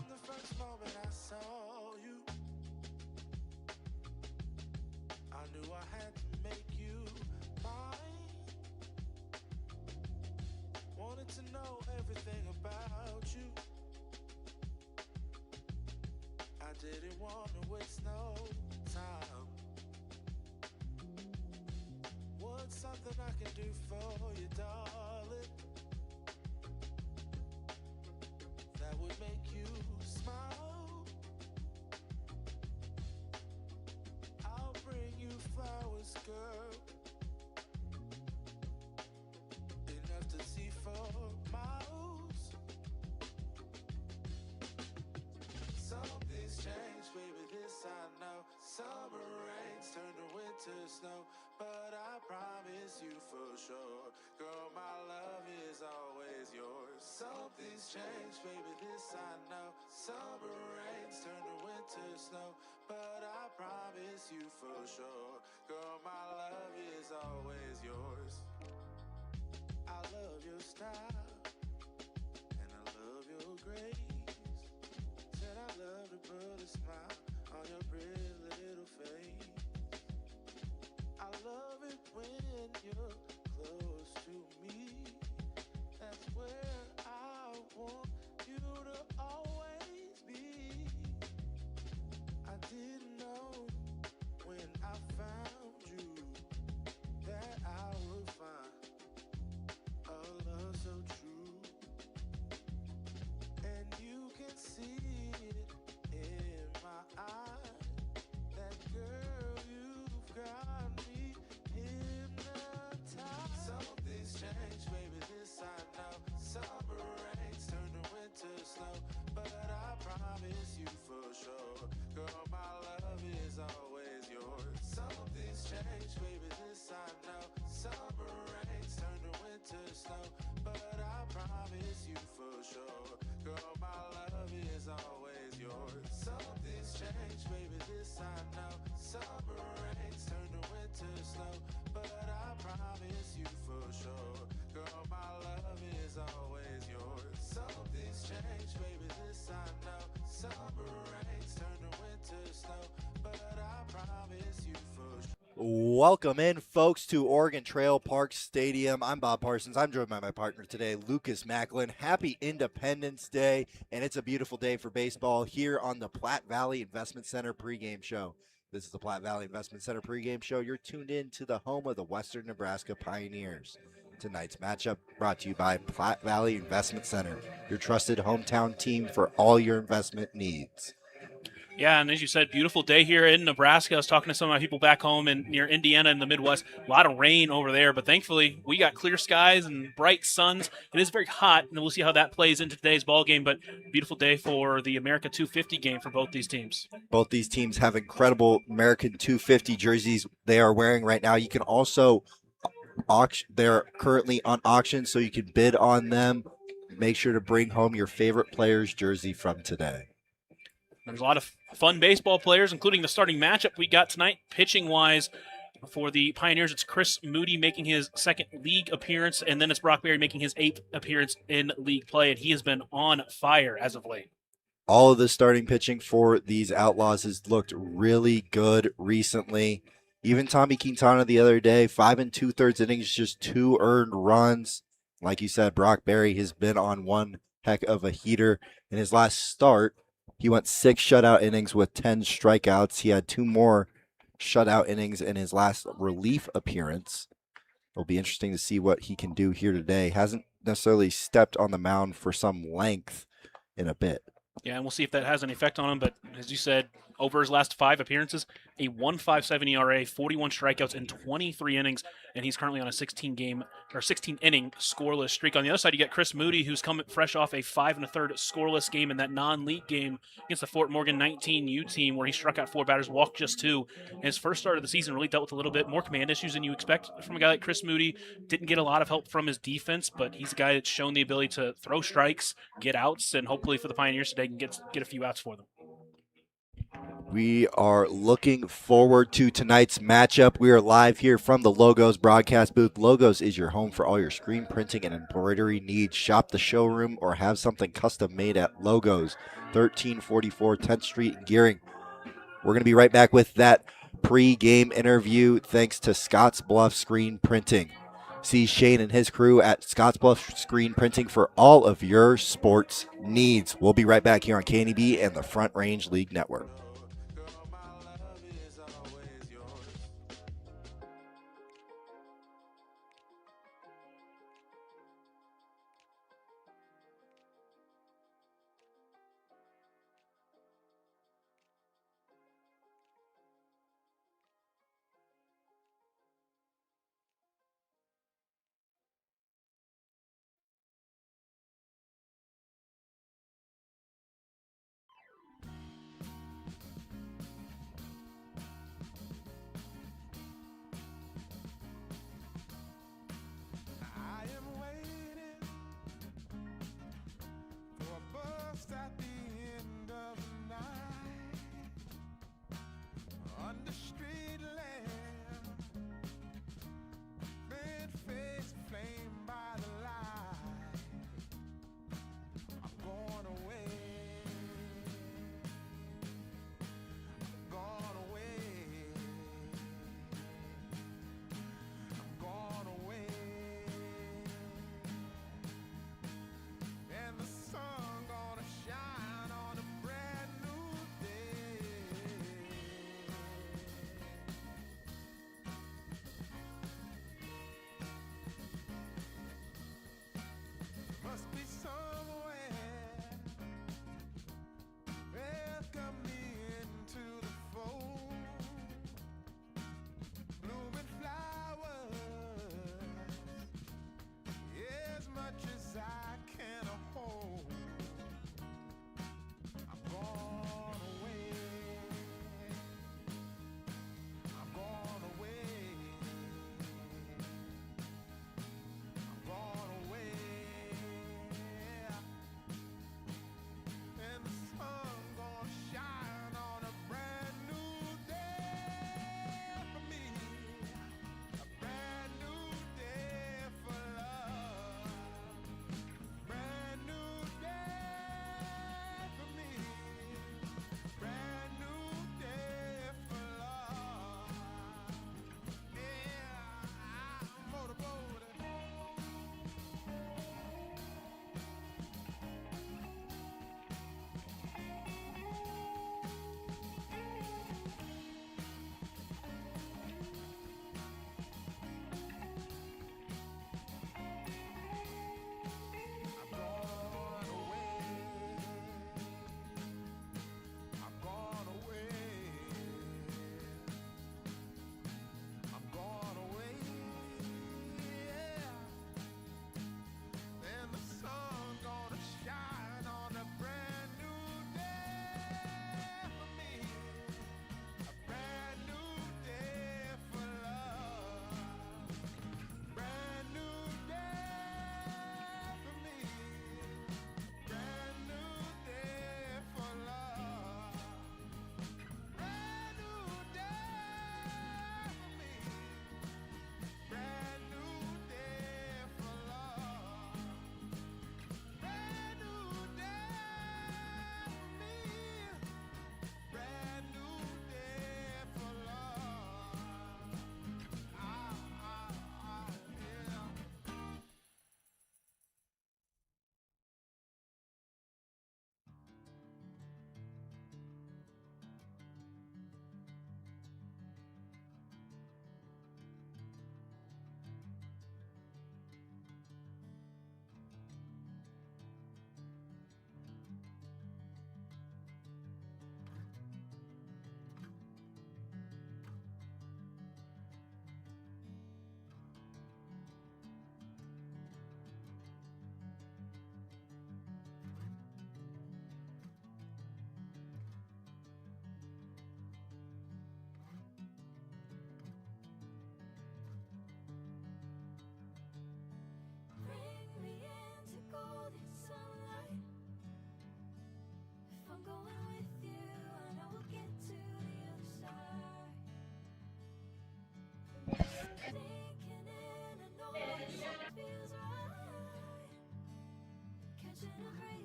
the first moment I saw you, I knew I had to make you mine. Wanted to know everything about you. I didn't want to waste no time. What's something I can do for you, darling, that would make you smile? I'll bring you flowers, girl, enough to see for miles. Something's changed, baby, this I know. Summer rains turn to winter snow, but I promise you for sure, girl, my love is always yours. Something's changed, baby, this I know. Summer rains turn to winter snow, but I promise you for sure, girl, my love is always yours. I love your style, and I love your grace. Said I love to put a smile on your pretty little face. I love it when you're close to me. That's where I want you to always be. I didn't know when I found you that I would find a love so true. And you can see it in my eyes. That girl, you've got me hypnotized. Something's changed, baby, this I know. Summer rains turn to winter snow, but I promise you for sure, girl, my love is always yours. Something's changed, baby, this I know. Summer rains turn to winter snow, but I promise you for sure, girl, my love is always yours. Something's changed, baby, this I know. Summer rains turn to winter snow, but I promise you for sure, girl, my love is always yours. Something's changed, baby, this I know. Summer rains turn to winter snow, but I promise you for sure. Welcome in, folks, to Oregon Trail Park Stadium. I'm Bob Parsons. I'm joined by my partner today, Lucas Macklin. Happy Independence Day, and it's a beautiful day for baseball here on the Platte Valley Investment Center pregame show. This is the Platte Valley Investment Center pregame show. You're tuned in to the home of the Western Nebraska Pioneers. Tonight's matchup brought to you by Platte Valley Investment Center, your trusted hometown team for all your investment needs. Yeah, and as you said, beautiful day here in Nebraska. I was talking to some of my people back home in near Indiana in the Midwest. A lot of rain over there, but thankfully we got clear skies and bright suns. It is very hot, and we'll see how that plays into today's ball game. But beautiful day for the America 250 game for both these teams. Both these teams have incredible American 250 jerseys they are wearing right now. You can also they're currently on auction, so you can bid on them. Make sure to bring home your favorite player's jersey from today. There's a lot of fun baseball players, including the starting matchup we got tonight, pitching-wise. For the Pioneers, it's Chris Moody making his second league appearance, and then it's Brock Berry making his 8th appearance in league play, and he has been on fire as of late. All of the starting pitching for these Outlaws has looked really good recently. Even Tommy Quintana the other day, 5 2/3 innings, just 2 earned runs. Like you said, Brock Berry has been on one heck of a heater. In his last start, he went 6 shutout innings with 10 strikeouts. He had 2 more shutout innings in his last relief appearance. It'll be interesting to see what he can do here today. Hasn't necessarily stepped on the mound for some length in a bit. Yeah, and we'll see if that has any effect on him. But as you said, over his last 5 appearances, a 1.57 ERA, 41 strikeouts in 23 innings, and he's currently on a 16-inning scoreless streak. On the other side, you get Chris Moody, who's come fresh off a 5 1/3 scoreless game in that non-league game against the Fort Morgan 19U team, where he struck out 4 batters, walked just 2. And his first start of the season really dealt with a little bit more command issues than you expect from a guy like Chris Moody. Didn't get a lot of help from his defense, but he's a guy that's shown the ability to throw strikes, get outs, and hopefully for the Pioneers today can get a few outs for them. We are looking forward to tonight's matchup. We are live here from the Logos broadcast booth. Logos is your home for all your screen printing and embroidery needs. Shop the showroom or have something custom made at Logos, 1344 10th Street in Gering. We're going to be right back with that pre-game interview thanks to Scotts Bluff Screen Printing. See Shane and his crew at Scotts Bluff Screen Printing for all of your sports needs. We'll be right back here on KNEB and the Front Range League Network. Girl, my love is always yours.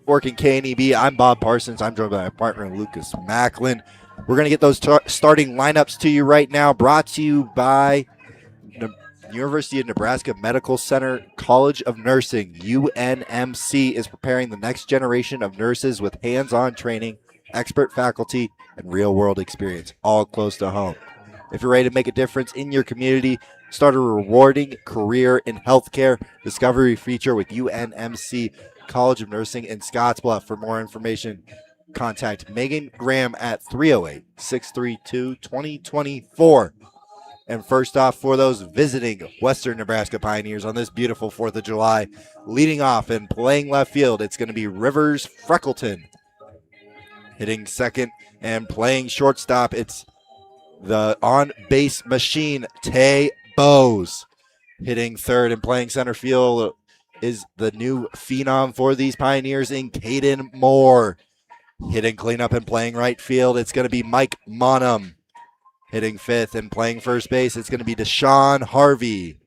Working KNEB. I'm Bob Parsons. I'm joined by my partner, Lucas Macklin. We're going to get those starting lineups to you right now, brought to you by University of Nebraska Medical Center College of Nursing. UNMC is preparing the next generation of nurses with hands-on training, expert faculty, and real-world experience, all close to home. If you're ready to make a difference in your community, start a rewarding career in healthcare. Discovery feature with UNMC College of Nursing in Scottsbluff. For more information, contact Megan Graham at 308-632-2024. And first off, for those visiting Western Nebraska Pioneers on this beautiful 4th of July, leading off and playing left field, it's going to be Rivers Freckleton. Hitting second and playing shortstop, it's the on-base machine, Tay Bowes. Hitting third and playing center field is the new phenom for these Pioneers in Caden Moore. Hitting cleanup and playing right field, it's going to be Mike Monum. Hitting fifth and playing first base, it's going to be Deshaun Harvey.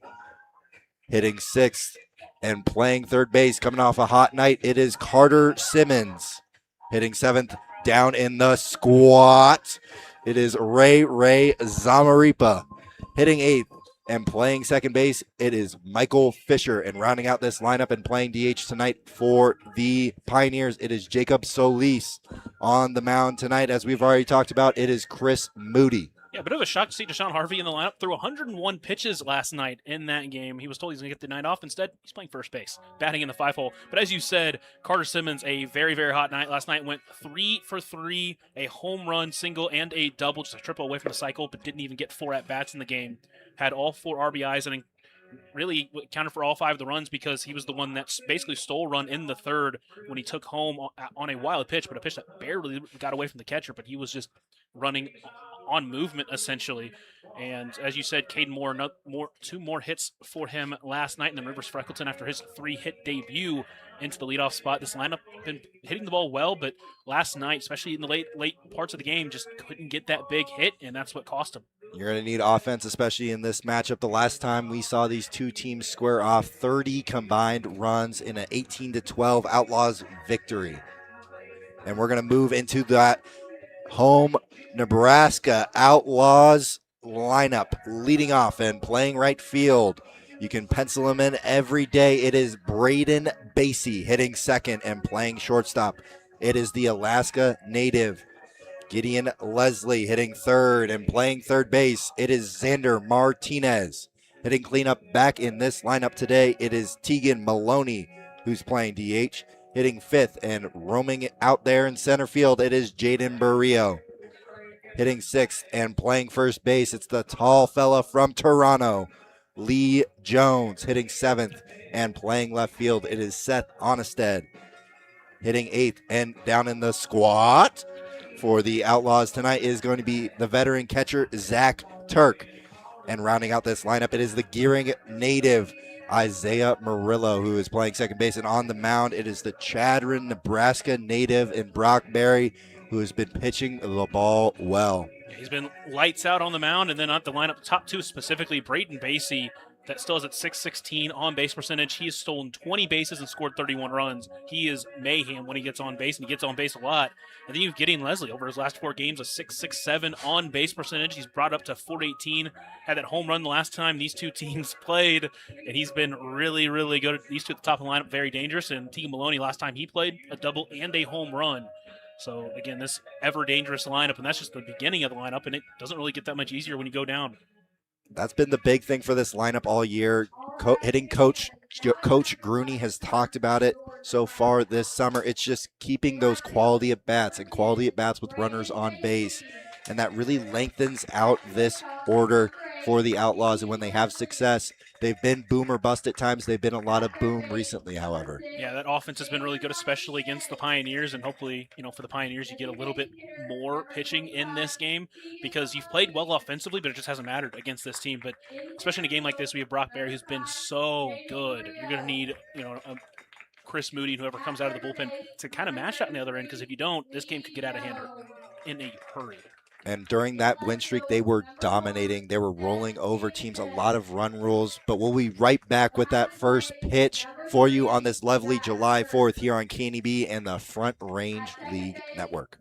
Hitting sixth and playing third base, coming off a hot night, it is Carter Simmons. Hitting seventh, down in the squat, it is Ray Zamaripa. Hitting eighth and playing second base, it is Michael Fisher. And rounding out this lineup and playing DH tonight for the Pioneers, it is Jacob Solis. On the mound tonight, as we've already talked about, it is Chris Moody. Yeah, a bit of a shock to see Deshaun Harvey in the lineup. Threw 101 pitches last night in that game. He was told he's going to get the night off. Instead, he's playing first base, batting in the 5-hole. But as you said, Carter Simmons, a very, very hot night. Last night went 3 for 3, a home run, single, and a double, just a triple away from the cycle, but didn't even get 4 at-bats in the game. Had all 4 RBIs and really counted for all 5 of the runs because he was the one that basically stole a run in the third when he took home on a wild pitch, but a pitch that barely got away from the catcher, but he was just running on movement essentially. And as you said, Caden Moore, 2 more hits for him last night, and then Rivers Freckleton after his 3-hit debut into the leadoff spot. This lineup been hitting the ball well, but last night, especially in the late parts of the game, just couldn't get that big hit, and that's what cost him. You're going to need offense, especially in this matchup. The last time we saw these two teams square off, 30 combined runs in an 18-12 Outlaws victory. And we're going to move into that home Nebraska Outlaws lineup. Leading off and playing right field, you can pencil him in every day. It is Braden Basie hitting second and playing shortstop. It is the Alaska native Gideon Leslie hitting third and playing third base. It is Xander Martinez. Hitting cleanup back in this lineup today, it is Tegan Maloney who's playing DH. Hitting fifth and roaming out there in center field, it is Jaden Barrio. Hitting sixth and playing first base, it's the tall fella from Toronto, Lee Jones. Hitting seventh and playing left field, it is Seth Onnested. Hitting eighth and down in the squat for the Outlaws tonight is going to be the veteran catcher, Zach Turk. And rounding out this lineup, it is the Gering native, Isaiah Murillo, who is playing second base. And on the mound, it is the Chadron, Nebraska native, and Brock Berry, who has been pitching the ball well. He's been lights out on the mound, and then at the lineup, top 2 specifically, Braden Basie, that still is at .616 on base percentage. He has stolen 20 bases and scored 31 runs. He is mayhem when he gets on base, and he gets on base a lot. And then you've Gideon Leslie over his last 4 games, a .667 on base percentage. He's brought up to .418. Had that home run the last time these two teams played, and he's been really, really good. These two at the top of the lineup, very dangerous. And Tegan Maloney, last time he played, a double and a home run. So, again, this ever-dangerous lineup, and that's just the beginning of the lineup, and it doesn't really get that much easier when you go down. That's been the big thing for this lineup all year. Hitting Coach Grooney has talked about it so far this summer. It's just keeping those quality at-bats and quality at-bats with runners on base. And that really lengthens out this order for the Outlaws. And when they have success, they've been boom or bust at times. They've been a lot of boom recently, however. Yeah, that offense has been really good, especially against the Pioneers. And hopefully, for the Pioneers, you get a little bit more pitching in this game because you've played well offensively, but it just hasn't mattered against this team. But especially in a game like this, we have Brock Berry, who's been so good. You're going to need, Chris Moody, whoever comes out of the bullpen, to kind of match that on the other end, because if you don't, this game could get out of hand in a hurry. And during that win streak, they were dominating. They were rolling over teams, a lot of run rules. But we'll be right back with that first pitch for you on this lovely July 4th here on KNEB and the Front Range League Network.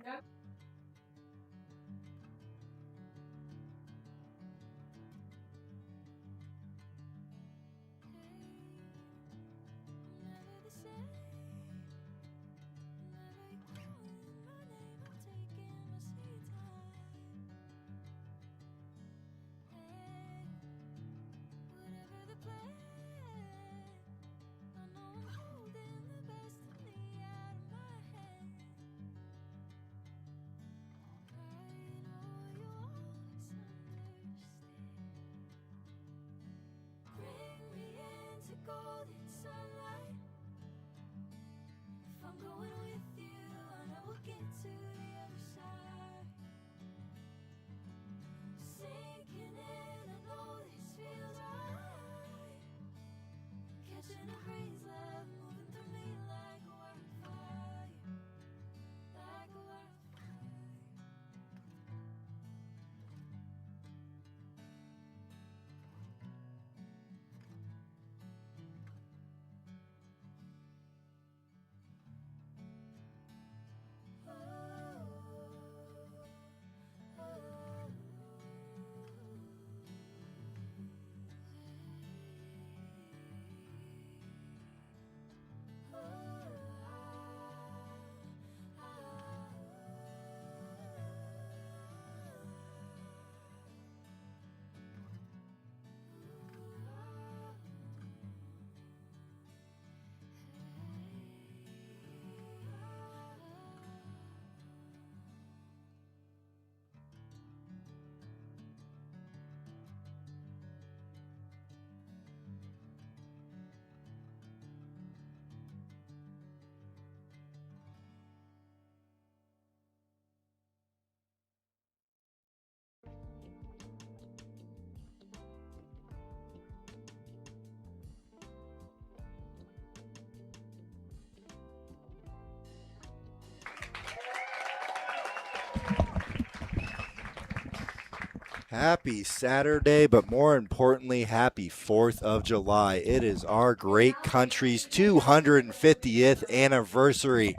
Happy Saturday, but more importantly, happy 4th of July. It is our great country's 250th anniversary,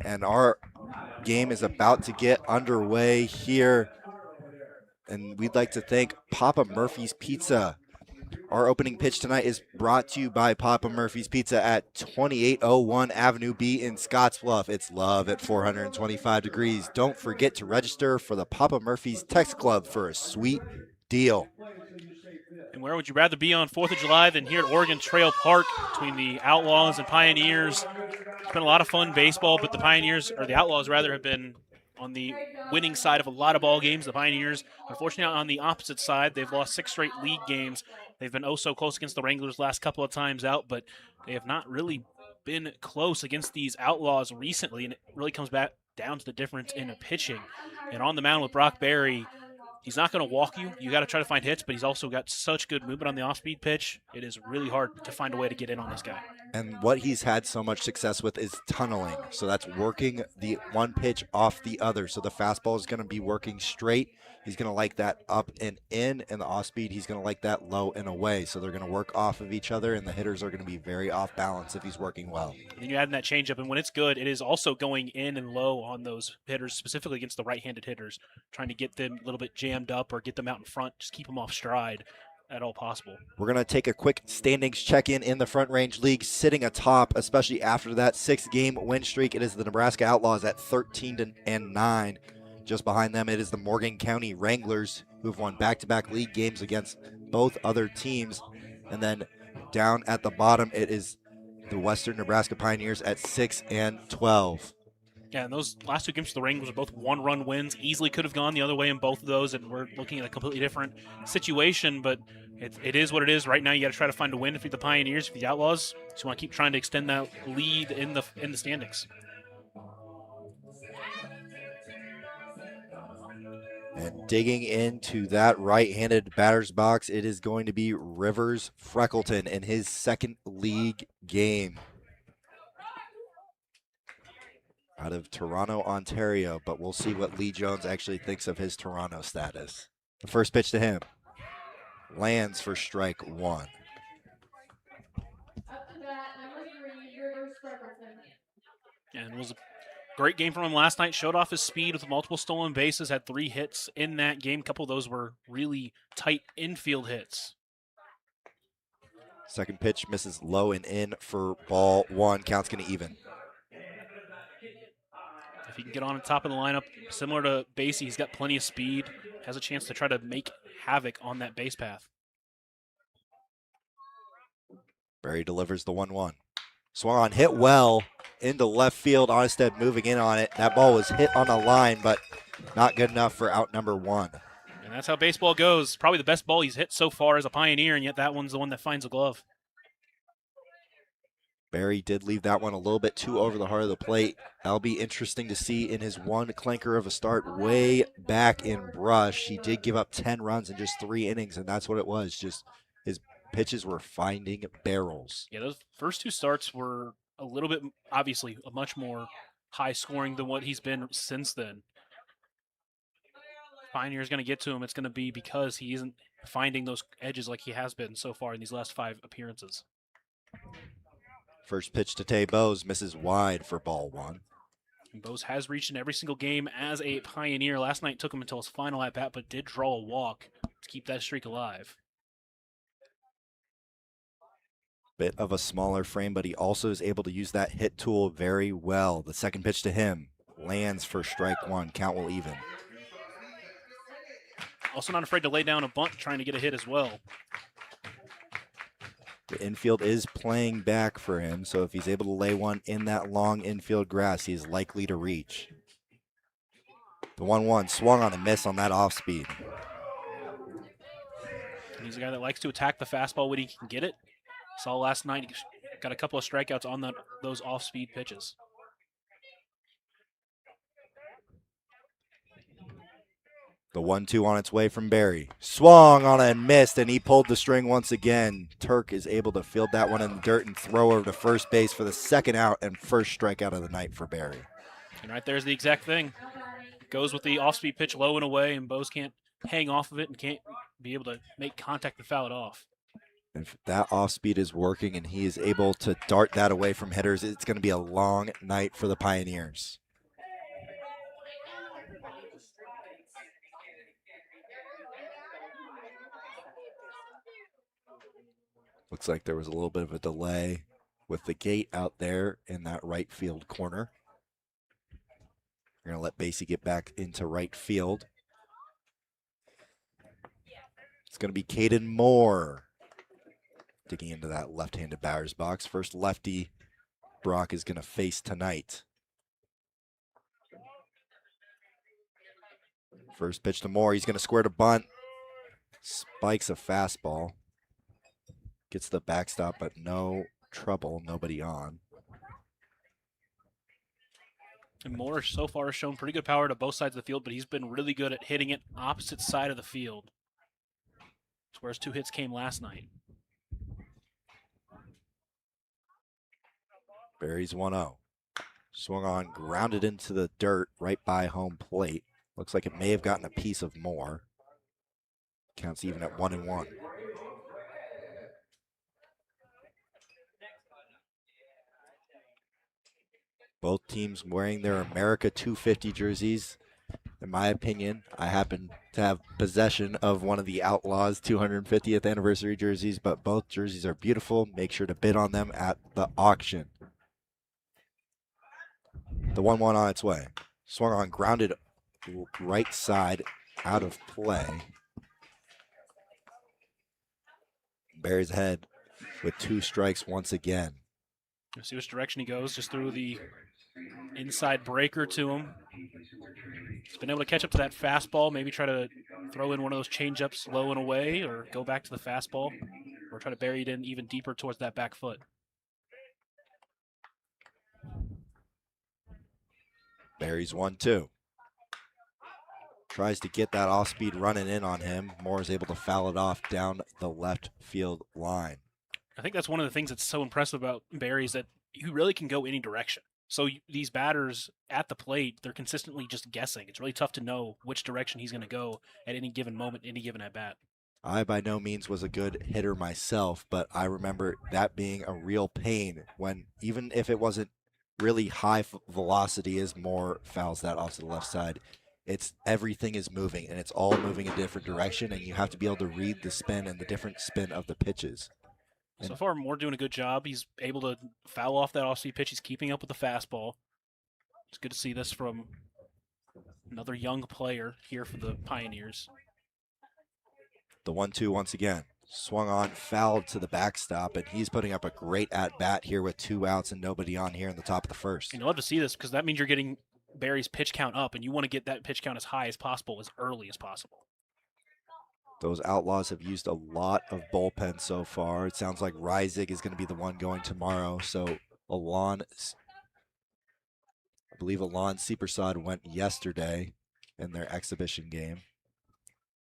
and our game is about to get underway here. And we'd like to thank Papa Murphy's Pizza. Our opening pitch tonight is brought to you by Papa Murphy's Pizza at 2801 Avenue B in Scottsbluff. It's love at 425 degrees. Don't forget to register for the Papa Murphy's Text Club for a sweet deal. And where would you rather be on 4th of July than here at Oregon Trail Park between the Outlaws and Pioneers? It's been a lot of fun baseball, but the Pioneers, or the Outlaws rather, have been on the winning side of a lot of ball games. The Pioneers, unfortunately, on the opposite side. They've lost 6 straight league games. They've been oh so close against the Wranglers last couple of times out, but they have not really been close against these Outlaws recently, and it really comes back down to the difference in pitching. And on the mound with Brock Berry, he's not going to walk you. You got to try to find hits, but he's also got such good movement on the off-speed pitch. It is really hard to find a way to get in on this guy. And what he's had so much success with is tunneling. So that's working the one pitch off the other. So the fastball is going to be working straight. He's going to like that up and in, and the off-speed, he's going to like that low and away. So they're going to work off of each other, and the hitters are going to be very off balance if he's working well. And then you add in that changeup, and when it's good, it is also going in and low on those hitters, specifically against the right-handed hitters, trying to get them a little bit jammed up or get them out in front, just keep them off stride at all possible. We're going to take a quick standings check-in in the Front Range League. Sitting atop, especially after that 6-game win streak, it is the Nebraska Outlaws at 13-9. Just behind them, it is the Morgan County Wranglers, who have won back-to-back league games against both other teams. And then down at the bottom, it is the Western Nebraska Pioneers at 6-12. Yeah, and those last 2 games for the Wranglers are both one-run wins. Easily could have gone the other way in both of those, and we're looking at a completely different situation, but it is what it is. Right now, you got to try to find a win if you're the Pioneers, if you're the Outlaws. So you want to keep trying to extend that lead in the standings. And digging into that right-handed batter's box, it is going to be Rivers Freckleton in his second league game. out of Toronto, Ontario, but we'll see what Lee Jones actually thinks of his Toronto status. The first pitch to him lands for strike one. And it was a great game from him last night. Showed off his speed with multiple stolen bases, had 3 hits in that game. A couple of those were really tight infield hits. Second pitch misses low and in for ball one. Count's going to even. If he can get on the top of the lineup, similar to Basie, he's got plenty of speed, has a chance to try to make havoc on that base path. Berry delivers the 1-1. Swung on, hit well into left field. Onstead moving in on it. That ball was hit on the line, but not good enough for out number 1. And that's how baseball goes. Probably the best ball he's hit so far as a Pioneer, and yet that one's the one that finds a glove. Berry did leave that one a little bit too over the heart of the plate. That'll be interesting to see in his one clanker of a start way back in Brush. He did give up 10 runs in just 3 innings, and that's what it was. Just his pitches were finding barrels. Yeah, those first 2 starts were a little bit, obviously, a much more high scoring than what he's been since then. Pioneer's going to get to him. It's going to be because he isn't finding those edges like he has been so far in these last 5 appearances. First pitch to Tay Bose misses wide for ball 1. And Bose has reached in every single game as a Pioneer. Last night took him until his final at-bat, but did draw a walk to keep that streak alive. Bit of a smaller frame, but he also is able to use that hit tool very well. The second pitch to him lands for strike 1. Count will even. Also not afraid to lay down a bunt, trying to get a hit as well. The infield is playing back for him, so if he's able to lay one in that long infield grass, he's likely to reach. The 1-1 swung on a miss on that off speed. And he's a guy that likes to attack the fastball when he can get it. Saw last night he got a couple of strikeouts on those off-speed pitches. The 1-2 on its way from Berry. Swung on and missed, and he pulled the string once again. Turk is able to field that one in the dirt and throw over to first base for the second out and first strikeout of the night for Berry. And right there's the exact thing. Goes with the off-speed pitch low and away, and Bose can't hang off of it and can't be able to make contact to foul it off. If that off-speed is working and he is able to dart that away from hitters, it's going to be a long night for the Pioneers. Looks like there was a little bit of a delay with the gate out there in that right field corner. We're going to let Basie get back into right field. It's going to be Caden Moore digging into that left-handed batter's box. First lefty Brock is going to face tonight. First pitch to Moore. He's going to square to bunt. Spikes a fastball. Gets the backstop, but no trouble. Nobody on. And Moore so far has shown pretty good power to both sides of the field, but he's been really good at hitting it opposite side of the field. That's where his 2 hits came last night. Berry's 1-0. Swung on, grounded into the dirt right by home plate. Looks like it may have gotten a piece of Moore. Counts even at 1-1. Both teams wearing their America 250 jerseys. In my opinion, I happen to have possession of one of the Outlaws 250th anniversary jerseys, but both jerseys are beautiful. Make sure to bid on them at the auction. The 1-1 on its way. Swung on, grounded right side, out of play. Berry's ahead with 2 strikes once again. Let's see which direction he goes. Just threw the inside breaker to him. He's been able to catch up to that fastball, maybe try to throw in one of those changeups low and away, or go back to the fastball, or try to bury it in even deeper towards that back foot. Berry's 1-2. Tries to get that off-speed running in on him. Moore is able to foul it off down the left field line. I think that's one of the things that's so impressive about Berry is that he really can go any direction. So these batters at the plate, they're consistently just guessing. It's really tough to know which direction he's going to go at any given moment, any given at bat. I by no means was a good hitter myself, but I remember that being a real pain when, even if it wasn't really high velocity, is more fouls that off to the left side. It's everything is moving and it's all moving a different direction, and you have to be able to read the spin and the different spin of the pitches. So far, Moore doing a good job. He's able to foul off that off-speed pitch. He's keeping up with the fastball. It's good to see this from another young player here for the Pioneers. The 1-2 once again. Swung on, fouled to the backstop, and he's putting up a great at-bat here with 2 outs and nobody on here in the top of the first. And you'll love to see this because that means you're getting Barry's pitch count up, and you want to get that pitch count as high as possible, as early as possible. Those Outlaws have used a lot of bullpen so far. It sounds like Reisig is going to be the one going tomorrow. So I believe Alon Seepersod went yesterday in their exhibition game.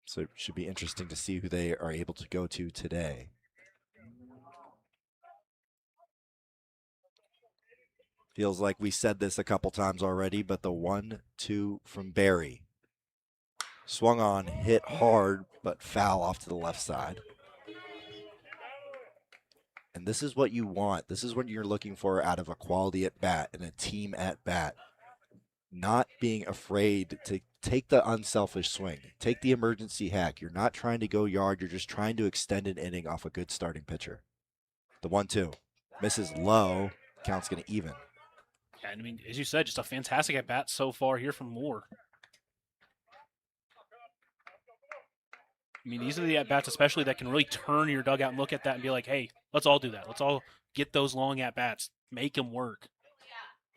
So it should be interesting to see who they are able to go to today. Feels like we said this a couple times already, but the 1-2 from Barry. Swung on, hit hard, but foul off to the left side. And this is what you want. This is what you're looking for out of a quality at bat and a team at bat. Not being afraid to take the unselfish swing. Take the emergency hack. You're not trying to go yard. You're just trying to extend an inning off a good starting pitcher. The 1-2. Misses low. Count's going to even. And I mean, as you said, just a fantastic at bat so far here from Moore. I mean, these are the at-bats especially that can really turn your dugout and look at that and be like, hey, let's all do that. Let's all get those long at-bats. Make them work.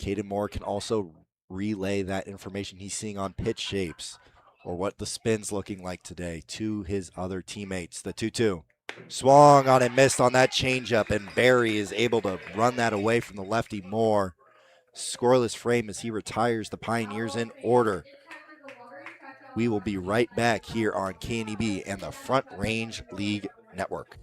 Caden Moore can also relay that information he's seeing on pitch shapes or what the spin's looking like today to his other teammates. The 2-2. Swung on and missed on that changeup, and Barry is able to run that away from the lefty Moore. Scoreless frame as he retires the Pioneers in order. We will be right back here on KNEB and the Front Range League Network.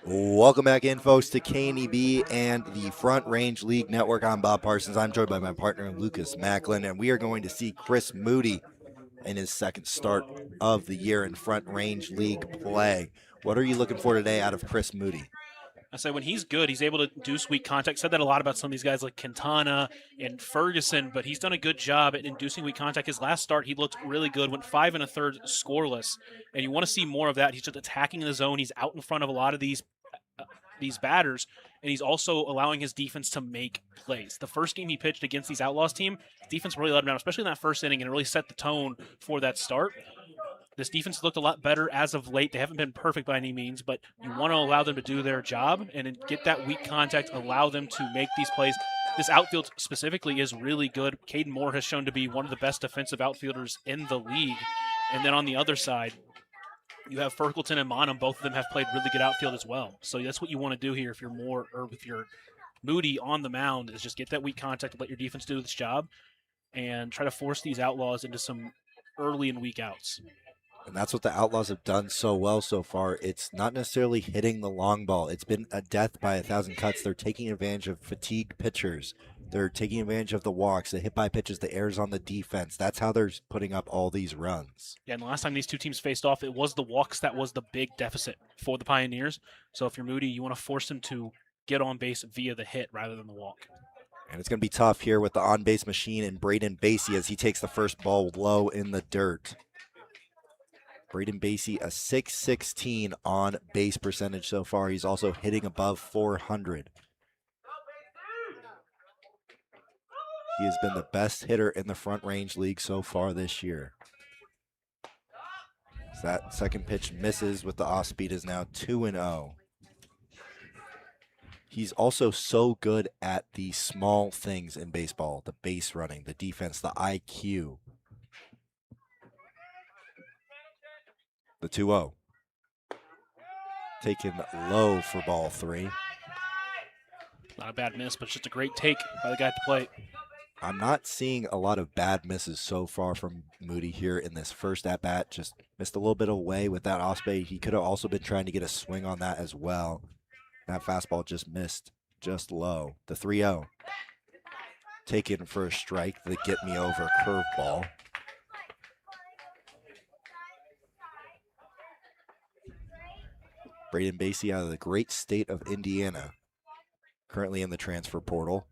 Welcome back in, folks, to KNEB and the Front Range League Network. I'm Bob Parsons. I'm joined by my partner, Lucas Macklin, and we are going to see Chris Moody in his second start of the year in Front Range League play. What are you looking for today out of Chris Moody? I say when he's good, he's able to do sweet contact. Said that a lot about some of these guys like Quintana and Ferguson, but he's done a good job at inducing weak contact. His last start, he looked really good, went 5 1/3 scoreless, and you want to see more of that. He's just attacking the zone. He's out in front of a lot of these batters, and he's also allowing his defense to make plays. The first game he pitched against these Outlaws team, defense really let him down, especially in that first inning, and it really set the tone for that start. This defense looked a lot better as of late. They haven't been perfect by any means, but you want to allow them to do their job and get that weak contact, allow them to make these plays. This outfield specifically is really good. Caden Moore has shown to be one of the best defensive outfielders in the league. And then on the other side, you have Ferkelton and Monum. Both of them have played really good outfield as well. So that's what you want to do here if you're Moore or if you're Moody on the mound, is just get that weak contact, let your defense do its job, and try to force these Outlaws into some early and weak outs. And that's what the Outlaws have done so well so far. It's not necessarily hitting the long ball. It's been a death by 1,000 cuts. They're taking advantage of fatigued pitchers. They're taking advantage of the walks, the hit by pitches, the errors on the defense. That's how they're putting up all these runs. Yeah, and the last time these two teams faced off, it was the walks that was the big deficit for the Pioneers. So if you're Moody, you want to force him to get on base via the hit rather than the walk. And it's going to be tough here with the on-base machine and Braden Basie as he takes the first ball low in the dirt. Braden Basie, a .616 on base percentage so far. He's also hitting above 400. He has been the best hitter in the Front Range League so far this year. So that second pitch misses with the off-speed is now 2-0. He's also so good at the small things in baseball, the base running, the defense, the IQ. The 2-0. Taken low for ball 3. Not a bad miss, but just a great take by the guy at the plate. I'm not seeing a lot of bad misses so far from Moody here in this first at-bat. Just missed a little bit away with that off-speed. He could have also been trying to get a swing on that as well. That fastball just missed just low. The 3-0. Taken for a strike, the get-me-over curveball. Braden Basie out of the great state of Indiana, currently in the transfer portal.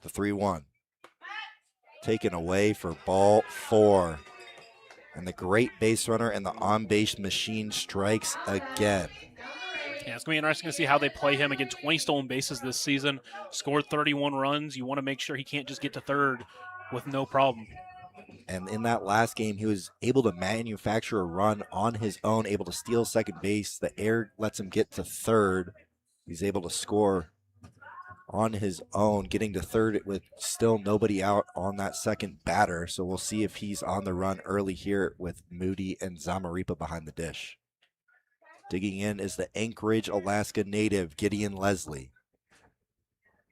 The 3-1. Taken away for ball 4. And the great base runner and the on-base machine strikes again. Yeah, it's going to be interesting to see how they play him. Again, 20 stolen bases this season, scored 31 runs. You want to make sure he can't just get to third with no problem. And in that last game, he was able to manufacture a run on his own, able to steal second base. The air lets him get to third. He's able to score on his own, getting to third with still nobody out on that second batter. So we'll see if he's on the run early here with Moody and Zamaripa behind the dish. Digging in is the Anchorage, Alaska native, Gideon Leslie.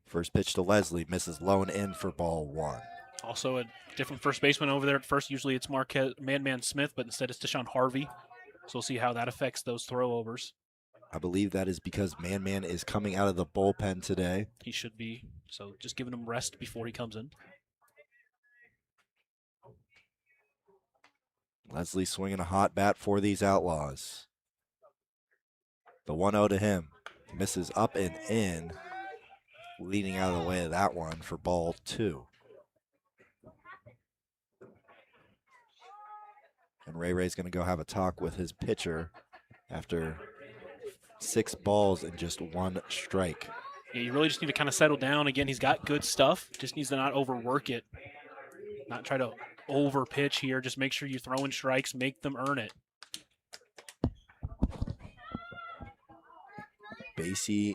First pitch to Leslie, misses low and in for ball 1. Also a different first baseman over there at first. Usually it's Marquez Man Smith, but instead it's Deshaun Harvey. So we'll see how that affects those throwovers. I believe that is because Man is coming out of the bullpen today. He should be. So just giving him rest before he comes in. Leslie swinging a hot bat for these Outlaws. The 1-0 to him. Misses up and in. Leading out of the way of that one for ball 2. And Ray's going to go have a talk with his pitcher after 6 balls and just 1 strike. Yeah, you really just need to kind of settle down. Again, he's got good stuff. Just needs to not overwork it. Not try to over pitch here. Just make sure you throw in strikes, make them earn it. Basie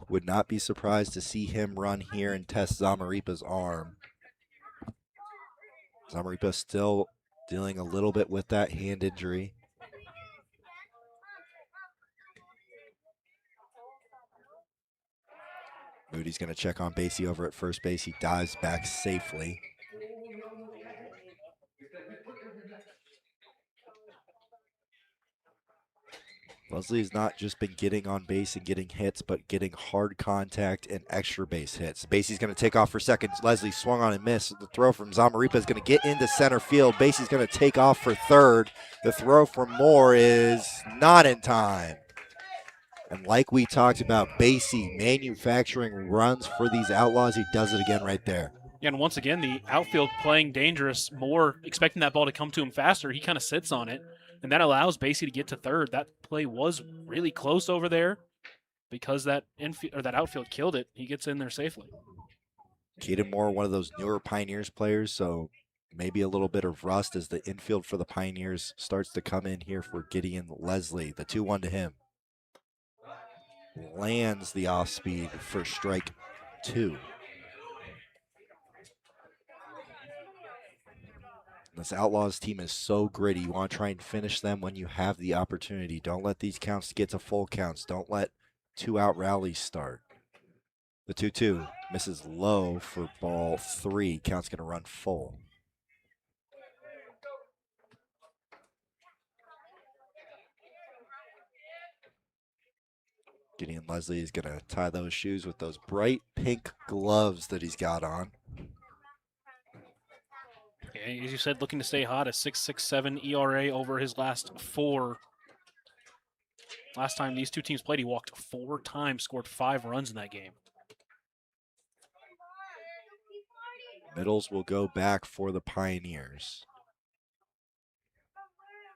would not be surprised to see him run here and test Zamaripa's arm. Zamaripa still dealing a little bit with that hand injury. Moody's going to check on Basie over at first base. He dives back safely. Leslie has not just been getting on base and getting hits, but getting hard contact and extra base hits. Basie's going to take off for second. Leslie swung on and missed. The throw from Zamaripa is going to get into center field. Basie's going to take off for third. The throw from Moore is not in time. And like we talked about, Basie manufacturing runs for these Outlaws. He does it again right there. Yeah, and once again, the outfield playing dangerous, Moore expecting that ball to come to him faster. He kind of sits on it. And that allows Basie to get to third. That play was really close over there because that outfield killed it. He gets in there safely. Caden Moore, one of those newer Pioneers players, so maybe a little bit of rust as the infield for the Pioneers starts to come in here for Gideon Leslie. The 2-1 to him. Lands the off speed for strike 2. This Outlaws team is so gritty. You want to try and finish them when you have the opportunity. Don't let these counts get to full counts. Don't let 2-out rallies start. The 2-2 misses low for ball 3. Count's going to run full. Gideon Leslie is going to tie those shoes with those bright pink gloves that he's got on. Yeah, as you said, looking to stay hot, a 6.67 ERA over his last 4. Last time these two teams played, he walked 4 times, scored 5 runs in that game. Middles will go back for the Pioneers.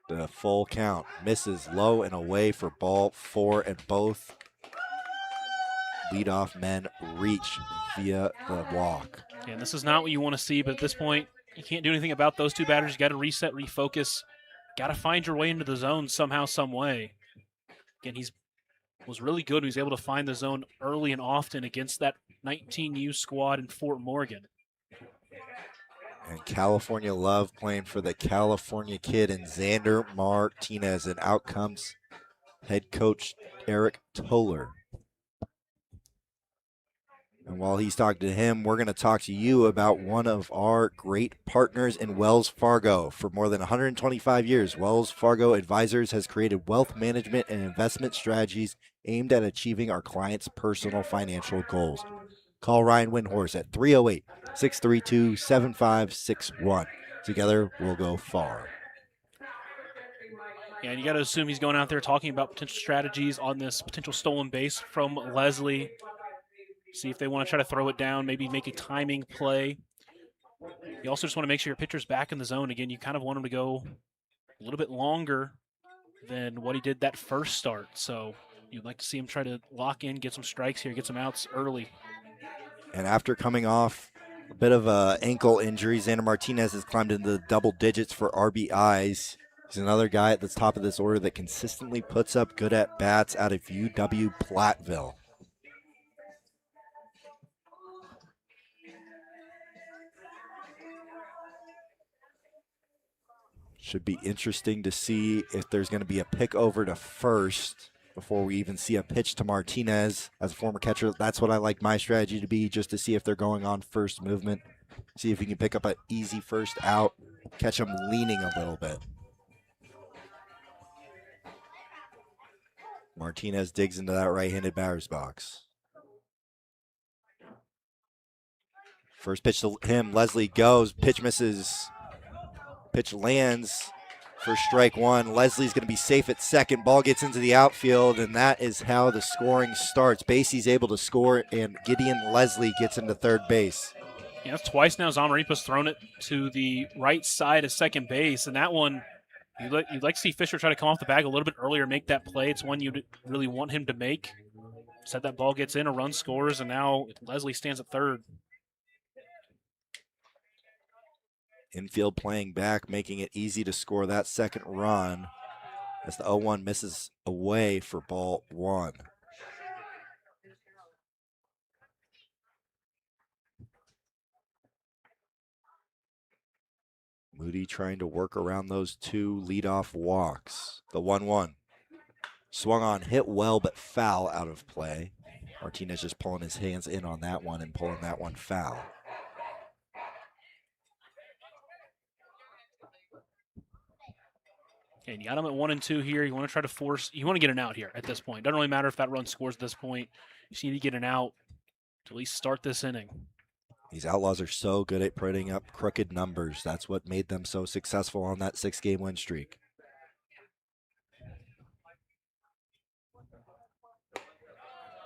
The full count misses low and away for ball 4, and both leadoff men reach via the walk. And this is not what you want to see, but at this point, you can't do anything about those two batters. You got to reset, refocus, got to find your way into the zone somehow, some way. Again, was really good. He was able to find the zone early and often against that 19U squad in Fort Morgan. And California love playing for the California kid and Xander Martinez, and out comes head coach Eric Toller. And while he's talking to him, we're going to talk to you about one of our great partners in Wells Fargo. For more than 125 years, Wells Fargo Advisors has created wealth management and investment strategies aimed at achieving our clients' personal financial goals. Call Ryan Windhorse at 308-632-7561. Together, we'll go far. Yeah, and you got to assume he's going out there talking about potential strategies on this potential stolen base from Leslie. See if they want to try to throw it down, maybe make a timing play. You also just want to make sure your pitcher's back in the zone. Again, you kind of want him to go a little bit longer than what he did that first start. So you'd like to see him try to lock in, get some strikes here, get some outs early. And after coming off a bit of an ankle injury, Xander Martinez has climbed into the double digits for RBIs. He's another guy at the top of this order that consistently puts up good at-bats out of UW Platteville. Should be interesting to see if there's going to be a pick over to first before we even see a pitch to Martinez. As a former catcher, that's what I like my strategy to be, just to see if they're going on first movement. See if you can pick up an easy first out, catch them leaning a little bit. Martinez digs into that right-handed batter's box. First pitch to him, Leslie goes, pitch misses. Pitch lands for strike 1. Leslie's going to be safe at second. Ball gets into the outfield, and that is how the scoring starts. Basie's able to score, and Gideon Leslie gets into third base. Yeah, that's twice now Zamaripa's thrown it to the right side of second base, and that one, you'd like to see Fisher try to come off the bag a little bit earlier, make that play. It's one you'd really want him to make. Said that ball gets in, a run scores, and now Leslie stands at third. Infield playing back, making it easy to score that second run as the 0-1 misses away for ball 1. Moody trying to work around those two leadoff walks. The 1-1. Swung on, hit well, but foul out of play. Martinez just pulling his hands in on that one and pulling that one foul. And you got him at 1 and 2 here. You want to try to you want to get an out here at this point. Doesn't really matter if that run scores at this point. You just need to get an out to at least start this inning. These Outlaws are so good at putting up crooked numbers. That's what made them so successful on that 6-game win streak.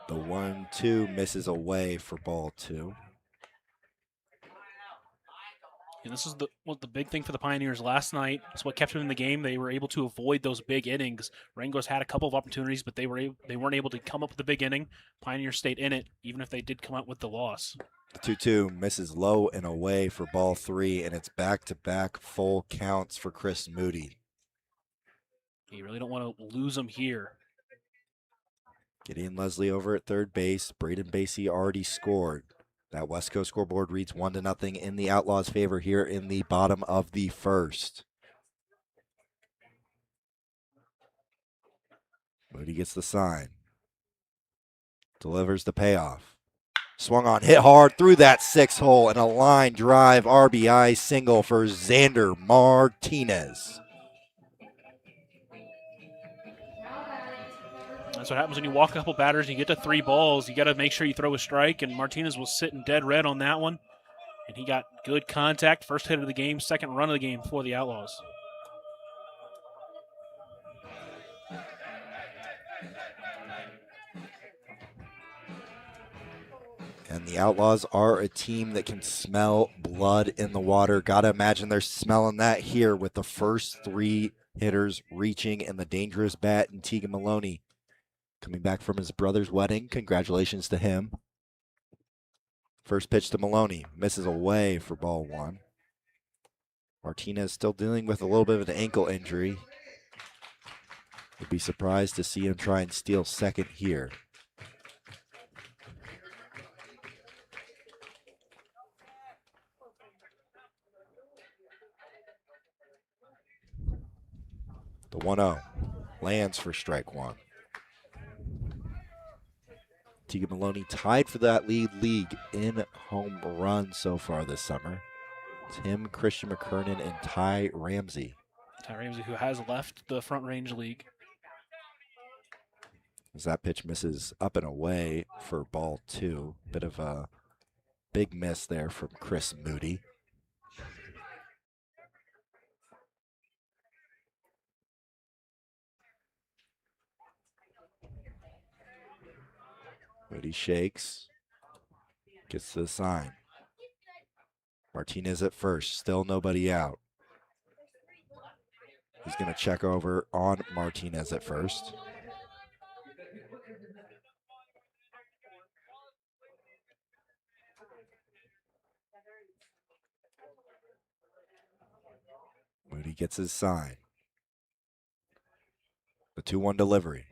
The 1-2 misses away for ball 2. And this is the big thing for the Pioneers last night. It's what kept them in the game. They were able to avoid those big innings. Rangos had a couple of opportunities, but they weren't able to come up with the big inning. Pioneers stayed in it, even if they did come out with the loss. The 2-2 misses low and away for ball 3, and it's back-to-back full counts for Chris Moody. You really don't want to lose them here. Gideon Leslie over at third base. Braden Basie already scored. That West Coast scoreboard reads 1-0 in the Outlaws' favor here in the bottom of the first. Moody gets the sign. Delivers the payoff. Swung on, hit hard through that 6 hole, and a line drive RBI single for Xander Martinez. That's what happens when you walk a couple batters and you get to 3 balls. You got to make sure you throw a strike, and Martinez was sitting dead red on that one. And he got good contact. First hit of the game, second run of the game for the Outlaws. And the Outlaws are a team that can smell blood in the water. Gotta imagine they're smelling that here with the first 3 hitters reaching and the dangerous bat in Tegan Maloney. Coming back from his brother's wedding. Congratulations to him. First pitch to Maloney. Misses away for ball 1. Martinez still dealing with a little bit of an ankle injury. Would be surprised to see him try and steal second here. The 1-0 lands for strike 1. Tegan Maloney tied for that league in home runs so far this summer. It's him, Christian McKernan, and Ty Ramsey. Ty Ramsey, who has left the Front Range League. As that pitch misses up and away for ball 2. Bit of a big miss there from Chris Moody. Moody shakes, gets to the sign. Martinez at first, still nobody out. He's going to check over on Martinez at first. Moody gets his sign. The 2-1 delivery.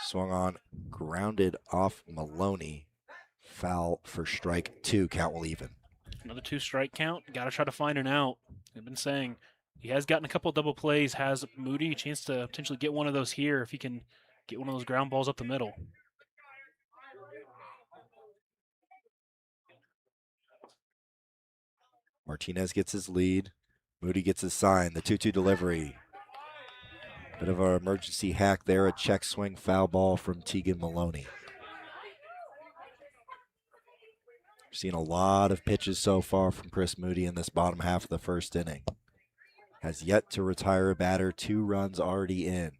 Swung on, grounded off Maloney. Foul for strike 2. Count will even. Another 2-strike count. Got to try to find an out. I've been saying he has gotten a couple double plays. Has Moody a chance to potentially get one of those here if he can get one of those ground balls up the middle. Martinez gets his lead. Moody gets his sign. The 2-2 delivery. Bit of an emergency hack there. A check swing foul ball from Tegan Maloney. We've seen a lot of pitches so far from Chris Moody in this bottom half of the first inning. Has yet to retire a batter. 2 runs already in.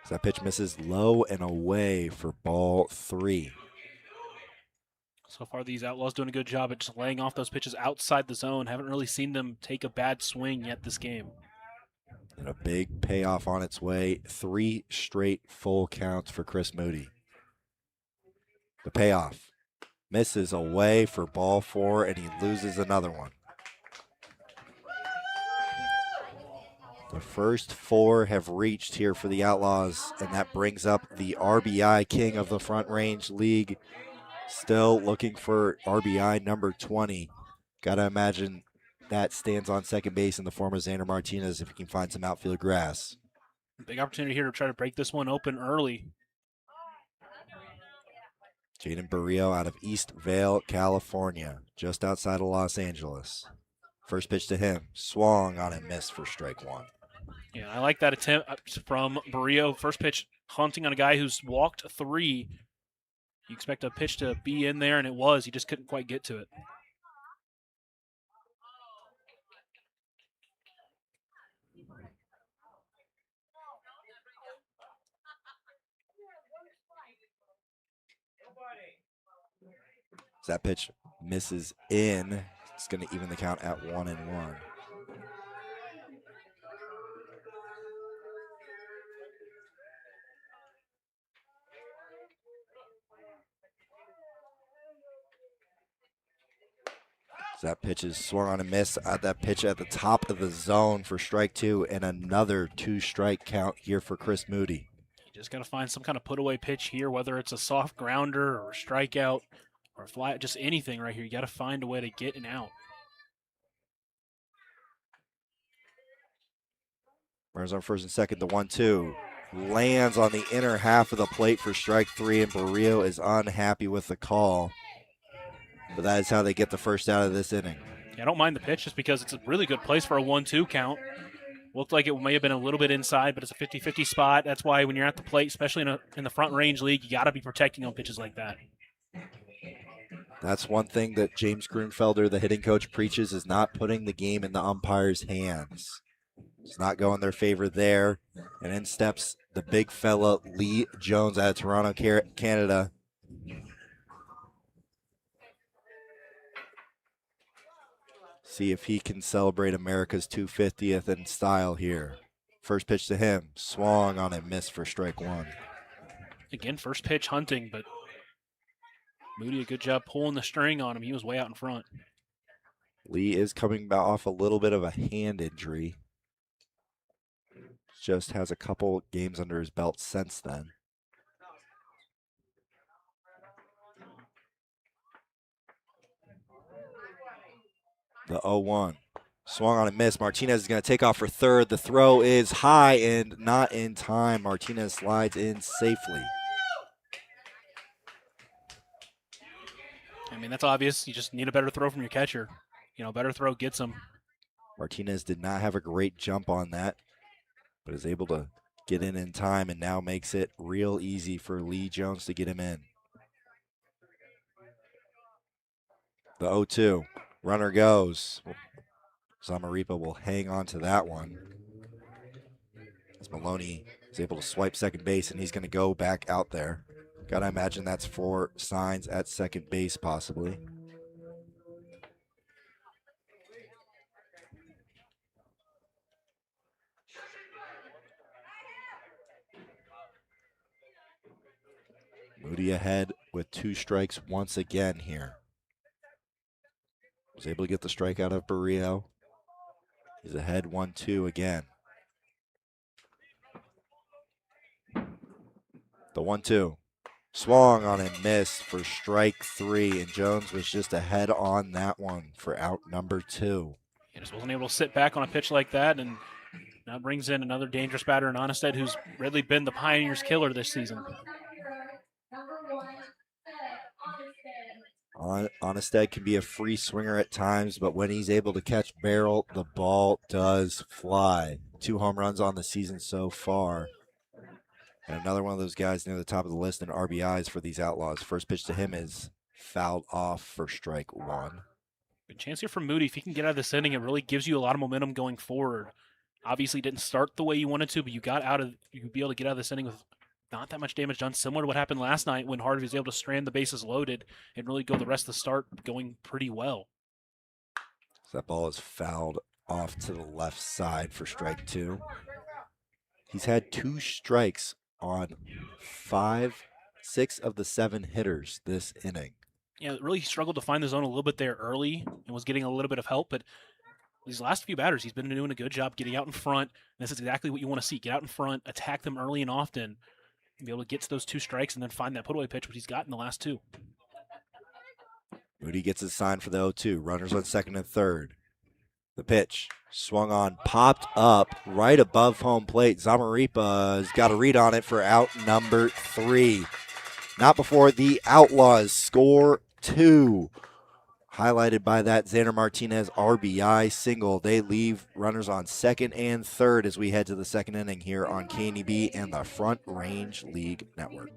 So that pitch misses low and away for ball 3. So far, these Outlaws doing a good job at just laying off those pitches outside the zone. Haven't really seen them take a bad swing yet this game. And a big payoff on its way. 3 straight full counts for Chris Moody. The payoff misses away for ball 4, and he loses another one. The first 4 have reached here for the Outlaws, and that brings up the RBI king of the Front Range League. Still looking for RBI number 20. Got to imagine that stands on second base in the form of Xander Martinez if he can find some outfield grass. Big opportunity here to try to break this one open early. Jaden Barrio out of East Vale, California, just outside of Los Angeles. First pitch to him, swung on and missed for strike 1. Yeah, I like that attempt from Barrio. First pitch hunting on a guy who's walked 3. You expect a pitch to be in there, and it was. He just couldn't quite get to it. As that pitch misses in, it's going to even the count at 1-1. So that pitch is swung on and missed. That pitch at the top of the zone for strike 2, and another 2-strike count here for Chris Moody. You just got to find some kind of put-away pitch here, whether it's a soft grounder or a strikeout or a fly, just anything right here. You got to find a way to get an out. Runners on first and second, the 1-2. Lands on the inner half of the plate for strike 3, and Barrio is unhappy with the call. but that is how they get the first out of this inning. Yeah, I don't mind the pitch just because it's a really good place for a 1-2 count. Looked like it may have been a little bit inside, but it's a 50-50 spot. That's why when you're at the plate, especially in the front range league, you got to be protecting on pitches like that. That's one thing that James Grunfelder, the hitting coach, preaches, is not putting the game in the umpire's hands. It's not going their favor there. And in steps the big fella, Lee Jones, out of Toronto, Canada. See if he can celebrate America's 250th in style here. First pitch to him. Swung on and missed for strike one. Again, first pitch hunting, but Moody, a good job pulling the string on him. He was way out in front. Lee is coming off a little bit of a hand injury. Just has a couple games under his belt since then. The 0-1. Swung on and missed. Martinez is going to take off for third. The throw is high and not in time. Martinez slides in safely. I mean, that's obvious. You just need a better throw from your catcher. Better throw gets him. Martinez did not have a great jump on that, but is able to get in time and now makes it real easy for Lee Jones to get him in. The 0-2. Runner goes. Zamaripa will hang on to that one. As Maloney is able to swipe second base, and he's going to go back out there. Got to imagine that's for signs at second base, possibly. Moody ahead with 2 strikes once again here. Was able to get the strike out of Barrio. He's ahead 1-2 again. The 1-2. Swung on and missed for strike 3, and Jones was just ahead on that one for out number 2. He just wasn't able to sit back on a pitch like that, and now brings in another dangerous batter in Onnested, who's really been the Pioneers' killer this season. Onnested can be a free swinger at times, but when he's able to catch barrel, the ball does fly. 2 home runs on the season so far. And another one of those guys near the top of the list in RBIs for these Outlaws. First pitch to him is fouled off for strike 1. Good chance here for Moody. If he can get out of this inning, it really gives you a lot of momentum going forward. Obviously didn't start the way you wanted to, but you could be able to get out of this inning with not that much damage done, similar to what happened last night when Harvey was able to strand the bases loaded and really go the rest of the start going pretty well. So that ball is fouled off to the left side for strike 2. He's had 2 strikes on 6 of the 7 hitters this inning. Yeah, really struggled to find the zone a little bit there early and was getting a little bit of help, but these last few batters, he's been doing a good job getting out in front. And this is exactly what you want to see. Get out in front, attack them early and often, and be able to get to those 2 strikes and then find that put-away pitch, which he's got in the last 2. Moody gets his sign for the 0-2. Runners on second and third. The pitch swung on, popped up right above home plate. Zamaripa's got a read on it for out number 3. Not before the Outlaws score 2. Highlighted by that Xander Martinez RBI single. They leave runners on second and third as we head to the second inning here on KNEB and the Front Range League Network.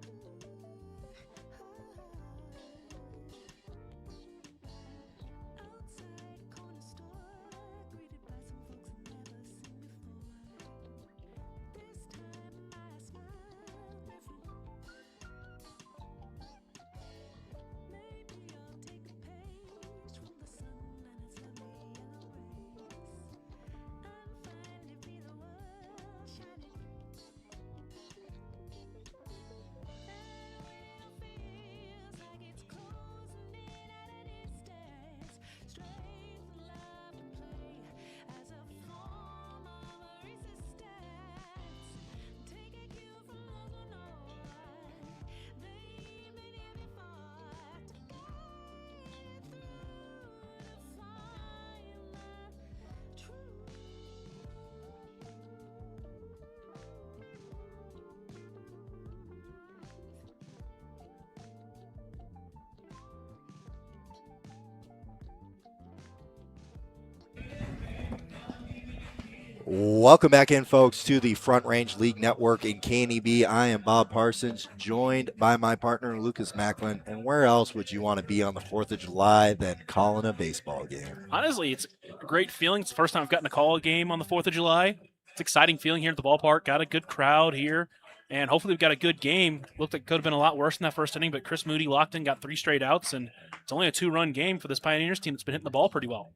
Welcome back in, folks, to the Front Range League Network in KNEB. I am Bob Parsons, joined by my partner, Lucas Macklin. And where else would you want to be on the 4th of July than calling a baseball game? Honestly, it's a great feeling. It's the first time I've gotten to call a game on the 4th of July. It's an exciting feeling here at the ballpark. Got a good crowd here, and hopefully we've got a good game. Looked like it could have been a lot worse in that first inning, but Chris Moody locked in, got 3 straight outs, and it's only a 2-run game for this Pioneers team that's been hitting the ball pretty well.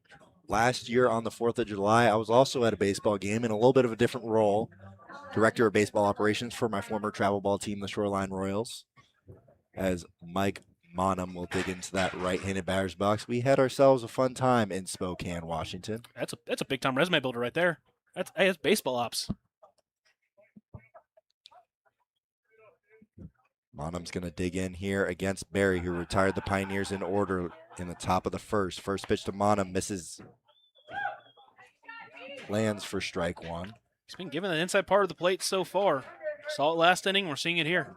Last year on the 4th of July, I was also at a baseball game in a little bit of a different role. Director of Baseball Operations for my former travel ball team, the Shoreline Royals. As Mike Monum will dig into that right-handed batter's box, we had ourselves a fun time in Spokane, Washington. That's a big-time resume builder right there. That's baseball ops. Monum's going to dig in here against Barry, who retired the Pioneers in order in the top of the first. First pitch to Monum, misses, lands for strike one. He's been given the inside part of the plate so far. Saw it last inning. We're seeing it here.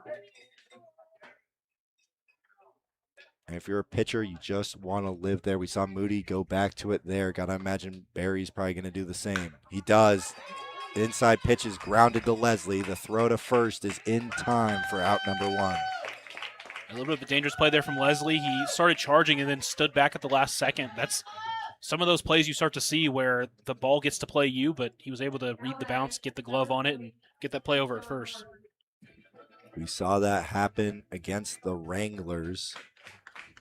And if you're a pitcher, you just want to live there. We saw Moody go back to it there. Got to imagine Barry's probably going to do the same. He does. The inside pitch is grounded to Leslie. The throw to first is in time for out number one. A little bit of a dangerous play there from Leslie. He started charging and then stood back at the last second. That's some of those plays you start to see where the ball gets to play you, but he was able to read the bounce, get the glove on it, and get that play over at first. We saw that happen against the Wranglers.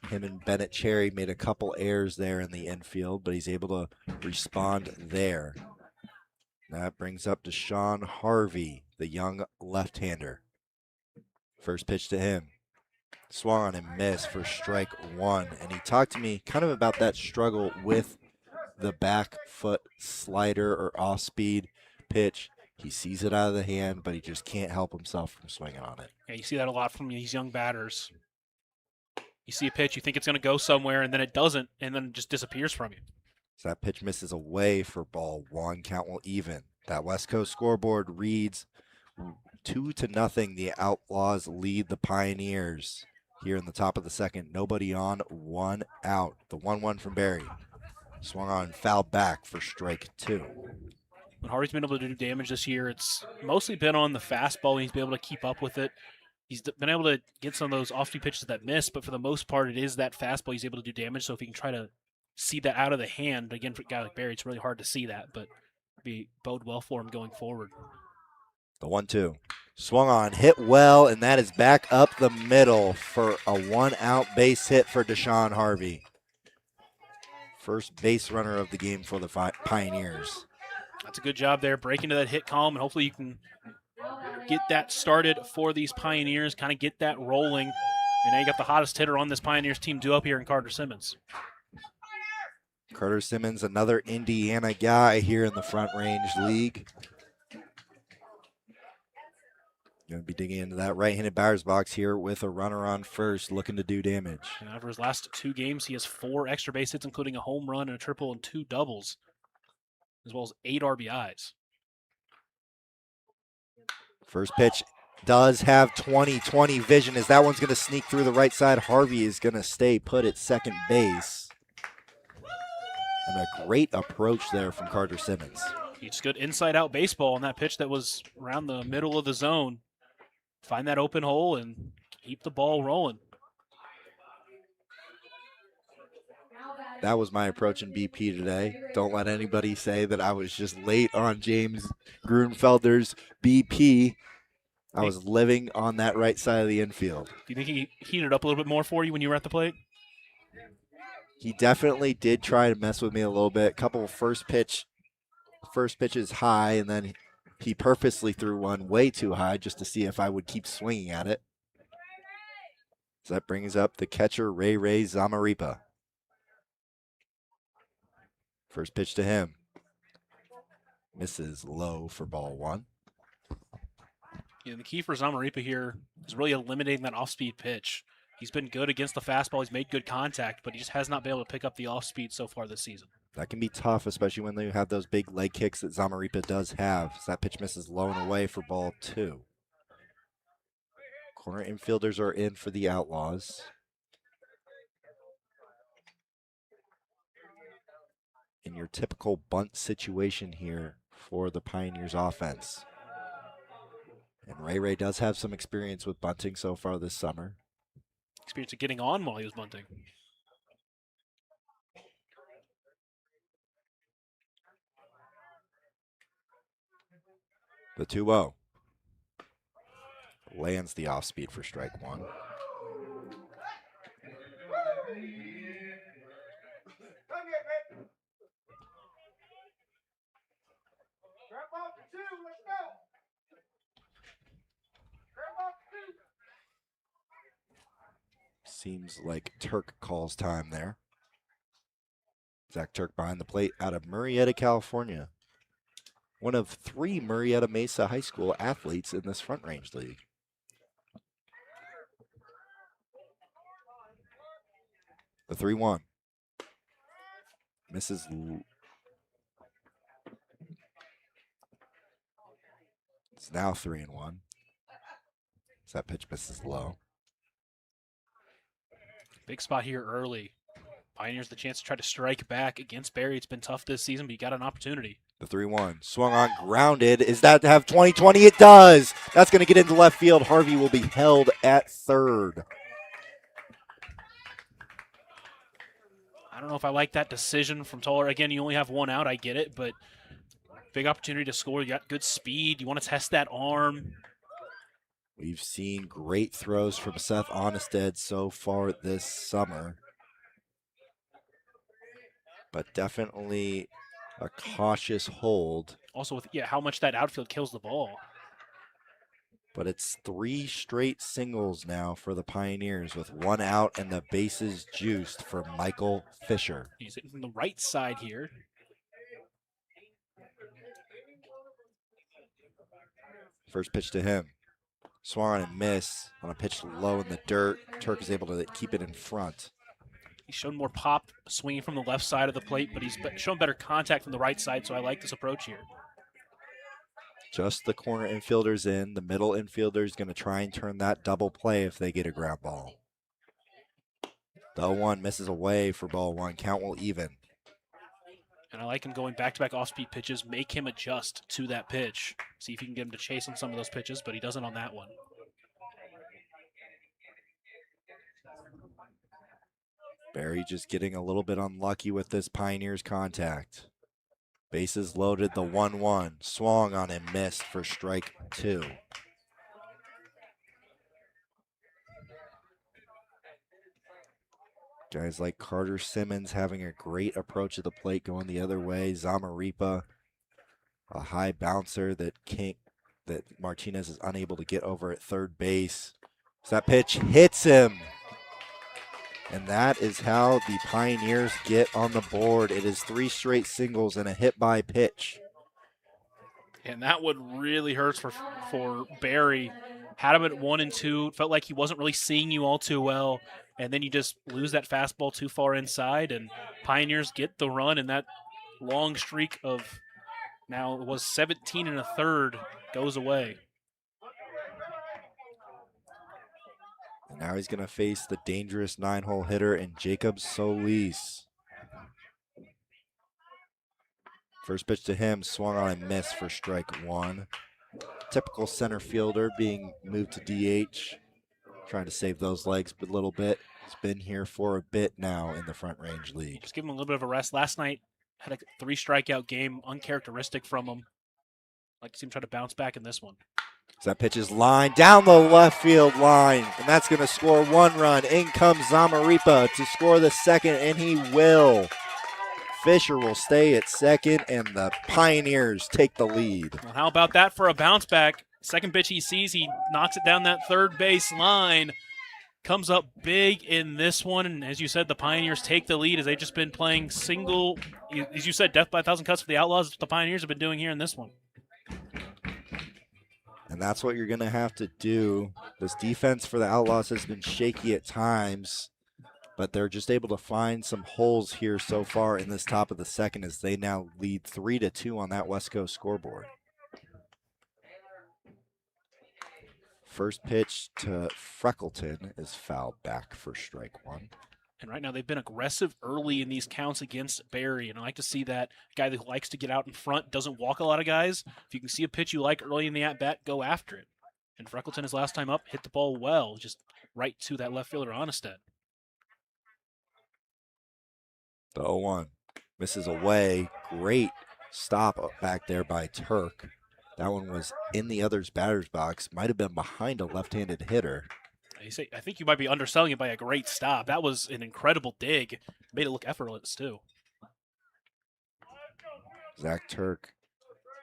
Him and Bennett Cherry made a couple errors there in the infield, but he's able to respond there. That brings up Deshaun Harvey, the young left-hander. First pitch to him. Swung on and missed for strike one. And he talked to me kind of about that struggle with the back foot slider or off-speed pitch. He sees it out of the hand, but he just can't help himself from swinging on it. Yeah, you see that a lot from these young batters. You see a pitch, you think it's going to go somewhere, and then it doesn't, and then it just disappears from you. So that pitch misses away for ball one. Count will even. That West Coast scoreboard reads 2-0. The Outlaws lead the Pioneers here in the top of the second. Nobody on, one out. The 1-1 from Barry. Swung on, fouled back for strike two. When Harvey's been able to do damage this year, it's mostly been on the fastball. He's been able to keep up with it. He's been able to get some of those off-speed pitches that miss, but for the most part, it is that fastball he's able to do damage. So if he can try to see that out of the hand, again, for a guy like Barry, it's really hard to see that, but be bode well for him going forward. The 1-2. Swung on, hit well, and that is back up the middle for a one-out base hit for Deshaun Harvey. First base runner of the game for the Pioneers. That's a good job there, breaking into that hit column, and hopefully you can get that started for these Pioneers, kind of get that rolling. And now you got the hottest hitter on this Pioneers team due up here in Carter Simmons. Carter Simmons, another Indiana guy here in the Front Range League. Going to be digging into that right-handed batter's box here with a runner on first, looking to do damage. And over his last 2 games, he has 4 extra base hits, including a home run and a triple and 2 doubles, as well as 8 RBIs. First pitch does have 20-20 vision as that one's going to sneak through the right side. Harvey is going to stay put at second base. And a great approach there from Carter Simmons. He's good inside-out baseball on that pitch that was around the middle of the zone. Find that open hole and keep the ball rolling. That was my approach in BP today. Don't let anybody say that I was just late on James Grunfelder's BP. I was living on that right side of the infield. Do you think he heated up a little bit more for you when you were at the plate? He definitely did try to mess with me a little bit. A couple of first pitches high, and then he purposely threw one way too high just to see if I would keep swinging at it. So that brings up the catcher, Ray Zamaripa. First pitch to him. Misses low for ball one. The key for Zamaripa here is really eliminating that off-speed pitch. He's been good against the fastball. He's made good contact, but he just has not been able to pick up the off-speed so far this season. That can be tough, especially when you have those big leg kicks that Zamaripa does have. So that pitch misses low and away for ball two. Corner infielders are in for the Outlaws. In your typical bunt situation here for the Pioneers offense. And Ray does have some experience with bunting so far this summer. Experience of getting on while he was bunting. The 2-0. Lands the off speed for strike one. Seems like Turk calls time there. Zach Turk behind the plate out of Murrieta, California. One of 3 Murrieta Mesa High School athletes in this Front Range League. The 3-1. Misses. It's now 3-1. That pitch misses low. Big spot here early. Pioneers the chance to try to strike back against Barry. It's been tough this season, but you got an opportunity. The 3-1. Swung on, grounded. Is that to have 20-20? It does. That's going to get into left field. Harvey will be held at third. I don't know if I like that decision from Toller. Again, you only have 1 out. I get it, but big opportunity to score. You got good speed. You want to test that arm. We've seen great throws from Seth Onnested so far this summer. But definitely a cautious hold. Also, with how much that outfield kills the ball. But it's 3 straight singles now for the Pioneers with 1 out and the bases juiced for Michael Fisher. He's hitting from the right side here. First pitch to him. Swung on and miss on a pitch low in the dirt. Turk is able to keep it in front. He's shown more pop swinging from the left side of the plate, but he's shown better contact from the right side, so I like this approach here. Just the corner infielder's in. The middle infielder is going to try and turn that double play if they get a ground ball. The 0-1 misses away for ball 1. Count will even. And I like him going back-to-back off-speed pitches, make him adjust to that pitch. See if you can get him to chase on some of those pitches, but he doesn't on that one. Barry just getting a little bit unlucky with this Pioneers contact. Bases loaded, the 1-1. Swung on and missed for strike 2. Guys like Carter Simmons having a great approach at the plate, going the other way. Zamaripa, a high bouncer that Martinez is unable to get over at third base. So that pitch hits him. And that is how the Pioneers get on the board. It is 3 straight singles and a hit by pitch. And that one really hurts for Barry. Had him at 1 and 2. Felt like he wasn't really seeing you all too well. And then you just lose that fastball too far inside. And Pioneers get the run, and that long streak of now it was 17 1/3 goes away. And now he's going to face the dangerous 9-hole hitter in Jacob Solis. First pitch to him, swung on and missed for strike 1. Typical center fielder being moved to DH. Trying to save those legs a little bit. He's been here for a bit now in the Front Range League. Just give him a little bit of a rest. Last night had a 3 strikeout game, uncharacteristic from him. Like to see him try to bounce back in this one. So that pitch is lined down the left field line, and that's going to score 1 run. In comes Zamaripa to score the second, and he will. Fisher will stay at second, and the Pioneers take the lead. Well, how about that for a bounce back? Second pitch he sees, he knocks it down that third base line. Comes up big in this one, and as you said, the Pioneers take the lead as they've just been playing single, as you said, death by 1,000 cuts for the Outlaws. That's what the Pioneers have been doing here in this one. And that's what you're going to have to do. This defense for the Outlaws has been shaky at times, but they're just able to find some holes here so far in this top of the second as they now lead 3-2 on that West Coast scoreboard. First pitch to Freckleton is fouled back for strike 1. And right now they've been aggressive early in these counts against Barry, and I like to see that guy that likes to get out in front, doesn't walk a lot of guys. If you can see a pitch you like early in the at-bat, go after it. And Freckleton, his last time up, hit the ball well, just right to that left fielder, Onestad. The 0-1 misses away. Great stop up back there by Turk. That one was in the other's batter's box. Might have been behind a left-handed hitter. I think you might be underselling it by a great stop. That was an incredible dig. Made it look effortless, too. Zach Turk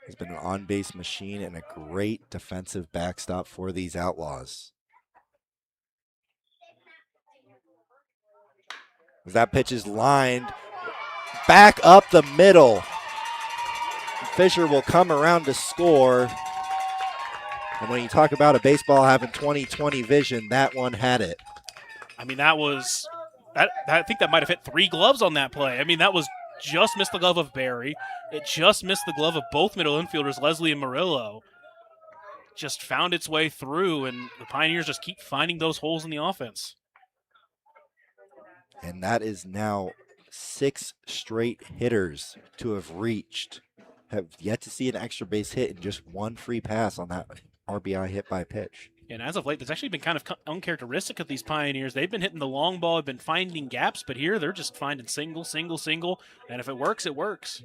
has been an on-base machine and a great defensive backstop for these Outlaws. As that pitch is lined back up the middle. Fisher will come around to score. And when you talk about a baseball having 20/20 vision, that one had it. I mean, I think that might have hit 3 gloves on that play. I mean, that was just missed the glove of Barry. It just missed the glove of both middle infielders, Leslie and Murillo. Just found its way through, and the Pioneers just keep finding those holes in the offense. And that is now 6 straight hitters to have reached. Have yet to see an extra base hit and just 1 free pass on that RBI hit by pitch. And as of late, that's actually been kind of uncharacteristic of these Pioneers. They've been hitting the long ball, have been finding gaps, but here they're just finding single, and if it works, it works.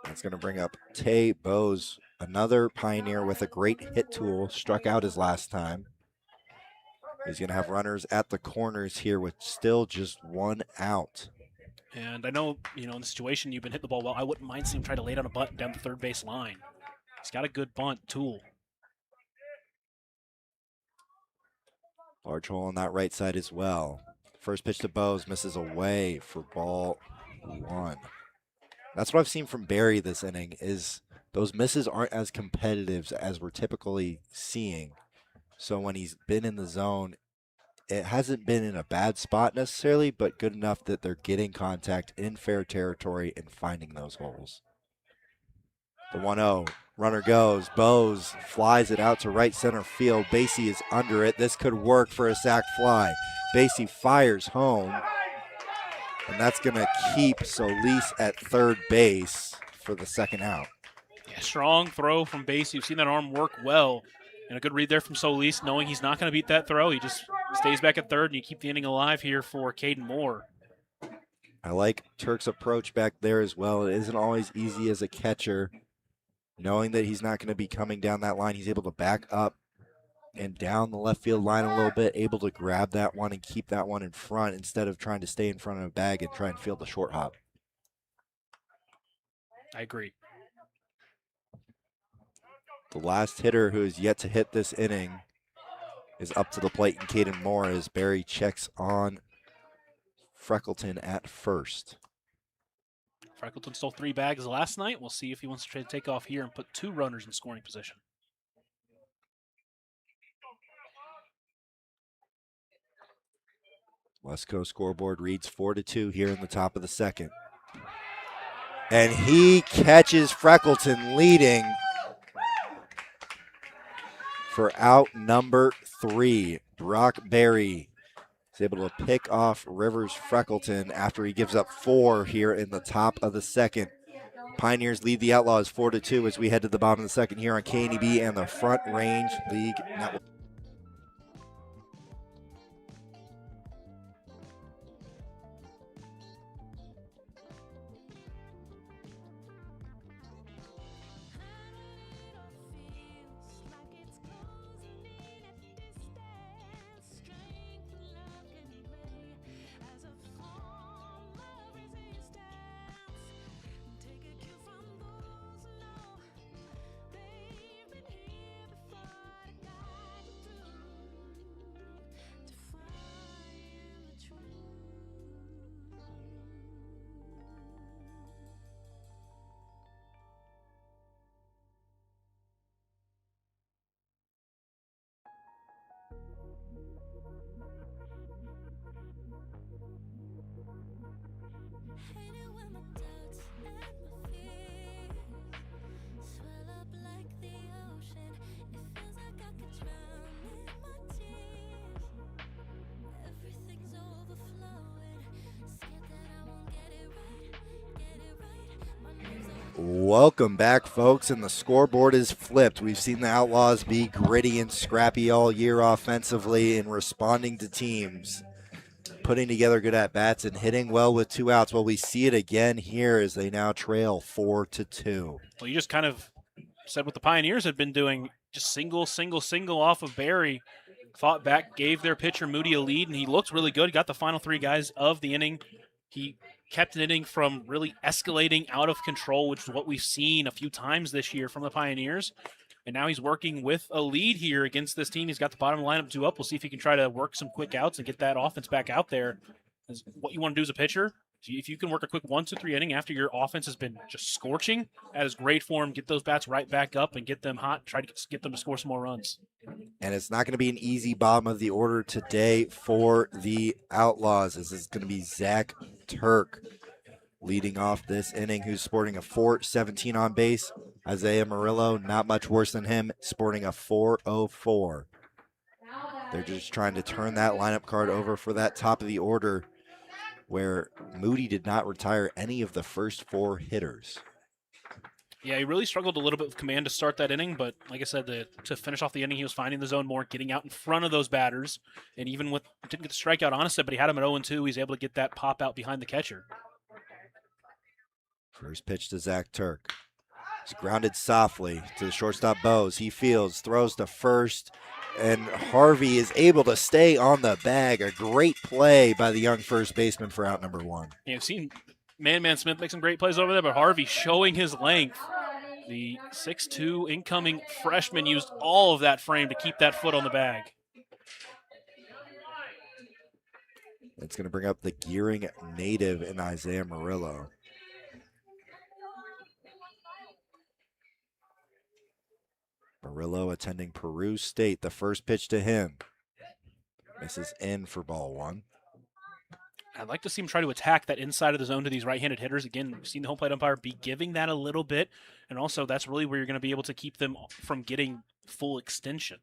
That's going to bring up Tay Bose, another Pioneer with a great hit tool, struck out his last time. He's going to have runners at the corners here with still just 1 out. And I know, in the situation you've been hitting the ball well, I wouldn't mind seeing him try to lay down a bunt down the third base line. He's got a good bunt tool. Large hole on that right side as well. First pitch to Bose misses away for ball 1. That's what I've seen from Barry this inning is those misses aren't as competitive as we're typically seeing. So when he's been in the zone, it hasn't been in a bad spot necessarily, but good enough that they're getting contact in fair territory and finding those holes. The 1-0, runner goes. Bose flies it out to right center field. Basie is under it. This could work for a sac fly. Basie fires home, and that's going to keep Solis at third base for the second out. Yeah, strong throw from Basie. You've seen that arm work well. And a good read there from Solis, knowing he's not going to beat that throw. He just stays back at third, and you keep the inning alive here for Caden Moore. I like Turk's approach back there as well. It isn't always easy as a catcher. Knowing that he's not going to be coming down that line, he's able to back up and down the left field line a little bit, able to grab that one and keep that one in front instead of trying to stay in front of a bag and try and field the short hop. I agree. The last hitter who is yet to hit this inning is up to the plate, and Caden Moore as Barry checks on Freckleton at first. Freckleton stole 3 bags last night. We'll see if he wants to try to take off here and put 2 runners in scoring position. West Coast scoreboard reads 4-2 here in the top of the second. And he catches Freckleton leading for out number 3. Brock Berry is able to pick off Rivers Freckleton after he gives up 4 here in the top of the second. Pioneers lead the Outlaws 4-2 as we head to the bottom of the second here on KNEB and the Front Range League Network. Welcome back, folks, and the scoreboard is flipped. We've seen the Outlaws be gritty and scrappy all year offensively and responding to teams, putting together good at-bats and hitting well with 2 outs. Well, we see it again here as they now trail 4-2. Well, you just kind of said what the Pioneers had been doing, just single off of Barry. Fought back, gave their pitcher Moody a lead, and he looked really good. Got the final 3 guys of the inning. He kept an inning from really escalating out of control, which is what we've seen a few times this year from the Pioneers. And now he's working with a lead here against this team. He's got the bottom lineup 2 up. We'll see if he can try to work some quick outs and get that offense back out there. Because what you want to do as a pitcher, if you can work a quick 1-2-3 inning after your offense has been just scorching, that is great for him. Get those bats right back up and get them hot. Try to get them to score some more runs. And it's not going to be an easy bottom of the order today for the Outlaws. This is going to be Zach Turk leading off this inning, who's sporting a .417 on base. Isaiah Murillo, not much worse than him, sporting a .404. They're just trying to turn that lineup card over for that top of the order, where Moody did not retire any of the first 4 hitters. Yeah, he really struggled a little bit with command to start that inning, but like I said, to finish off the inning, he was finding the zone more, getting out in front of those batters, and even with didn't get the strikeout on us, but he had him at 0-2. He's able to get that pop out behind the catcher. First pitch to Zach Turk. It's grounded softly to the shortstop Bose. He fields, throws to first, and Harvey is able to stay on the bag. A great play by the young first baseman for out number 1. Yeah, you've seen Man Smith make some great plays over there, but Harvey showing his length. The 6'2" incoming freshman used all of that frame to keep that foot on the bag. It's going to bring up the Gering native in Isaiah Murillo. Murillo attending Peru State. The first pitch to him. Misses in for ball 1. I'd like to see him try to attack that inside of the zone to these right-handed hitters. Again, we've seen the home plate umpire be giving that a little bit, and also that's really where you're going to be able to keep them from getting full extension.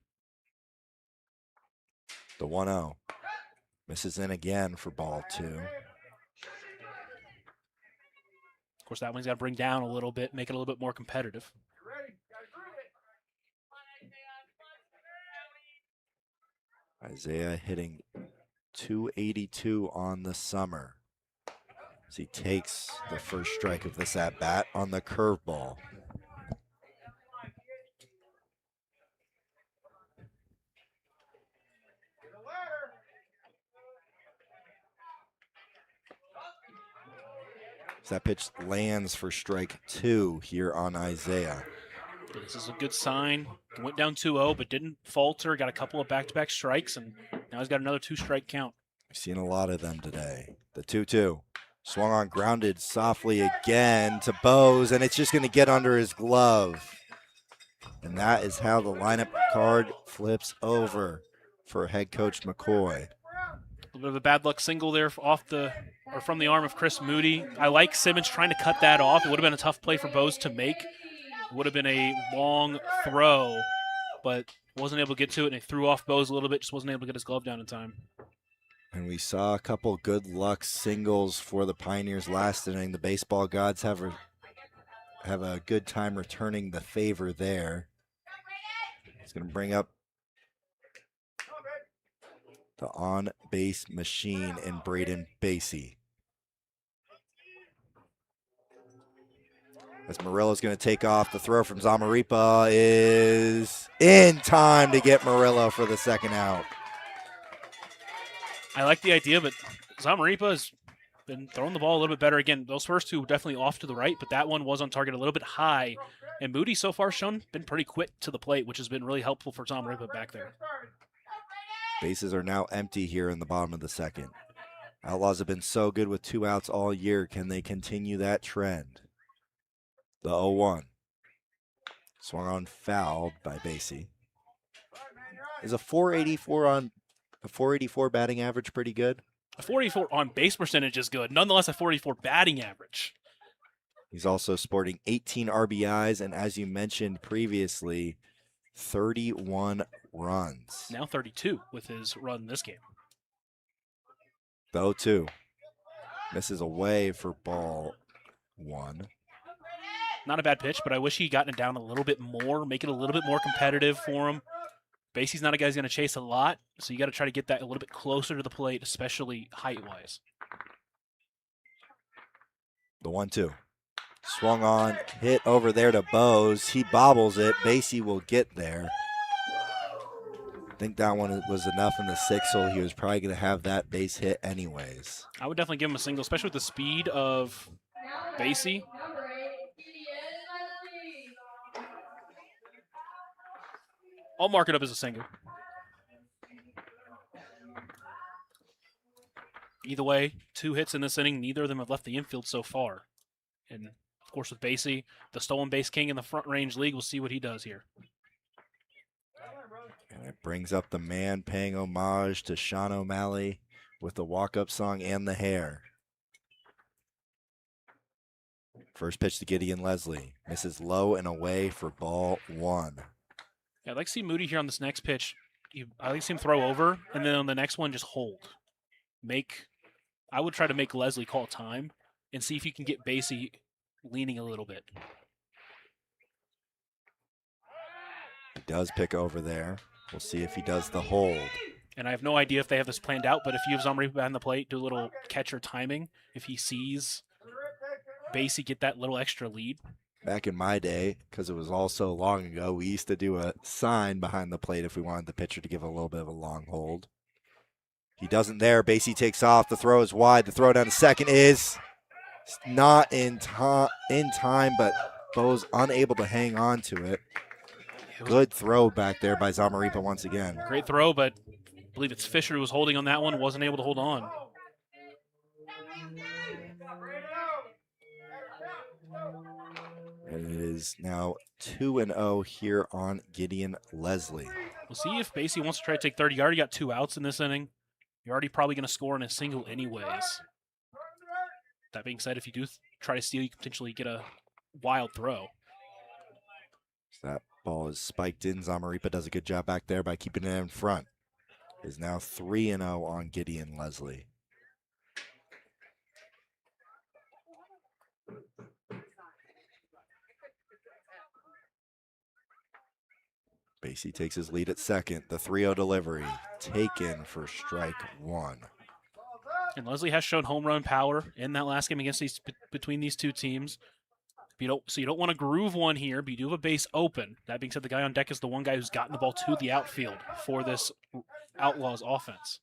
The 1-0. Misses in again for ball 2. Of course, that one's got to bring down a little bit, make it a little bit more competitive. Isaiah hitting .282 on the summer as he takes the first strike of this at-bat on the curveball. As that pitch lands for strike 2 here on Isaiah. This is a good sign. Went down 2-0, but didn't falter. Got a couple of back-to-back strikes, and now he's got another 2-strike count. We've seen a lot of them today. The 2-2. Swung on, grounded softly again to Bose, and it's just going to get under his glove. And that is how the lineup card flips over for head coach McCoy. A little bit of a bad luck single there from the arm of Chris Moody. I like Simmons trying to cut that off. It would have been a tough play for Bose to make. It would have been a long throw, but wasn't able to get to it, and he threw off Bose a little bit, just wasn't able to get his glove down in time. And we saw a couple good luck singles for the Pioneers last inning. The baseball gods have a good time returning the favor there. It's going to bring up the on-base machine in Braden Basie. As Murillo's going to take off, the throw from Zamaripa is in time to get Murillo for the second out. I like the idea, but Zamaripa has been throwing the ball a little bit better. Again, those first two definitely off to the right, but that one was on target a little bit high. And Moody so far been pretty quick to the plate, which has been really helpful for Zamaripa back there. Bases are now empty here in the bottom of the second. Outlaws have been so good with 2 outs all year. Can they continue that trend? The 0-1. Swung on, fouled by Basie. Is a 484 batting average pretty good? A 484 on base percentage is good. Nonetheless, a 484 batting average. He's also sporting 18 RBIs, and as you mentioned previously, 31 runs. Now 32 with his run this game. The 0-2. Misses away for ball 1. Not a bad pitch, but I wish he'd gotten it down a little bit more, make it a little bit more competitive for him. Basie's not a guy who's going to chase a lot, so you got to try to get that a little bit closer to the plate, especially height-wise. The 1-2. Swung on, hit over there to Bose. He bobbles it. Basie will get there. I think that one was enough in the 6th hole. He was probably going to have that base hit anyways. I would definitely give him a single, especially with the speed of Basie. I'll mark it up as a single. Either way, 2 hits in this inning. Neither of them have left the infield so far. And, of course, with Basie, the stolen base king in the Front Range League, we'll see what he does here. And it brings up the man paying homage to Sean O'Malley with the walk-up song and the hair. First pitch to Gideon Leslie. Misses low and away for ball 1. Yeah, I'd like to see Moody here on this next pitch. I like to see him throw over, and then on the next one, just hold. I would try to make Leslie call time and see if you can get Basie leaning a little bit. He does pick over there. We'll see if he does the hold. And I have no idea if they have this planned out, but if you have Zamaripa behind the plate, do a little catcher timing. If he sees Basie get that little extra lead. Back in my day, because it was all so long ago, we used to do a sign behind the plate if we wanted the pitcher to give a little bit of a long hold. He doesn't there. Basie takes off. The throw is wide. The throw down to second is not in time, but Bo's unable to hang on to it. Good throw back there by Zamaripa once again. Great throw, but I believe it's Fisher who was holding on that one, wasn't able to hold on. And it is now 2-0 here on Gideon Leslie. We'll see if Basie wants to try to take third. You already got 2 outs in this inning. You're already probably going to score in a single anyways. That being said, if you do try to steal, you can potentially get a wild throw. That ball is spiked in. Zamaripa does a good job back there by keeping it in front. It is now 3-0 on Gideon Leslie. Basie takes his lead at second. The 3-0 delivery taken for strike 1. And Leslie has shown home run power in that last game against between these two teams. You don't want to groove one here, but you do have a base open. That being said, the guy on deck is the one guy who's gotten the ball to the outfield for this Outlaws offense.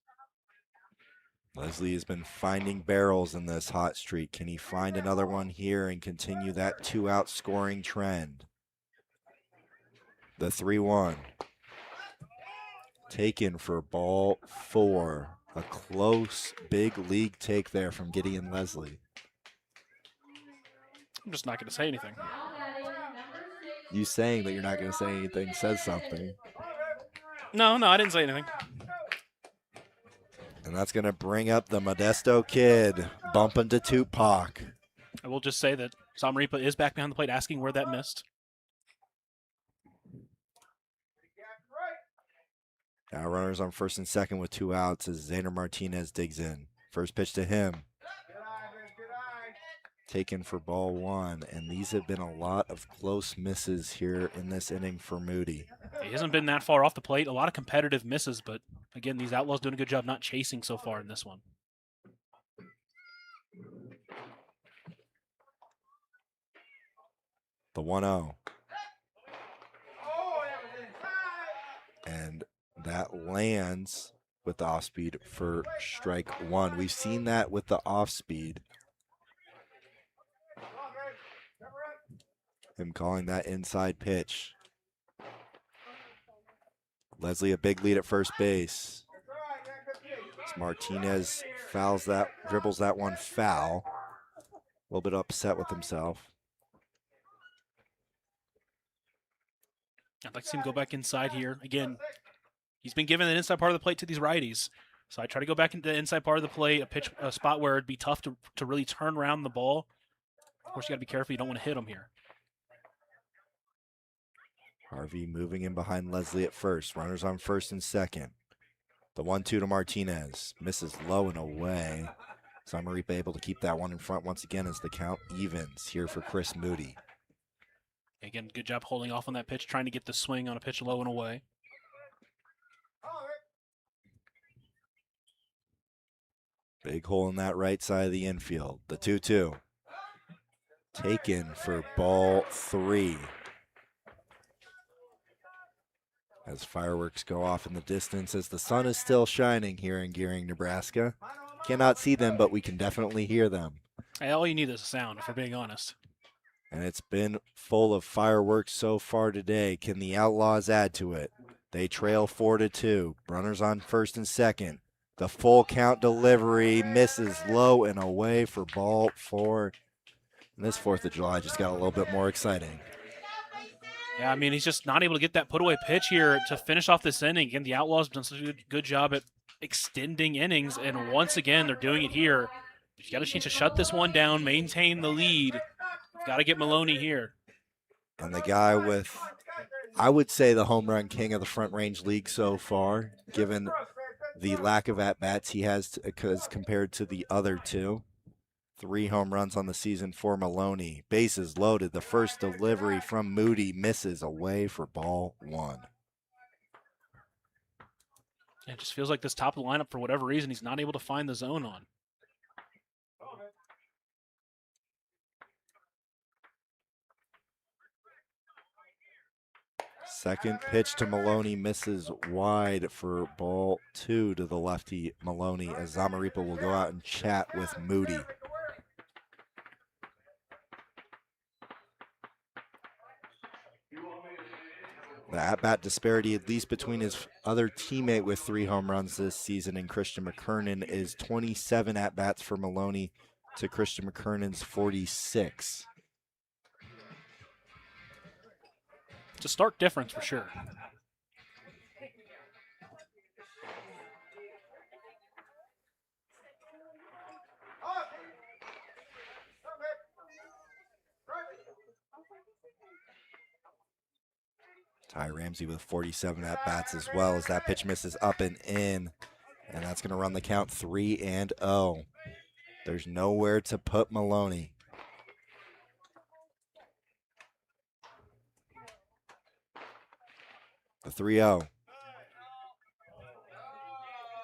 Leslie has been finding barrels in this hot streak. Can he find another one here and continue that 2-out scoring trend? The 3-1. Taken for ball 4. A close big league take there from Gideon Leslie. I'm just not going to say anything. You saying that you're not going to say anything says something. No, I didn't say anything. And that's going to bring up the Modesto kid, bumping to Tupac. I will just say that Zamaripa is back behind the plate asking where that missed. Now runners on first and second with 2 outs as Xander Martinez digs in. First pitch to him. Taken for ball 1, and these have been a lot of close misses here in this inning for Moody. He hasn't been that far off the plate. A lot of competitive misses, but again, these Outlaws doing a good job not chasing so far in this one. The 1-0. And that lands with the off speed for strike 1. We've seen that with the off speed. Him calling that inside pitch. Leslie a big lead at first base. As Martinez dribbles that one foul. A little bit upset with himself. I'd like to see him go back inside here. Again, he's been given an inside part of the plate to these righties. So I try to go back into the inside part of the plate, a spot where it'd be tough to really turn around the ball. Of course, you got to be careful. You don't want to hit him here. Harvey moving in behind Leslie at first. Runners on first and second. The 1-2 to Martinez. Misses low and away. Zamaripa able to keep that one in front once again as the count evens here for Chris Moody. Again, good job holding off on that pitch, trying to get the swing on a pitch low and away. Big hole in that right side of the infield. The 2-2. Taken for ball 3. As fireworks go off in the distance, as the sun is still shining here in Gering, Nebraska. Cannot see them, but we can definitely hear them. Hey, all you need is a sound, if we're being honest. And it's been full of fireworks so far today. Can the Outlaws add to it? They trail 4-2. Runners on first and second. The full count delivery misses low and away for ball 4. And this 4th of July just got a little bit more exciting. Yeah, I mean, he's just not able to get that put-away pitch here to finish off this inning. Again, the Outlaws have done such a good job at extending innings, and once again, they're doing it here. You've got a chance to shut this one down, maintain the lead. You've got to get Maloney here. And the guy with, I would say, the home run king of the Front Range League so far, given the lack of at-bats he has as compared to the other two. 3 home runs on the season for Maloney. Bases loaded. The first delivery from Moody misses away for ball 1. It just feels like this top of the lineup, for whatever reason, he's not able to find the zone on. Second pitch to Maloney misses wide for ball 2 to the lefty Maloney, as Zamaripa will go out and chat with Moody. The at-bat disparity, at least between his other teammate with 3 home runs this season and Christian McKernan, is 27 at-bats for Maloney to Christian McKernan's 46. It's a stark difference for sure. Ty Ramsey with 47 at-bats as well, as that pitch misses up and in. And that's going to run the count 3-0. There's nowhere to put Maloney. The 3-0.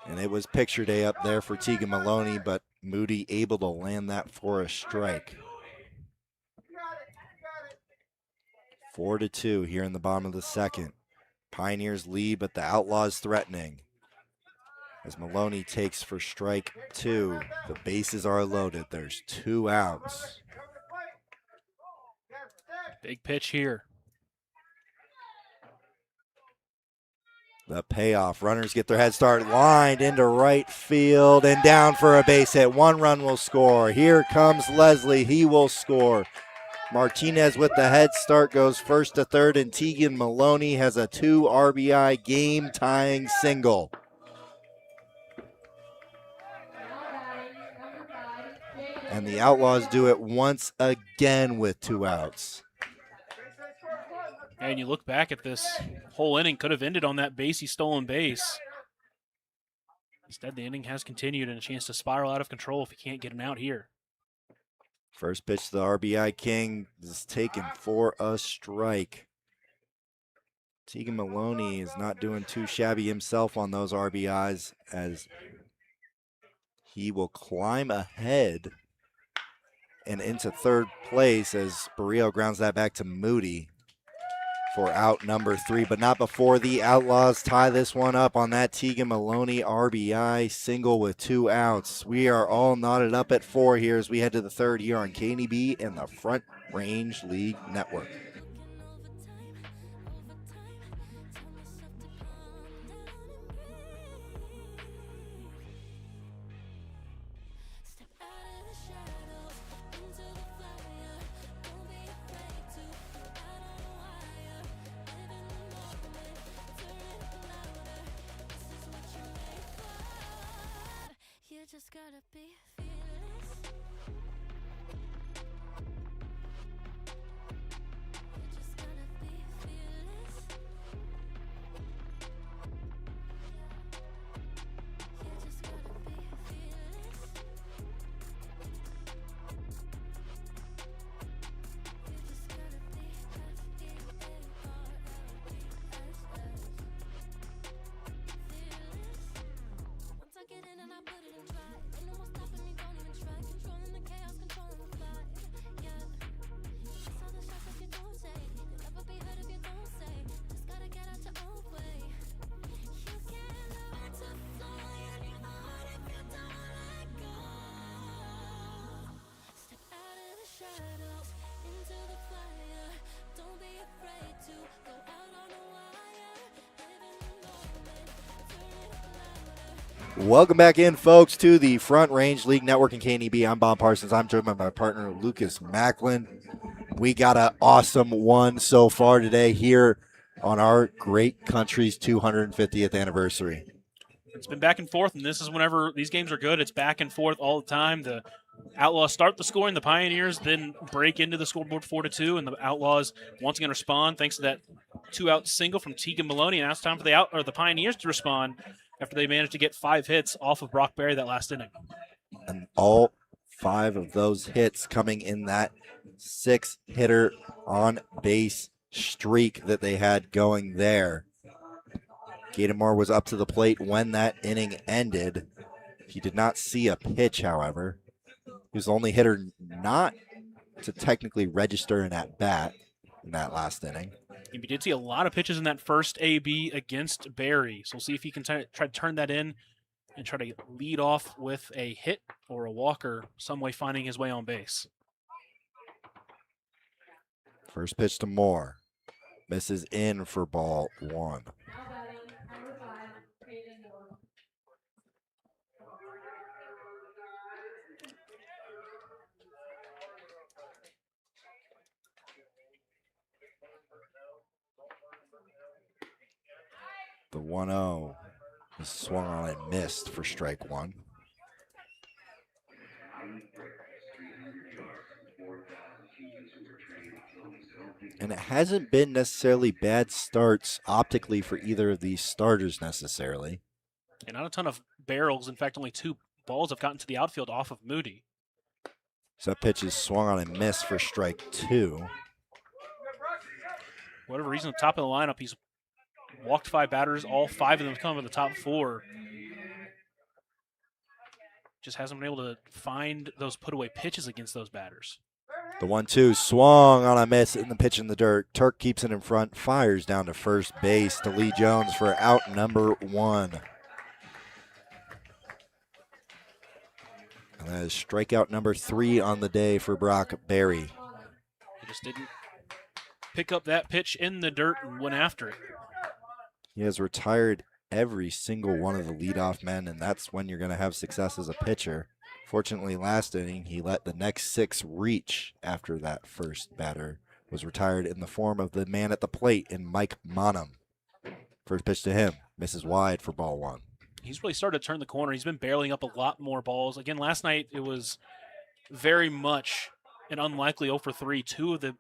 And it was picture day up there for Tegan Maloney, but Moody able to land that for a strike. 4-2 here in the bottom of the second. Pioneers lead, but the Outlaws threatening. As Maloney takes for strike 2, the bases are loaded. There's 2 outs. Big pitch here. The payoff. Runners get their head start, lined into right field and down for a base hit. 1 run will score. Here comes Leslie. He will score. Martinez with the head start goes first to third, and Tegan Maloney has a 2 RBI game-tying single. And the Outlaws do it once again with 2 outs. And you look back at this whole inning, could have ended on that basey stolen base. Instead, the inning has continued and a chance to spiral out of control if he can't get him out here. First pitch to the RBI King is taken for a strike. Tegan Maloney is not doing too shabby himself on those RBIs, as he will climb ahead and into third place as Barrio grounds that back to Moody for out number 3, but not before the Outlaws tie this one up on that Tegan Maloney RBI single with 2 outs. We are all knotted up at 4 here as we head to the third here on KNB and the Front Range League Network. Just gotta be fearless. Welcome back in, folks, to the Front Range League Network and KNEB. I'm Bob Parsons. I'm joined by my partner, Lucas Macklin. We got an awesome one so far today here on our great country's 250th anniversary. It's been back and forth, and this is whenever these games are good. It's back and forth all the time. The Outlaws start the scoring, the Pioneers then break into the scoreboard 4-2, and the Outlaws once again respond thanks to that two-out single from Tegan Maloney. And now it's time for the Pioneers to respond after they managed to get 5 hits off of Brock Berry that last inning. And all 5 of those hits coming in that 6-hitter on base streak that they had going there. Gatamore was up to the plate when that inning ended. He did not see a pitch, however. He was the only hitter not to technically register an at-bat in that last inning. We did see a lot of pitches in that first AB against Berry, so we'll see if he can try to turn that in and try to lead off with a hit or a walk or some way finding his way on base. First pitch to Moore. Misses in for ball 1. The 1-0 is swung on and missed for strike 1. And it hasn't been necessarily bad starts optically for either of these starters necessarily. And not a ton of barrels. In fact, only 2 balls have gotten to the outfield off of Moody. So that pitch is swung on and missed for strike 2. For whatever reason, at the top of the lineup, he's walked 5 batters. All 5 of them come in the top 4. Just hasn't been able to find those put-away pitches against those batters. The 1-2 swung on a miss in the pitch in the dirt. Turk keeps it in front, fires down to first base to Lee Jones for out number 1. And that is strikeout number 3 on the day for Brock Berry. He just didn't pick up that pitch in the dirt and went after it. He has retired every single one of the leadoff men, and that's when you're going to have success as a pitcher. Fortunately, last inning, he let the next 6 reach after that first batter was retired in the form of the man at the plate in Mike Monum. First pitch to him, misses wide for ball 1. He's really started to turn the corner. He's been barreling up a lot more balls. Again, last night it was very much an unlikely 0 for 3. 2 of the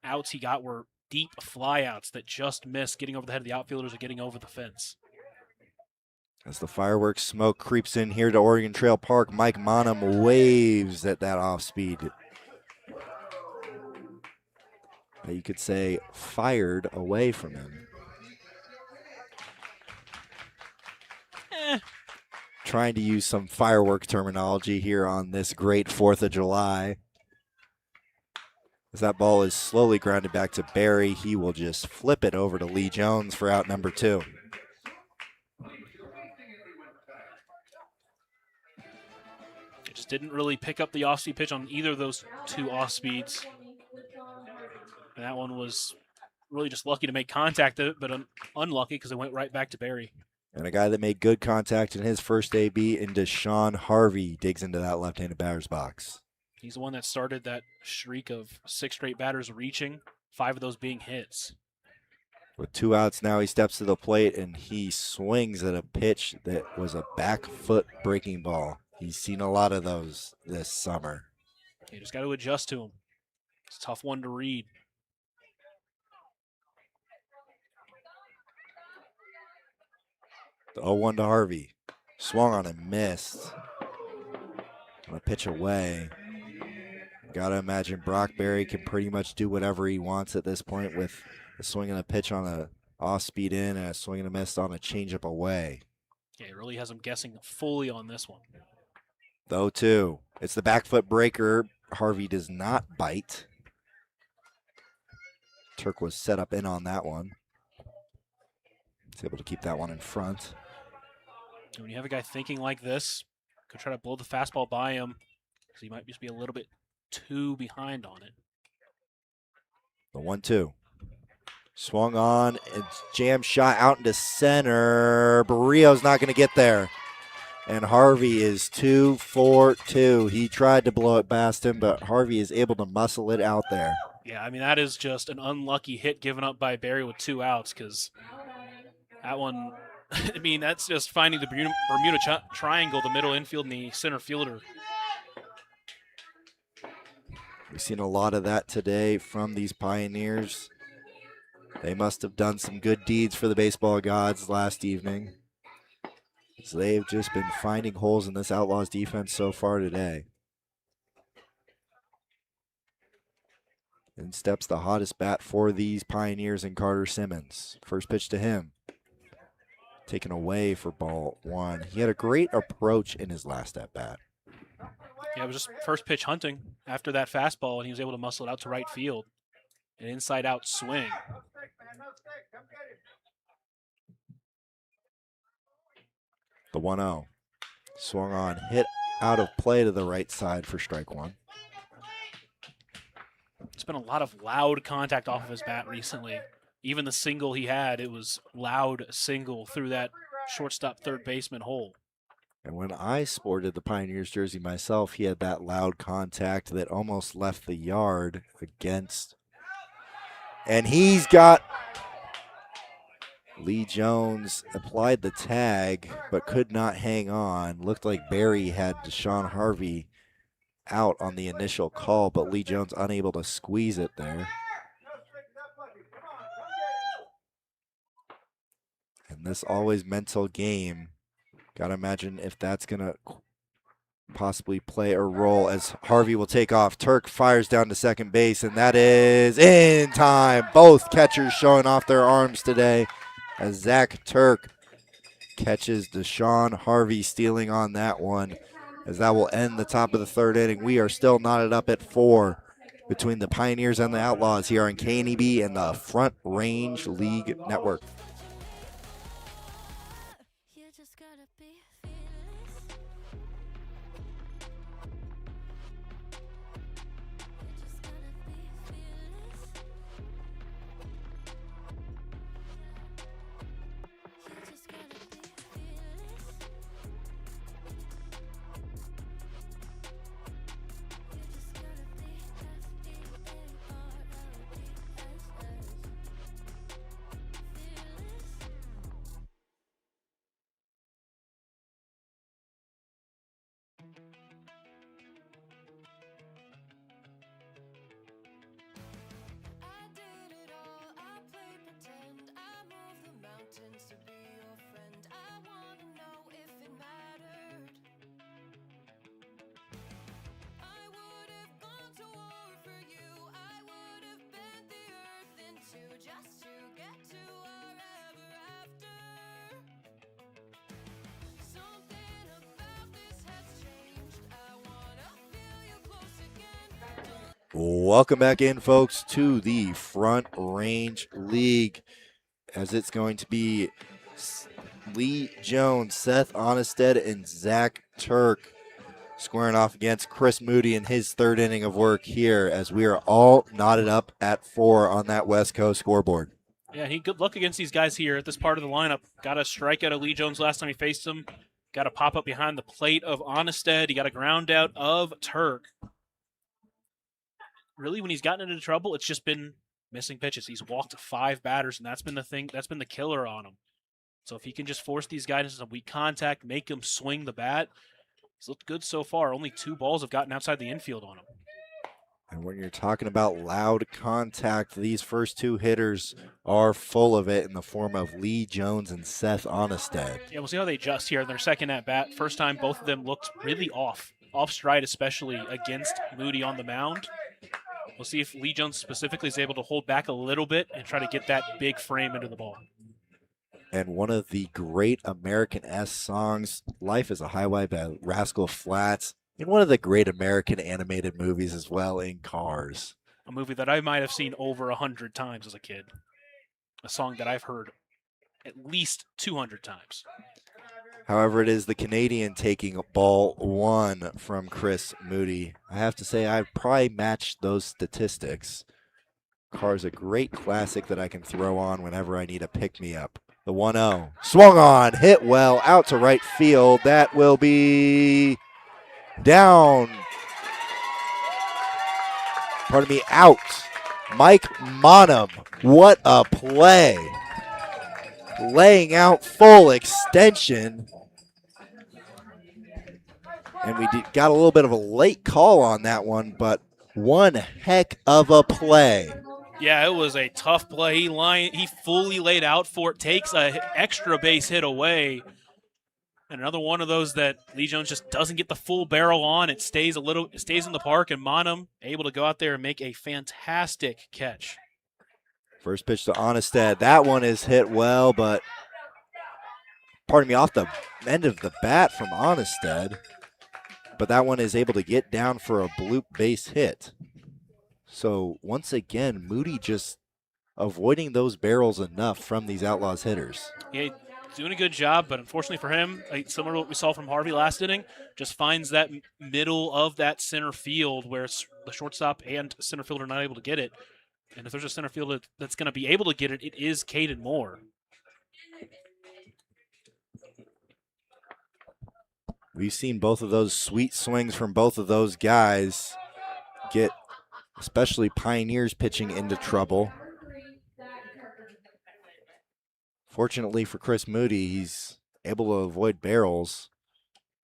outs he got were deep flyouts that just missed getting over the head of the outfielders or getting over the fence. As the fireworks smoke creeps in here to Oregon Trail Park, Mike Monum waves at that off speed. But you could say fired away from him. Trying to use some firework terminology here on this great 4th of July. As that ball is slowly grounded back to Berry, he will just flip it over to Lee Jones for out number 2. It just didn't really pick up the off-speed pitch on either of those 2 off-speeds. And that one was really just lucky to make contact, but unlucky because it went right back to Berry. And a guy that made good contact in his first AB in Deshaun Harvey digs into that left-handed batter's box. He's the one that started that streak of 6 straight batters reaching, 5 of those being hits. With 2 outs now, he steps to the plate and he swings at a pitch that was a back foot breaking ball. He's seen a lot of those this summer. You just got to adjust to him. It's a tough one to read. The 0-1 to Harvey. Swung on and missed. On a pitch away. Got to imagine Brock Berry can pretty much do whatever he wants at this point with a swing and a pitch on a off-speed in and a swing and a miss on a changeup away. Yeah, it really has him guessing fully on this one. The 0-2. It's the back foot breaker. Harvey does not bite. Turk was set up in on that one. He's able to keep that one in front. When you have a guy thinking like this, could try to blow the fastball by him because he might just be a little bit too behind on it. The 1-2. Swung on and jam shot out into center. Barrios not going to get there. And Harvey is 2 for 2. He tried to blow it past him, but Harvey is able to muscle it out there. Yeah, I mean, that is just an unlucky hit given up by Barry with 2 outs because that one, I mean, that's just finding the Bermuda Triangle, the middle infield and the center fielder. We've seen a lot of that today from these Pioneers. They must have done some good deeds for the baseball gods last evening. So they've just been finding holes in this Outlaws defense so far today. In steps the hottest bat for these Pioneers in Carter Simmons. First pitch to him. Taken away for ball 1. He had a great approach in his last at-bat. Yeah, it was just first pitch hunting after that fastball, and he was able to muscle it out to right field. An inside-out swing. The 1-0. Swung on, hit out of play to the right side for strike 1. It's been a lot of loud contact off of his bat recently. Even the single he had, it was loud single through that shortstop third baseman hole. And when I sported the Pioneers jersey myself, he had that loud contact that almost left the yard against. And he's got Lee Jones applied the tag, but could not hang on. Looked like Barry had Deshaun Harvey out on the initial call, but Lee Jones unable to squeeze it there. And this always mental game. Gotta imagine if that's gonna possibly play a role as Harvey will take off. Turk fires down to second base, and that is in time. Both catchers showing off their arms today as Zach Turk catches Deshaun Harvey stealing on that one, as that will end the top of the third inning. We are still knotted up at 4 between the Pioneers and the Outlaws here on KNEB and the Front Range League Network. Welcome back in, folks, to the Front Range League, as it's going to be Lee Jones, Seth Onnested, and Zach Turk squaring off against Chris Moody in his third inning of work here, as we are all knotted up at 4 on that West Coast scoreboard. Yeah, he good luck against these guys here at this part of the lineup. Got a strikeout of Lee Jones last time he faced him. Got a pop up behind the plate of Onnested. He got a ground out of Turk. Really, when he's gotten into trouble, it's just been missing pitches. He's walked 5 batters, and that's been the thing. That's been the killer on him. So if he can just force these guys into some weak contact, make them swing the bat, he's looked good so far. Only 2 balls have gotten outside the infield on him. And when you're talking about loud contact, these first 2 hitters are full of it in the form of Lee Jones and Seth Onnested. Yeah, we'll see how they adjust here in their second at bat. First time, both of them looked really off stride, especially against Moody on the mound. We'll see if Lee Jones specifically is able to hold back a little bit and try to get that big frame into the ball. And one of the great American-esque songs, Life is a Highway by Rascal Flatts, and one of the great American animated movies as well, in Cars. A movie that I might have seen over 100 times as a kid. A song that I've heard at least 200 times. However, it is the Canadian taking ball 1 from Chris Moody. I have to say, I've probably matched those statistics. Car's a great classic that I can throw on whenever I need a pick-me-up. The 1-0. Swung on, hit well, out to right field. That will be down. Pardon me, out. Mike Monum, what a play. Laying out full extension. And we got a little bit of a late call on that one, but one heck of a play. Yeah, it was a tough play. He fully laid out for it, takes an extra base hit away. And another one of those that Lee Jones just doesn't get the full barrel on. It stays in the park, and Monum able to go out there and make a fantastic catch. First pitch to Onnested. That one is hit well, but pardon me, off the end of the bat from Onnested. But that one is able to get down for a bloop base hit. So once again, Moody just avoiding those barrels enough from these Outlaws hitters. Yeah, doing a good job, but unfortunately for him, similar to what we saw from Harvey last inning, just finds that middle of that center field where the shortstop and center fielder are not able to get it. And if there's a center fielder that's going to be able to get it, it is Caden Moore. We've seen both of those sweet swings from both of those guys get especially Pioneers pitching into trouble. Fortunately for Chris Moody, he's able to avoid barrels.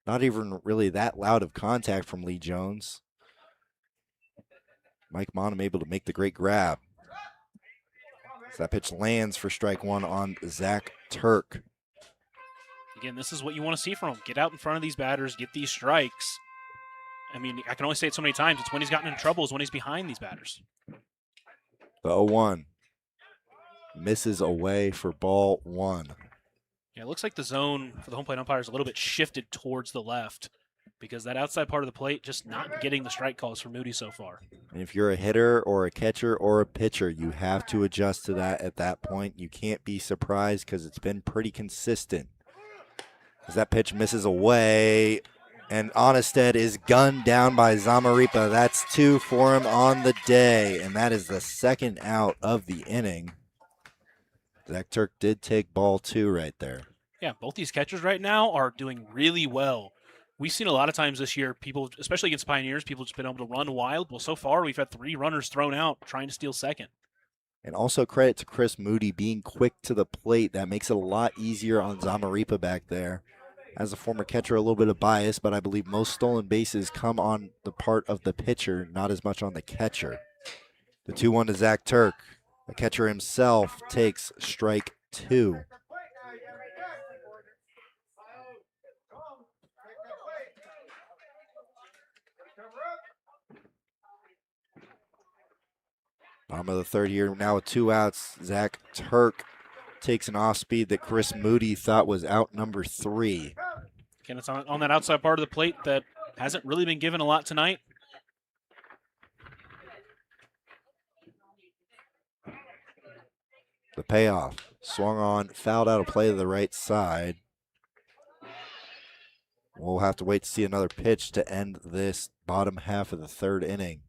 Not even really that loud of contact from Lee Jones. Mike Monum able to make the great grab. So that pitch lands for strike one on Zach Turk. Again, this is what you want to see from him. Get out in front of these batters, get these strikes. I mean, I can only say it so many times. It's when he's gotten in trouble is when he's behind these batters. The 0-1 misses away for ball one. Yeah, it looks like the zone for the home plate umpire is a little bit shifted towards the left because that outside part of the plate just not getting the strike calls for Moody so far. And if you're a hitter or a catcher or a pitcher, you have to adjust to that at that point. You can't be surprised because it's been pretty consistent. As that pitch misses away, and Onnested is gunned down by Zamaripa. That's two for him on the day, and that is the second out of the inning. Zach Turk did take ball two right there. Yeah, both these catchers right now are doing really well. We've seen a lot of times this year, people, especially against Pioneers, people just been able to run wild. Well, so far we've had 3 runners thrown out trying to steal second. And also credit to Chris Moody being quick to the plate. That makes it a lot easier on Zamaripa back there. As a former catcher, a little bit of bias, but I believe most stolen bases come on the part of the pitcher, not as much on the catcher. The 2-1 to Zach Turk. The catcher himself takes strike two. Bottom of the third here, now with 2 outs. Zach Turk takes an off speed that Chris Moody thought was out number 3. Again, it's on that outside part of the plate that hasn't really been given a lot tonight. The payoff. Swung on, fouled out a play to the right side. We'll have to wait to see another pitch to end this bottom half of the third inning.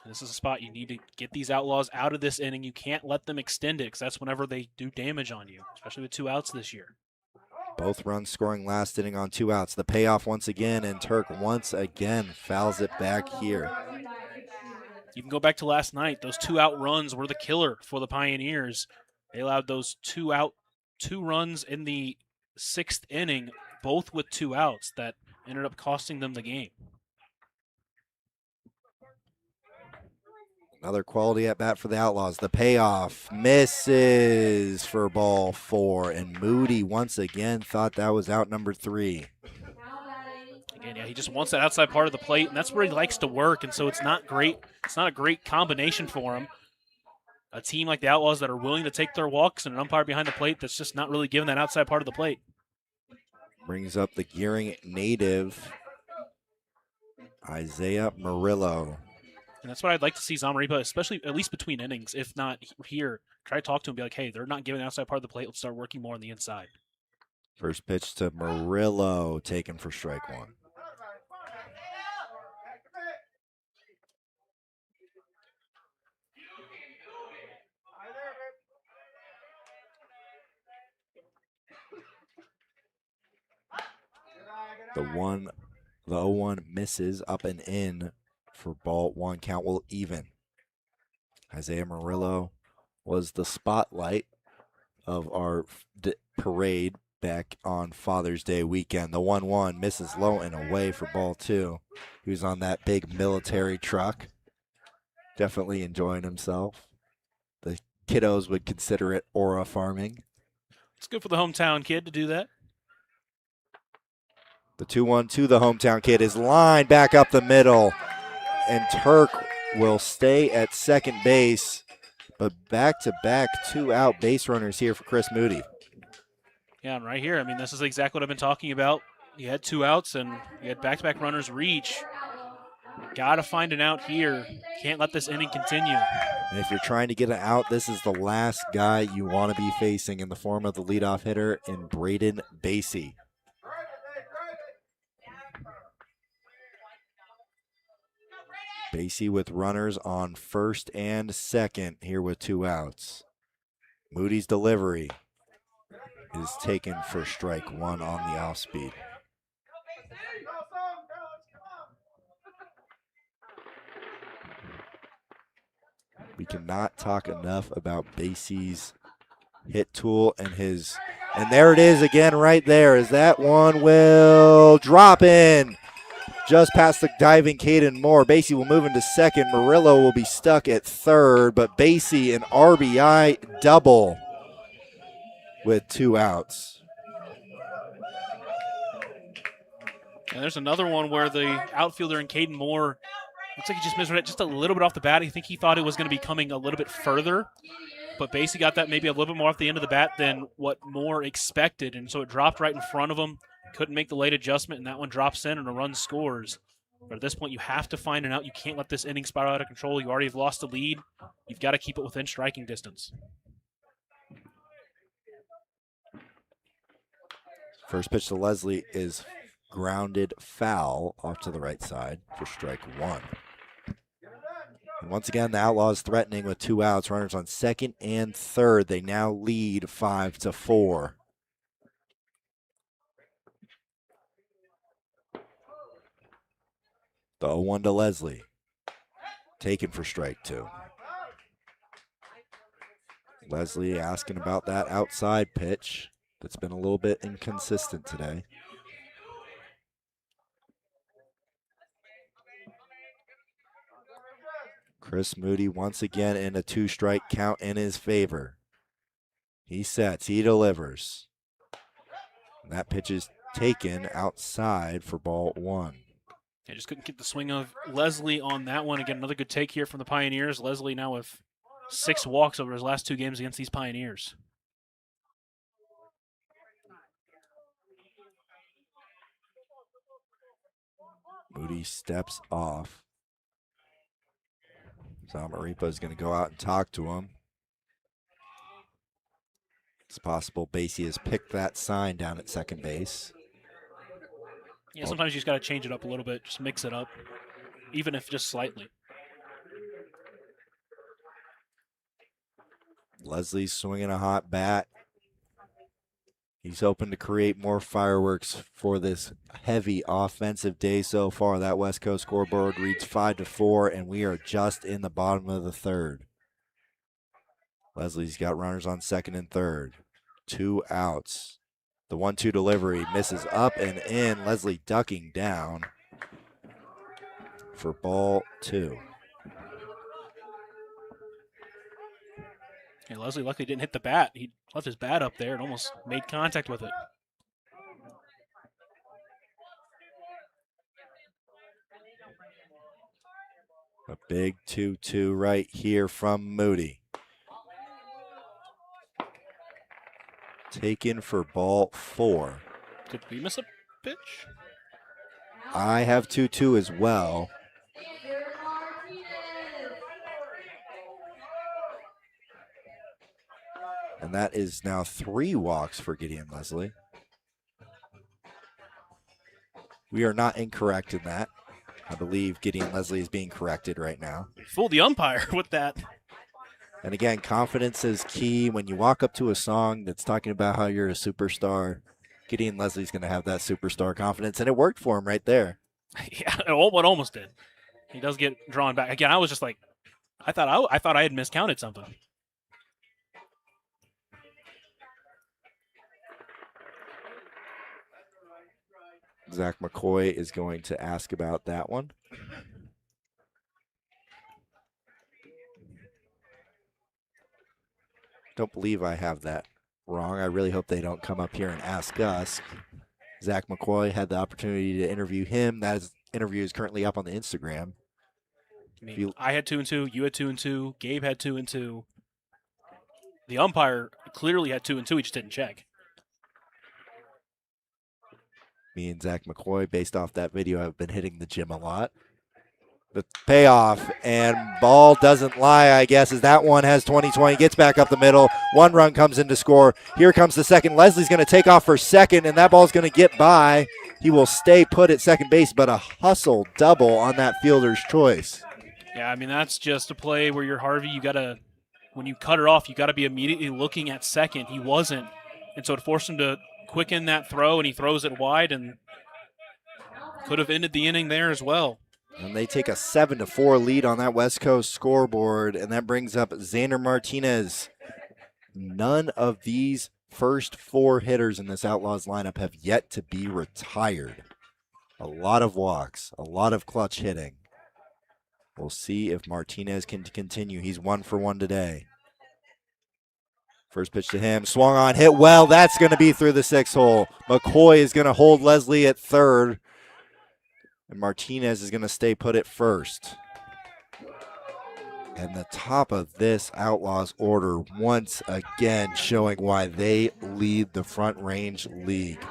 This is a spot you need to get these Outlaws out of this inning. You can't let them extend it because that's whenever they do damage on you, especially with 2 outs this year. Both runs scoring last inning on 2 outs. The payoff once again, and Turk once again fouls it back here. You can go back to last night. Those 2-out runs were the killer for the Pioneers. They allowed those 2 runs in the 6th inning, both with 2 outs, that ended up costing them the game. Another quality at bat for the Outlaws. The payoff misses for ball 4, and Moody once again thought that was out number 3. Again, yeah, he just wants that outside part of the plate, and that's where he likes to work, and so it's not great. It's not a great combination for him. A team like the Outlaws that are willing to take their walks and an umpire behind the plate that's just not really giving that outside part of the plate. Brings up the Gering native, Isaiah Murillo. And that's what I'd like to see Zamaripa, especially at least between innings, if not here. Try to talk to him and be like, hey, they're not giving the outside part of the plate. Let's start working more on the inside. First pitch to Murillo, taken for strike 1. The 0-1 misses up and in for ball one. Count will even. Isaiah Murillo was the spotlight of our parade back on Father's Day weekend. The 1-1 misses low and away for ball two. He was on that big military truck. Definitely enjoying himself. The kiddos would consider it aura farming. It's good for the hometown kid to do that. The 2-1 to the hometown kid is lined back up the middle, and Turk will stay at second base, but back-to-back two-out base runners here for Chris Moody. Yeah, and right here, I mean, this is exactly what I've been talking about. You had two outs, and you had back-to-back runners reach. Got to find an out here. Can't let this inning continue. And if you're trying to get an out, this is the last guy you want to be facing in the form of the leadoff hitter in Braden Basie. Basie with runners on first and second here with two outs. Moody's delivery is taken for strike one on the off speed. We cannot talk enough about Basie's hit tool and there it is again right there as that one will drop in just past the diving Caden Moore. Basie will move into second. Murillo will be stuck at third, but Basie an RBI double with two outs. And there's another one where the outfielder in Caden Moore looks like he just misread it just a little bit off the bat. I think he thought it was going to be coming a little bit further, but Basie got that maybe a little bit more off the end of the bat than what Moore expected, and so it dropped right in front of him. Couldn't make the late adjustment, and that one drops in and a run scores. But at this point, you have to find an out. You can't let this inning spiral out of control. You already have lost the lead. You've got to keep it within striking distance. First pitch to Leslie is grounded foul off to the right side for strike one. And once again, the Outlaws threatening with two outs. Runners on second and third. They now lead 5-4. The 0-1 to Leslie. Taken for strike two. Leslie asking about that outside pitch that's been a little bit inconsistent today. Chris Moody once again in a two-strike count in his favor. He sets, he delivers. That pitch is taken outside for ball one. They just couldn't get the swing of Leslie on that one. Again, another good take here from the Pioneers. Leslie now with 6 walks over his last 2 games against these Pioneers. Moody steps off. Zamaripa is going to go out and talk to him. It's possible Basie has picked that sign down at second base. Yeah, sometimes you just got to change it up a little bit, just mix it up, even if just slightly. Leslie's swinging a hot bat. He's hoping to create more fireworks for this heavy offensive day so far. That West Coast scoreboard reads 5-4, and we are just in the bottom of the third. Leslie's got runners on second and third. 2 outs. The 1-2 delivery misses up and in. Leslie ducking down for ball 2. Hey, Leslie luckily didn't hit the bat. He left his bat up there and almost made contact with it. A big 2-2 right here from Moody. Taken for ball 4. Did we miss a pitch? I have 2-2 as well. And that is now 3 walks for Gideon Leslie. We are not incorrect in that. I believe Gideon Leslie is being corrected right now. Fooled the umpire with that. And again, confidence is key. When you walk up to a song that's talking about how you're a superstar, rickety, and Leslie's going to have that superstar confidence, and it worked for him right there. Yeah, it almost did. He does get drawn back again. I was just like, I thought I had miscounted something. Zach McCoy is going to ask about that one. Don't believe I have that wrong. I really hope they don't come up here and ask us. Zach McCoy had the opportunity to interview him. That interview is currently up on the Instagram. I mean, I had 2 and 2. You had 2 and 2. Gabe had 2 and 2. The umpire clearly had 2 and 2. He just didn't check. Me and Zach McCoy, based off that video, have been hitting the gym a lot. The payoff, and ball doesn't lie, I guess, as that one has 20-20, gets back up the middle. One run comes in to score. Here comes the second. Leslie's going to take off for second, and that ball's going to get by. He will stay put at second base, but a hustle double on that fielder's choice. Yeah, I mean, that's just a play where you're Harvey. You got to, when you cut it off, you got to be immediately looking at second. He wasn't. And so it forced him to quicken that throw, and he throws it wide, and could have ended the inning there as well. And they take a 7-4 lead on that West Coast scoreboard, and that brings up Xander Martinez. None of these first 4 hitters in this Outlaws lineup have yet to be retired. A lot of walks, a lot of clutch hitting. We'll see if Martinez can continue. He's 1 for 1 today. First pitch to him, swung on, hit well. That's going to be through the 6th hole. McCoy is going to hold Leslie at third. And Martinez is going to stay put at first. And the top of this Outlaws order once again showing why they lead the Front Range League.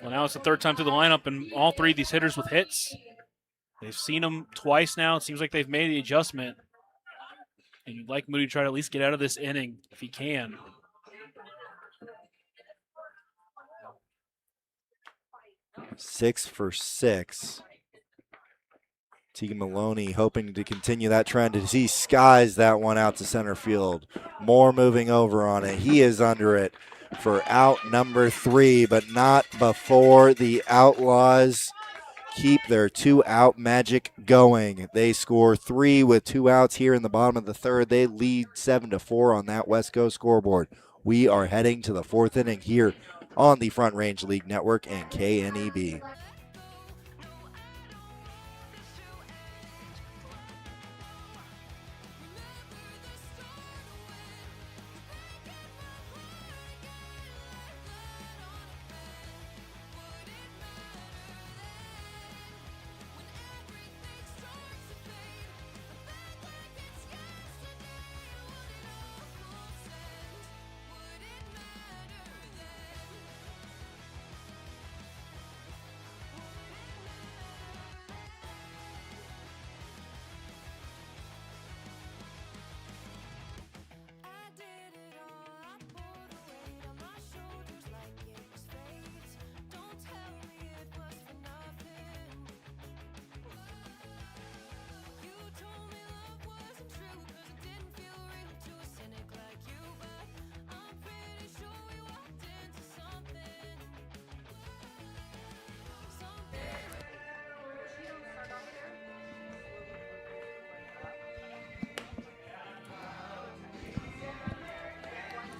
Well, now it's the 3rd time through the lineup, and all 3 of these hitters with hits. They've seen them twice now. It seems like they've made the adjustment. And you'd like Moody to try to at least get out of this inning if he can. Six for 6. Tegan Maloney hoping to continue that trend as he skies that one out to center field. Moore moving over on it. He is under it for out number 3, but not before the Outlaws keep their 2-out magic going. They score 3 with 2 outs here in the bottom of the 3rd. They lead 7-4 on that West Coast scoreboard. We are heading to the 4th inning here on the Front Range League Network and KNEB.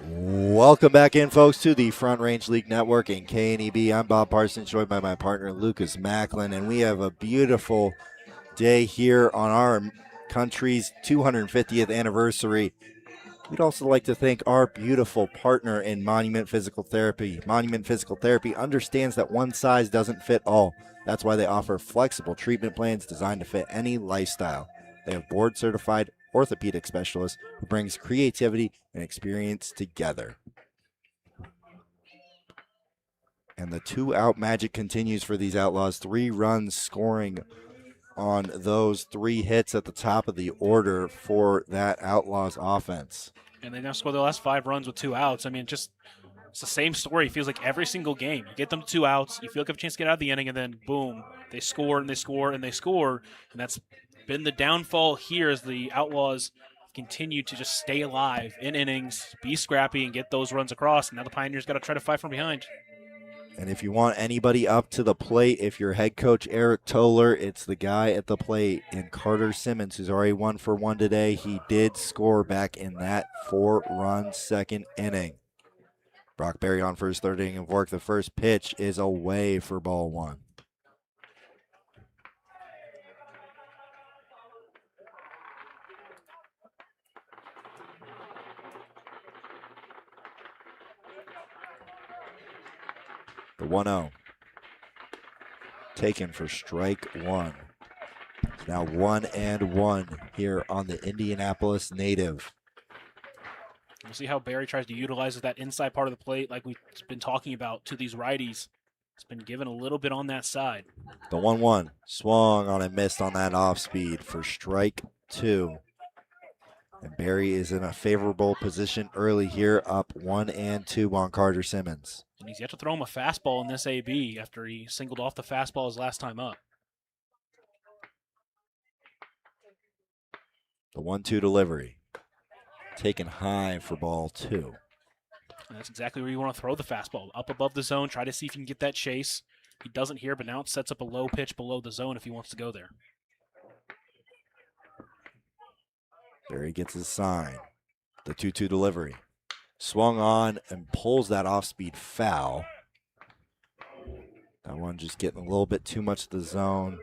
Welcome back in, folks, to the Front Range League Network and KNEB. I'm Bob Parsons, joined by my partner, Lucas Macklin, and we have a beautiful day here on our country's 250th anniversary. We'd also like to thank our beautiful partner in Monument Physical Therapy. Monument Physical Therapy understands that one size doesn't fit all. That's why they offer flexible treatment plans designed to fit any lifestyle. They have board-certified orthopedic specialist who brings creativity and experience together. And the 2-out magic continues for these Outlaws. 3 runs scoring on those 3 hits at the top of the order for that Outlaws offense. And they now scored the last 5 runs with 2 outs. I mean, it's the same story. It feels like every single game. You get them to 2 outs, you feel like you have a chance to get out of the inning, and then boom, they score and they score and they score. And that's been the downfall here as the Outlaws continue to just stay alive in innings, be scrappy, and get those runs across. And now the Pioneers got to try to fight from behind. And if you want anybody up to the plate, if you're head coach Eric Toller, it's the guy at the plate. And Carter Simmons, who's already 1 for 1 today, he did score back in that 4-run second inning. Brock Berry on for his third inning of work. The first pitch is away for ball 1. The 1-0. Taken for strike 1. It's now 1-1 here on the Indianapolis native. We'll see how Barry tries to utilize that inside part of the plate like we've been talking about to these righties. It's been given a little bit on that side. The 1-1 swung on and missed on that off speed for strike 2. And Barry is in a favorable position early here, up 1-2 on Carter Simmons. And he's yet to throw him a fastball in this AB after he singled off the fastball his last time up. The 1-2 delivery. Taken high for ball 2. And that's exactly where you want to throw the fastball. Up above the zone, try to see if you can get that chase. He doesn't here, but now it sets up a low pitch below the zone if he wants to go there. Barry gets his sign. The 2-2 delivery. Swung on and pulls that off-speed foul. That one just getting a little bit too much to the zone.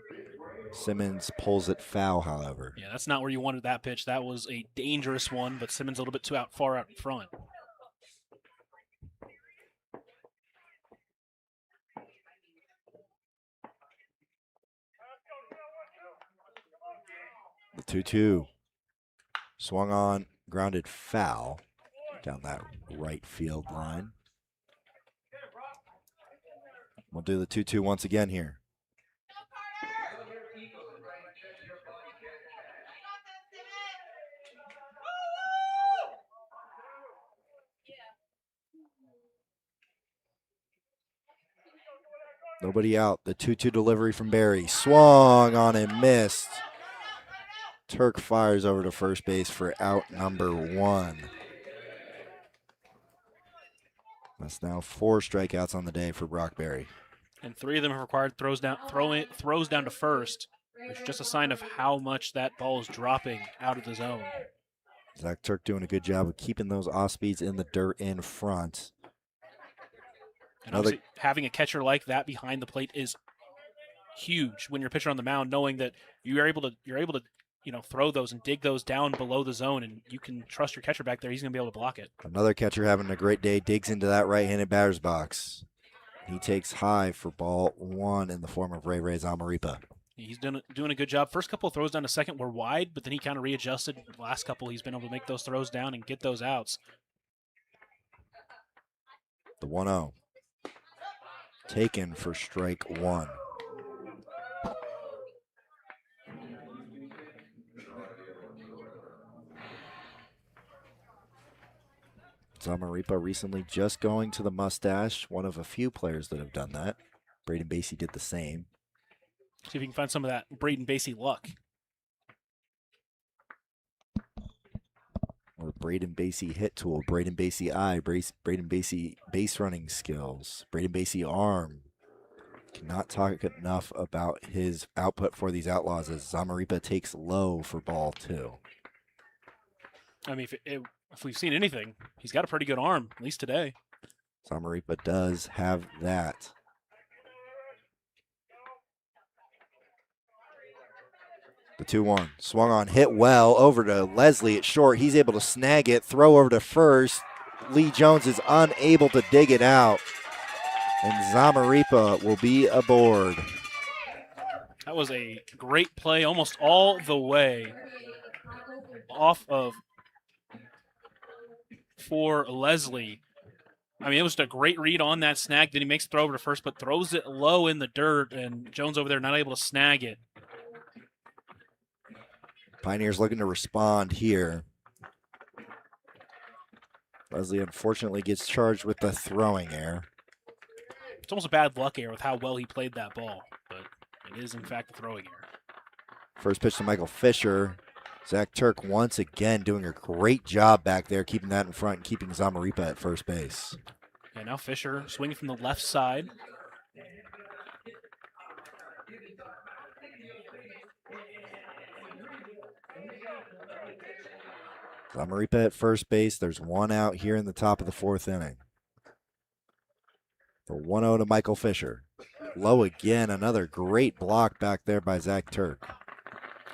Simmons pulls it foul, however. Yeah, that's not where you wanted that pitch. That was a dangerous one, but Simmons a little bit too far out in front. The 2-2. Swung on, grounded foul down that right field line. We'll do the 2-2 once again here. Nobody out. The 2-2 delivery from Barry. Swung on and missed. Turk fires over to first base for out number 1. That's now 4 strikeouts on the day for Brock Berry. And 3 of them have required throws down to first, which is just a sign of how much that ball is dropping out of the zone. Zach Turk doing a good job of keeping those off speeds in the dirt in front. And obviously, having a catcher like that behind the plate is huge when you're a pitcher on the mound, knowing that you're able to throw those and dig those down below the zone, and you can trust your catcher back there. He's going to be able to block it. Another catcher having a great day, digs into that right-handed batter's box. He takes high for ball 1 in the form of Ray Zamaripa. He's doing a good job. First couple of throws down to second were wide, but then he kind of readjusted. The last couple, he's been able to make those throws down and get those outs. The 1-0. Taken for strike 1. Zamaripa recently just going to the mustache, one of a few players that have done that. Braden Basie did the same. See if you can find some of that Braden Basie luck. Or Braden Basie hit tool, Braden Basie eye, Braden Basie base running skills, Braden Basie arm. Cannot talk enough about his output for these Outlaws as Zamaripa takes low for ball 2. I mean, if we've seen anything, he's got a pretty good arm, at least today. Zamaripa does have that. The 2-1. Swung on, hit well, over to Leslie at short. He's able to snag it, throw over to first. Lee Jones is unable to dig it out. And Zamaripa will be aboard. That was a great play, almost all the way off of for Leslie. I mean, it was a great read on that snag. Then he makes the throw over to first, but throws it low in the dirt, and Jones over there not able to snag it. Pioneers looking to respond here. Leslie unfortunately gets charged with the throwing error. It's almost a bad luck error with how well he played that ball, but it is in fact a throwing error. First pitch to Michael Fisher. Zach Turk once again doing a great job back there, keeping that in front and keeping Zamaripa at first base. And now Fisher swinging from the left side. Zamaripa at first base. There's one out here in the top of the 4th inning. The 1-0 to Michael Fisher. Low again. Another great block back there by Zach Turk.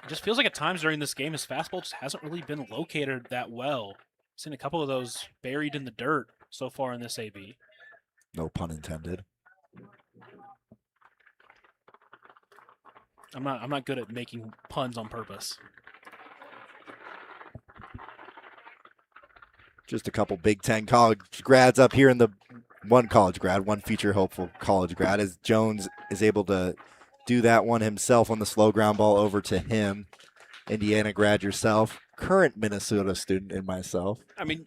It just feels like at times during this game, his fastball just hasn't really been located that well. Seen a couple of those buried in the dirt so far in this AB. No pun intended. I'm not good at making puns on purpose. Just a couple Big Ten college grads up here in the one college grad, one future hopeful college grad, as Jones is able to do that one himself on the slow ground ball over to him. Indiana grad yourself, current Minnesota student in myself. I mean,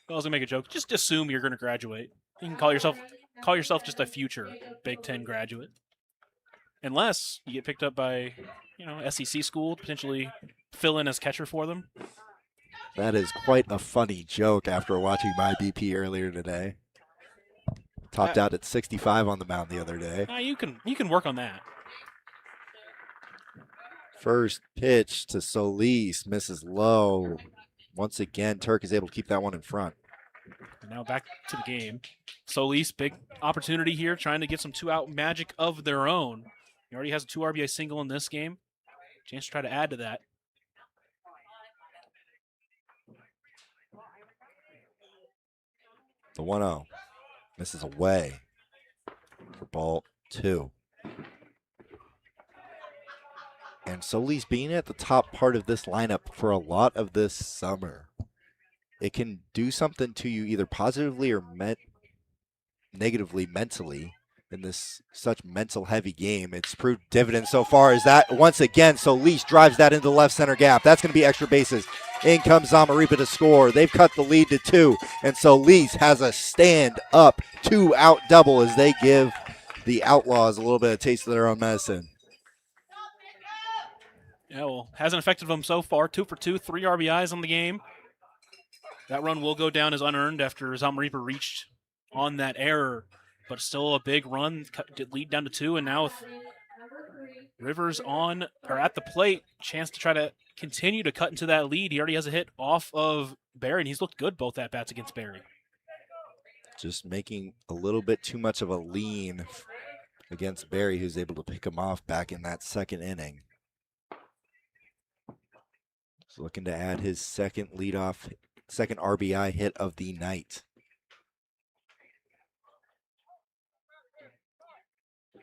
I was gonna make a joke. Just assume you're gonna graduate. You can call yourself just a future Big Ten graduate, unless you get picked up by, SEC school to potentially fill in as catcher for them. That is quite a funny joke after watching my BP earlier today. Topped out at 65 on the mound the other day. You can work on that. First pitch to Solis, misses low. Once again, Turk is able to keep that one in front. And now back to the game. Solis, big opportunity here, trying to get some 2-out magic of their own. He already has a 2 RBI single in this game. Chance to try to add to that. The 1-0 misses away for ball 2. And Solis being at the top part of this lineup for a lot of this summer, it can do something to you either positively or negatively mentally in this such mental heavy game. It's proved dividends so far as that once again Solis drives that into the left center gap. That's going to be extra bases. In comes Zamaripa to score. They've cut the lead to 2, and Solis has a stand-up 2-out double as they give the Outlaws a little bit of taste of their own medicine. Yeah, well, hasn't affected them so far. 2 for 2, 3 RBIs on the game. That run will go down as unearned after Zamaripa reached on that error, but still a big run, lead down to 2, and now with Rivers at the plate, chance to try to continue to cut into that lead. He already has a hit off of Barry, and he's looked good both at-bats against Barry. Just making a little bit too much of a lean against Barry, who's able to pick him off back in that 2nd inning. He's looking to add his second RBI hit of the night.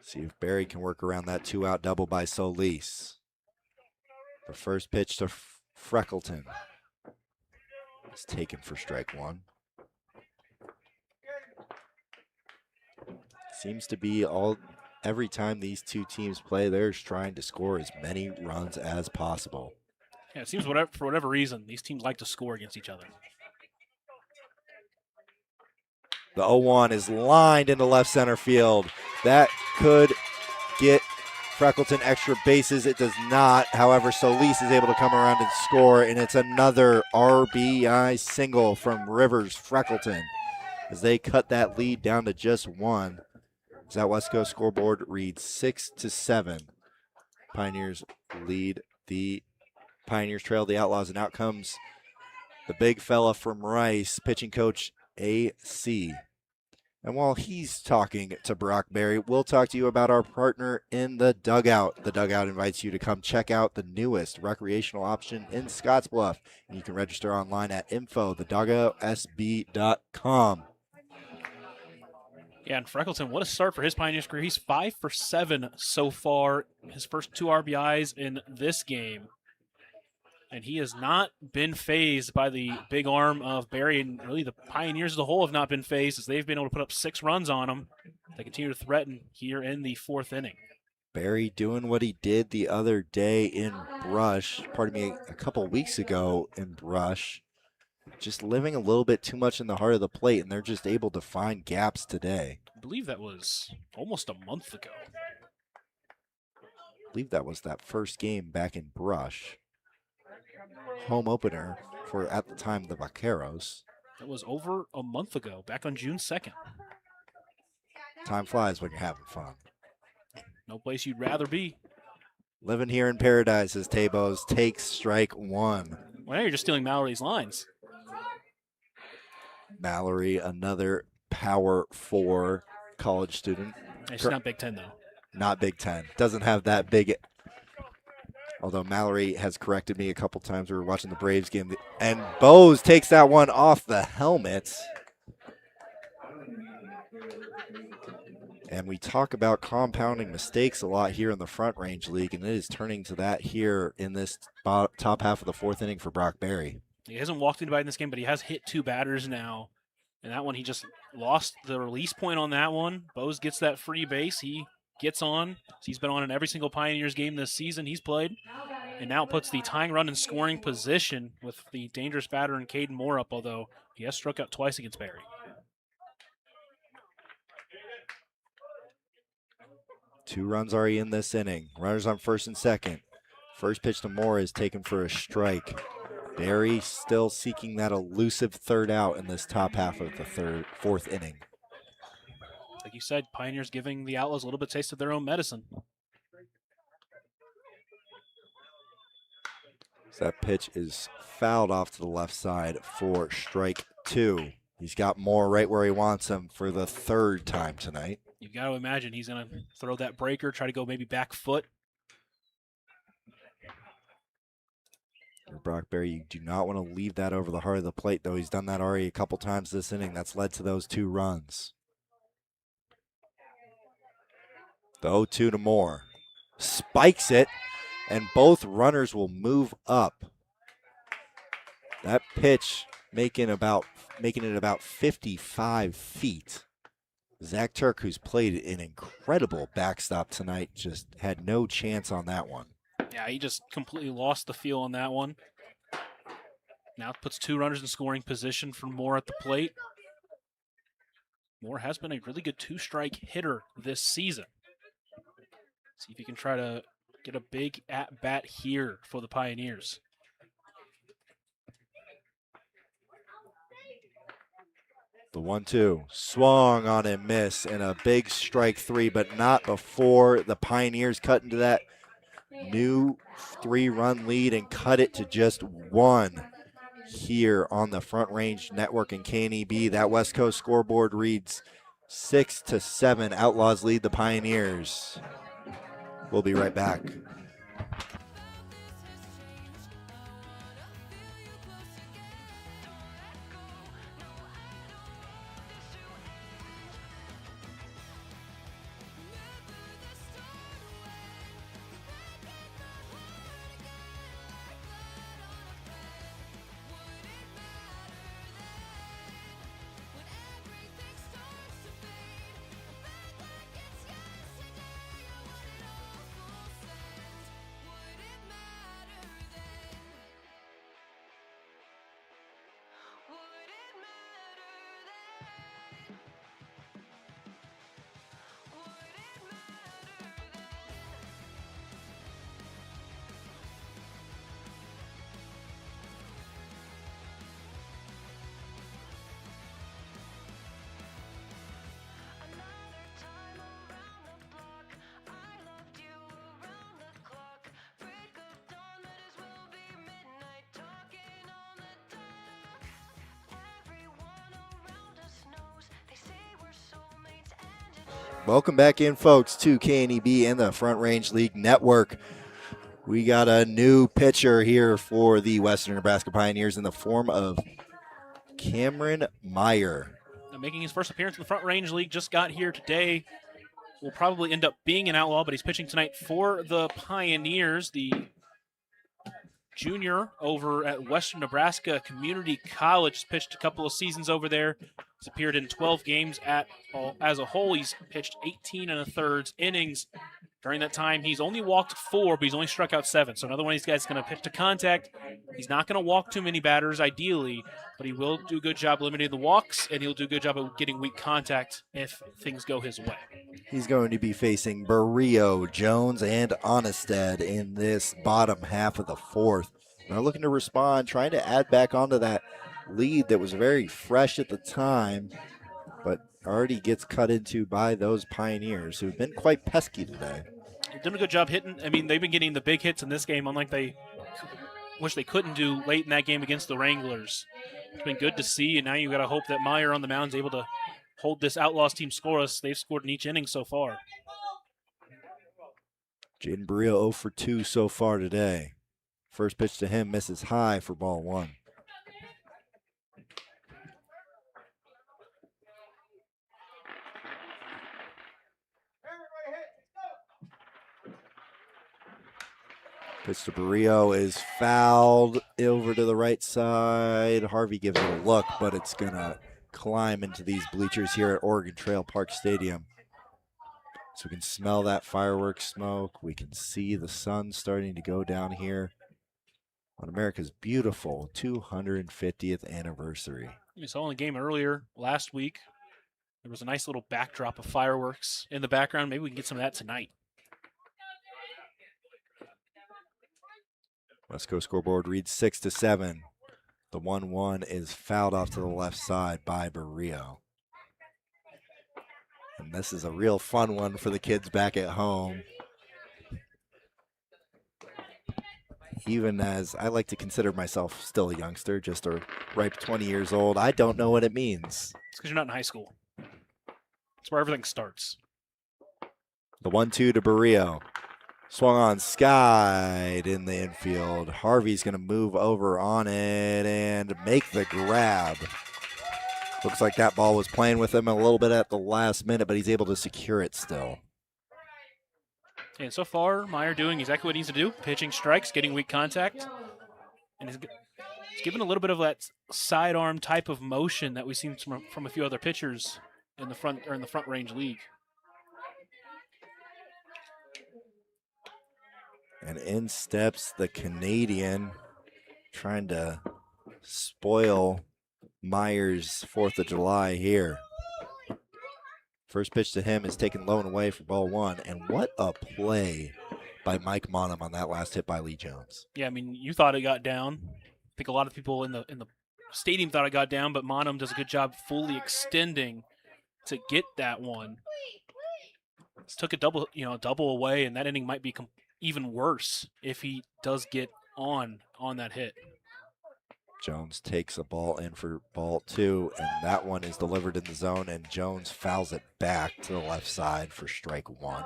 See if Barry can work around that 2-out double by Solis. The first pitch to Freckleton is taken for strike 1. Seems to be every time these two teams play, they're trying to score as many runs as possible. Yeah, it seems for whatever reason, these teams like to score against each other. The 0-1 is lined into left center field. That could get Freckleton extra bases. It does not. However, Solis is able to come around and score, and it's another RBI single from Rivers Freckleton as they cut that lead down to just 1. As that West Coast scoreboard reads 6-7. Pioneers trail the Outlaws, and out comes the big fella from Rice, pitching coach AC. And while he's talking to Brock Berry, we'll talk to you about our partner in the Dugout. The Dugout invites you to come check out the newest recreational option in Scottsbluff. And you can register online at info.thedugoutsb.com. Yeah, and Freckleton, what a start for his Pioneers career. He's 5 for 7 so far. His first 2 RBIs in this game. And he has not been phased by the big arm of Barry, and really the Pioneers as a whole have not been phased as they've been able to put up 6 runs on him. They continue to threaten here in the 4th inning. Barry doing what he did the other day in Brush, a couple weeks ago in Brush, just living a little bit too much in the heart of the plate, and they're just able to find gaps today. I believe that was almost a month ago. I believe that was that first game back in Brush. Home opener for, at the time, the Vaqueros. That was over a month ago, back on June 2nd. Time flies when you're having fun. No place you'd rather be. Living here in paradise as Tabos takes strike one. Well, now you're just stealing Mallory's lines. Mallory, another Power 4 college student. She's not Big Ten, though. Not Big Ten. Doesn't have that big. Although Mallory has corrected me a couple times. We were watching the Braves game. And Bose takes that one off the helmet. And we talk about compounding mistakes a lot here in the Front Range League, and it is turning to that here in this top half of the fourth inning for Brock Berry. He hasn't walked anybody in this game, but he has hit 2 batters now. And that one, he just lost the release point on that one. Bose gets that free base. He gets on. He's been on in every single Pioneers game this season he's played. And now puts the tying run in scoring position with the dangerous batter in Caden Moore up, although he has struck out twice against Berry. 2 runs already in this inning. Runners on first and second. First pitch to Moore is taken for a strike. Berry still seeking that elusive third out in this top half of the fourth inning. Like you said, Pioneers giving the Outlaws a little bit taste of their own medicine. So that pitch is fouled off to the left side for strike 2. He's got Moore right where he wants him for the 3rd time tonight. You've got to imagine he's going to throw that breaker, try to go maybe back foot. Brock Berry, you do not want to leave that over the heart of the plate, though. He's done that already a couple times this inning. That's led to those 2 runs. The 0-2 to Moore. Spikes it, and both runners will move up. That pitch making it about 55 feet. Zach Turk, who's played an incredible backstop tonight, just had no chance on that one. Yeah, he just completely lost the feel on that one. Now it puts 2 runners in scoring position for Moore at the plate. Moore has been a really good 2-strike hitter this season. See if he can try to get a big at-bat here for the Pioneers. The 1-2 swung on and miss, and a big strike 3, but not before the Pioneers cut into that new 3-run lead and cut it to just 1 here on the Front Range Network and KNEB. That West Coast scoreboard reads 6-7. Outlaws lead the Pioneers. We'll be right back. Welcome back in, folks, to KNEB and the Front Range League Network. We got a new pitcher here for the Western Nebraska Pioneers in the form of Cameron Meyer. Now making his first appearance in the Front Range League, just got here today. Will probably end up being an Outlaw, but he's pitching tonight for the Pioneers, the junior over at Western Nebraska Community College. He's pitched a couple of seasons over there. He's appeared in 12 games as a whole. He's pitched 18 1/3 innings. During that time, he's only walked 4, but he's only struck out 7. So another one of these guys is going to pitch to contact. He's not going to walk too many batters, ideally, but he will do a good job limiting the walks, and he'll do a good job of getting weak contact if things go his way. He's going to be facing Barrio, Jones, and Onnested in this bottom half of the fourth. They're looking to respond, trying to add back onto that lead that was very fresh at the time, but already gets cut into by those Pioneers who've been quite pesky today. They're doing a good job hitting. I mean, they've been getting the big hits in this game, unlike they wish they couldn't do late in that game against the Wranglers. It's been good to see, and now you got to hope that Meyer on the mound is able to hold this Outlaws team scoreless. They've scored in each inning so far. Jaden Barrio 0 for 2 so far today. First pitch to him misses high for ball 1. Pitch to Barrio is fouled over to the right side. Harvey gives it a look, but it's going to climb into these bleachers here at Oregon Trail Park Stadium. So we can smell that fireworks smoke. We can see the sun starting to go down here on America's beautiful 250th anniversary. We saw in the game earlier last week, there was a nice little backdrop of fireworks in the background. Maybe we can get some of that tonight. West Coast scoreboard reads 6-7. The 1-1 is fouled off to the left side by Barrio. And this is a real fun one for the kids back at home. Even as I like to consider myself still a youngster, just a ripe 20 years old, I don't know what it means. It's because you're not in high school. It's where everything starts. The 1-2 to Barrio. Swung on, skied in the infield. Harvey's going to move over on it and make the grab. Looks like that ball was playing with him a little bit at the last minute, but he's able to secure it still. And so far, Meyer doing exactly what he needs to do. Pitching strikes, getting weak contact. And he's given a little bit of that sidearm type of motion that we've seen from a few other pitchers in the front range league. And in steps the Canadian, trying to spoil Meyer's 4th of July here. First pitch to him is taken low and away for ball 1. And what a play by Mike Monum on that last hit by Lee Jones. Yeah, I mean, you thought it got down. I think a lot of people in the stadium thought it got down, but Monum does a good job fully extending to get that one. Just took a double away, and that inning might be even worse if he does get on that hit. Jones takes a ball in for ball 2, and that one is delivered in the zone, and Jones fouls it back to the left side for strike 1.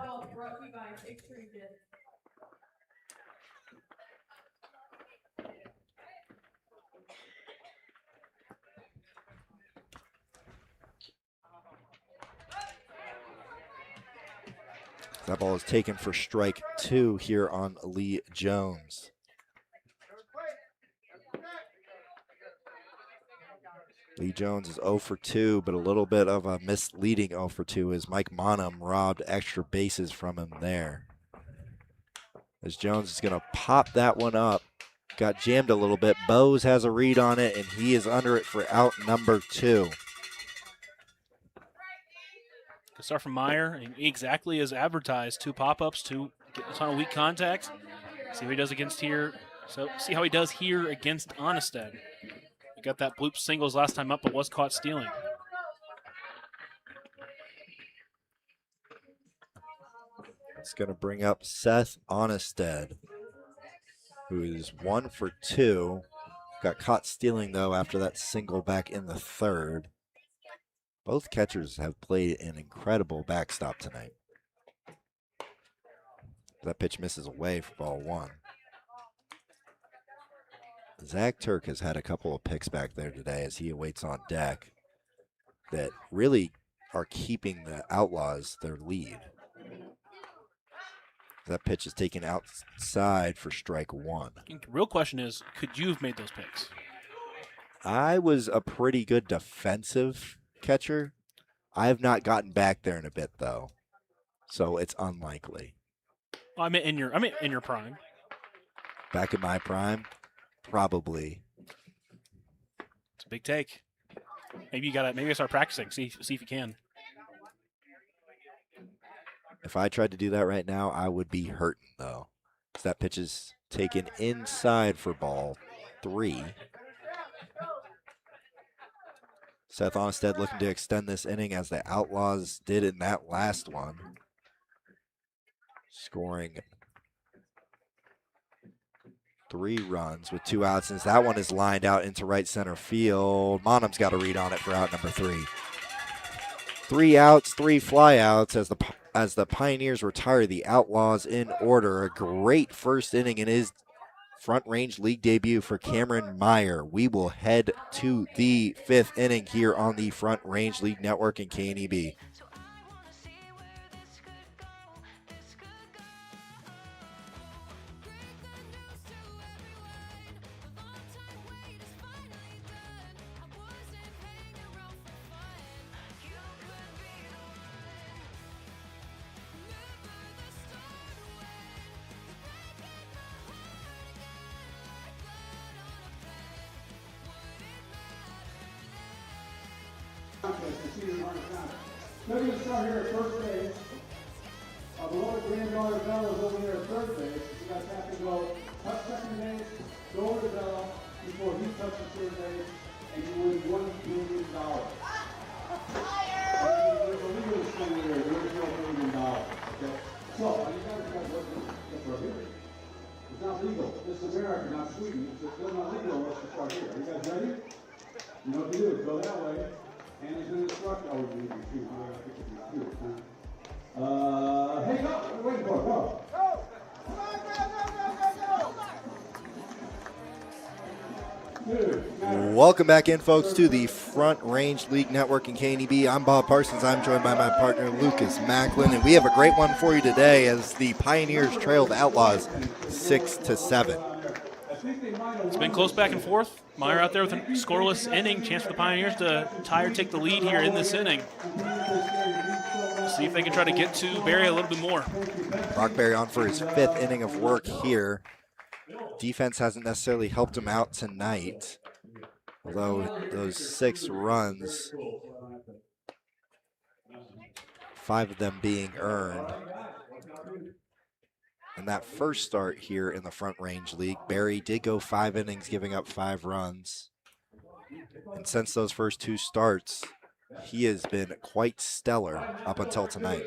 That ball is taken for strike 2 here on Lee Jones. Lee Jones is 0 for 2, but a little bit of a misleading 0 for 2 as Mike Monum robbed extra bases from him there. As Jones is going to pop that one up. Got jammed a little bit. Bose has a read on it, and he is under it for out number 2. Good start from Meyer, exactly as advertised. 2 pop-ups, 2 get a ton of weak contact. See how he does against here. So see how he does here against Onnested. He got that bloop singles last time up, but was caught stealing. It's going to bring up Seth Onnested, who is 1 for 2. Got caught stealing, though, after that single back in the 3rd. Both catchers have played an incredible backstop tonight. That pitch misses away for ball 1. Zach Turk has had a couple of picks back there today as he awaits on deck that really are keeping the Outlaws their lead. That pitch is taken outside for strike 1. The real question is, could you have made those picks? I was a pretty good defensive catcher. I have not gotten back there in a bit, though, so it's unlikely. Well, I meant in your prime. Back in my prime, probably. It's a big take. Maybe I start practicing. See if you can. If I tried to do that right now, I would be hurting, though. That pitch is taken inside for ball 3. Seth Onstead looking to extend this inning as the Outlaws did in that last one. Scoring 3 runs with 2 outs. Since that one is lined out into right center field, Monum's got a read on it for out number 3. 3 outs, 3 flyouts as the Pioneers retire the Outlaws in order. A great first inning in his Front Range League debut for Cameron Meyer. We will head to the 5th inning here on the Front Range League Network and KNEB. They're going to start here at first base. Our beloved granddaughter Bella is over there at third base. You guys have to go touch second base, go over to Bella before he touches third base, and you win $1 million. There's a legal thing here. There's no $1 million. Okay? So, you guys got to right here. It's not legal. This is America, not Sweden. It's not legal unless you start here. Are you guys ready? You know what to do. Go that way. And he's going to instruct. Oh, we need your shoes. Hey, go. What are you waiting for? Go. Go. Come on, go. Welcome back in, folks, to the Front Range League Network and KNEB. I'm Bob Parsons. I'm joined by my partner, Lucas Macklin, and we have a great one for you today as the Pioneers trail the Outlaws 6-7. It's been close back and forth. Meyer out there with a scoreless inning. Chance for the Pioneers to tie or take the lead here in this inning. See if they can try to get to Barry a little bit more. Brock Barry on for his 5th inning of work here. Defense hasn't necessarily helped him out tonight, although those 6 runs, 5 of them being earned. In that first start here in the Front Range League, Barry did go 5 innings, giving up 5 runs. And since those first 2 starts, he has been quite stellar up until tonight.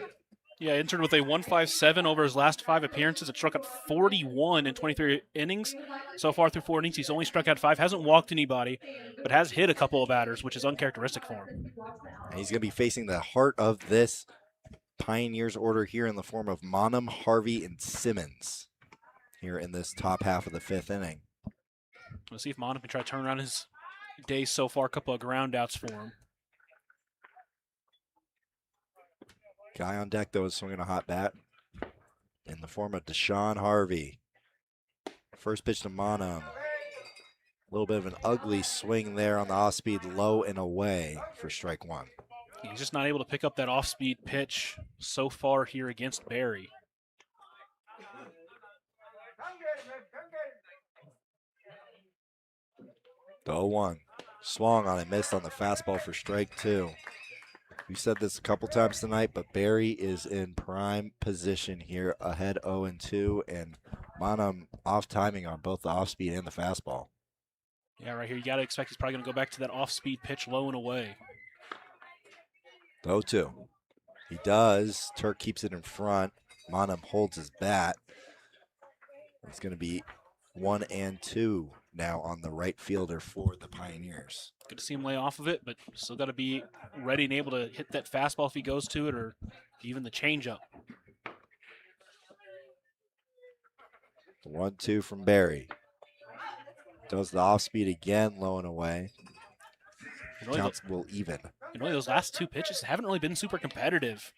Yeah, entered with a 1.57 over his last 5 appearances. It struck out 41 in 23 innings. So far through 4 innings, he's only struck out 5, hasn't walked anybody, but has hit a couple of batters, which is uncharacteristic for him. And he's going to be facing the heart of this Pioneers order here in the form of Monum, Harvey, and Simmons here in this top half of the 5th inning. We'll see if Monum can try to turn around his days so far. A couple of ground outs for him. Guy on deck, though, is swinging a hot bat in the form of Deshaun Harvey. First pitch to Monum. A little bit of an ugly swing there on the off-speed, low and away for strike 1. He's just not able to pick up that off-speed pitch so far here against Barry. The 0-1. Swung on it, missed on the fastball for strike 2. We said this a couple times tonight, but Barry is in prime position here, ahead 0-2, and Monum off timing on both the off-speed and the fastball. Yeah, right here, you got to expect he's probably going to go back to that off-speed pitch low and away. 0-2. He does. Turk keeps it in front. Monum holds his bat. It's going to be 1-2 now on the right fielder for the Pioneers. Good to see him lay off of it, but still got to be ready and able to hit that fastball if he goes to it, or even the changeup. 1-2 from Barry. Does the off-speed again, low and away. Counts will even. Those last 2 pitches haven't really been super competitive.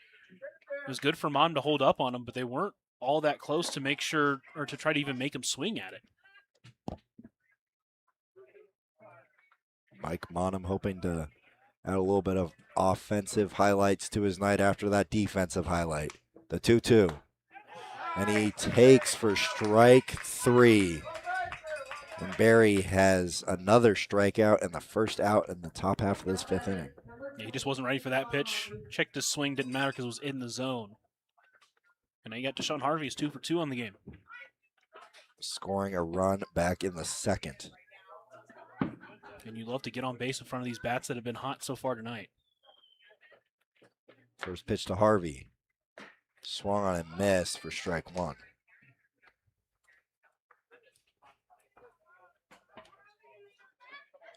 It was good for Mon to hold up on them, but they weren't all that close to make sure, or to try to even make him swing at it. Mike Monum hoping to add a little bit of offensive highlights to his night after that defensive highlight. The 2-2. And he takes for strike 3. And Barry has another strikeout and the first out in the top half of this 5th inning. Yeah, he just wasn't ready for that pitch. Checked his swing, didn't matter because it was in the zone. And now you got Deshaun Harvey, is 2 for 2 on the game. Scoring a run back in the 2nd. And you love to get on base in front of these bats that have been hot so far tonight. First pitch to Harvey. Swung on and missed for strike one.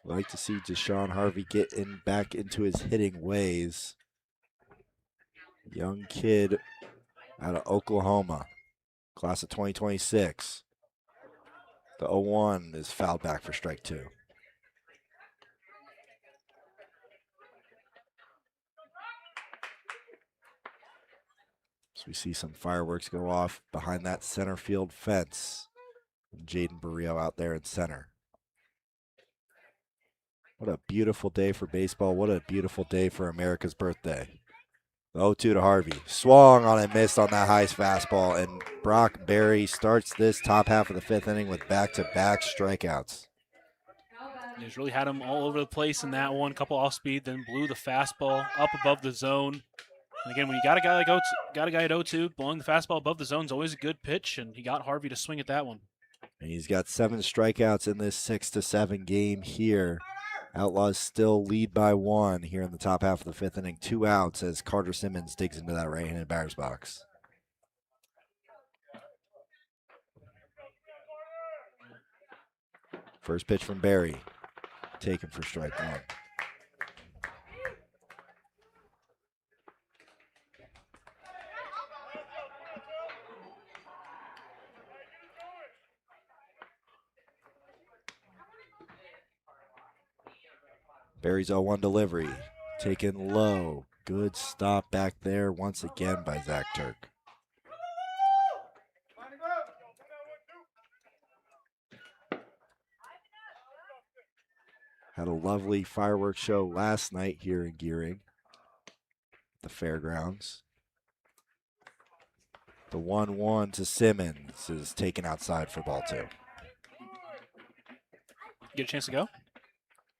Like to see Deshaun Harvey get back into his hitting ways. Young kid out of Oklahoma, class of 2026. The 0-1 is fouled back for strike two. So we see some fireworks go off behind that center field fence. Jaden Barrio out there in center. What a beautiful day for baseball. What a beautiful day for America's birthday. The 0-2 to Harvey. Swung on and missed on that high fastball. And Brock Berry starts this top half of the fifth inning with back-to-back strikeouts. He's really had him all over the place in that one. Couple off speed, then blew the fastball up above the zone. And again, when you got a guy like got a guy at 0-2, blowing the fastball above the zone is always a good pitch, and he got Harvey to swing at that one. And he's got 7 strikeouts in this 6-7 game here. Outlaws still lead by 1 here in the top half of the fifth inning. 2 outs as Carter Simmons digs into that right-handed batter's box. First pitch from Barry, taken for strike one. Barry's 0-1 delivery, taken low. Good stop back there once again by Zach Turk. Had a lovely fireworks show last night here in Gering, the fairgrounds. The 1-1 to Simmons is taken outside for ball 2. Get a chance to go?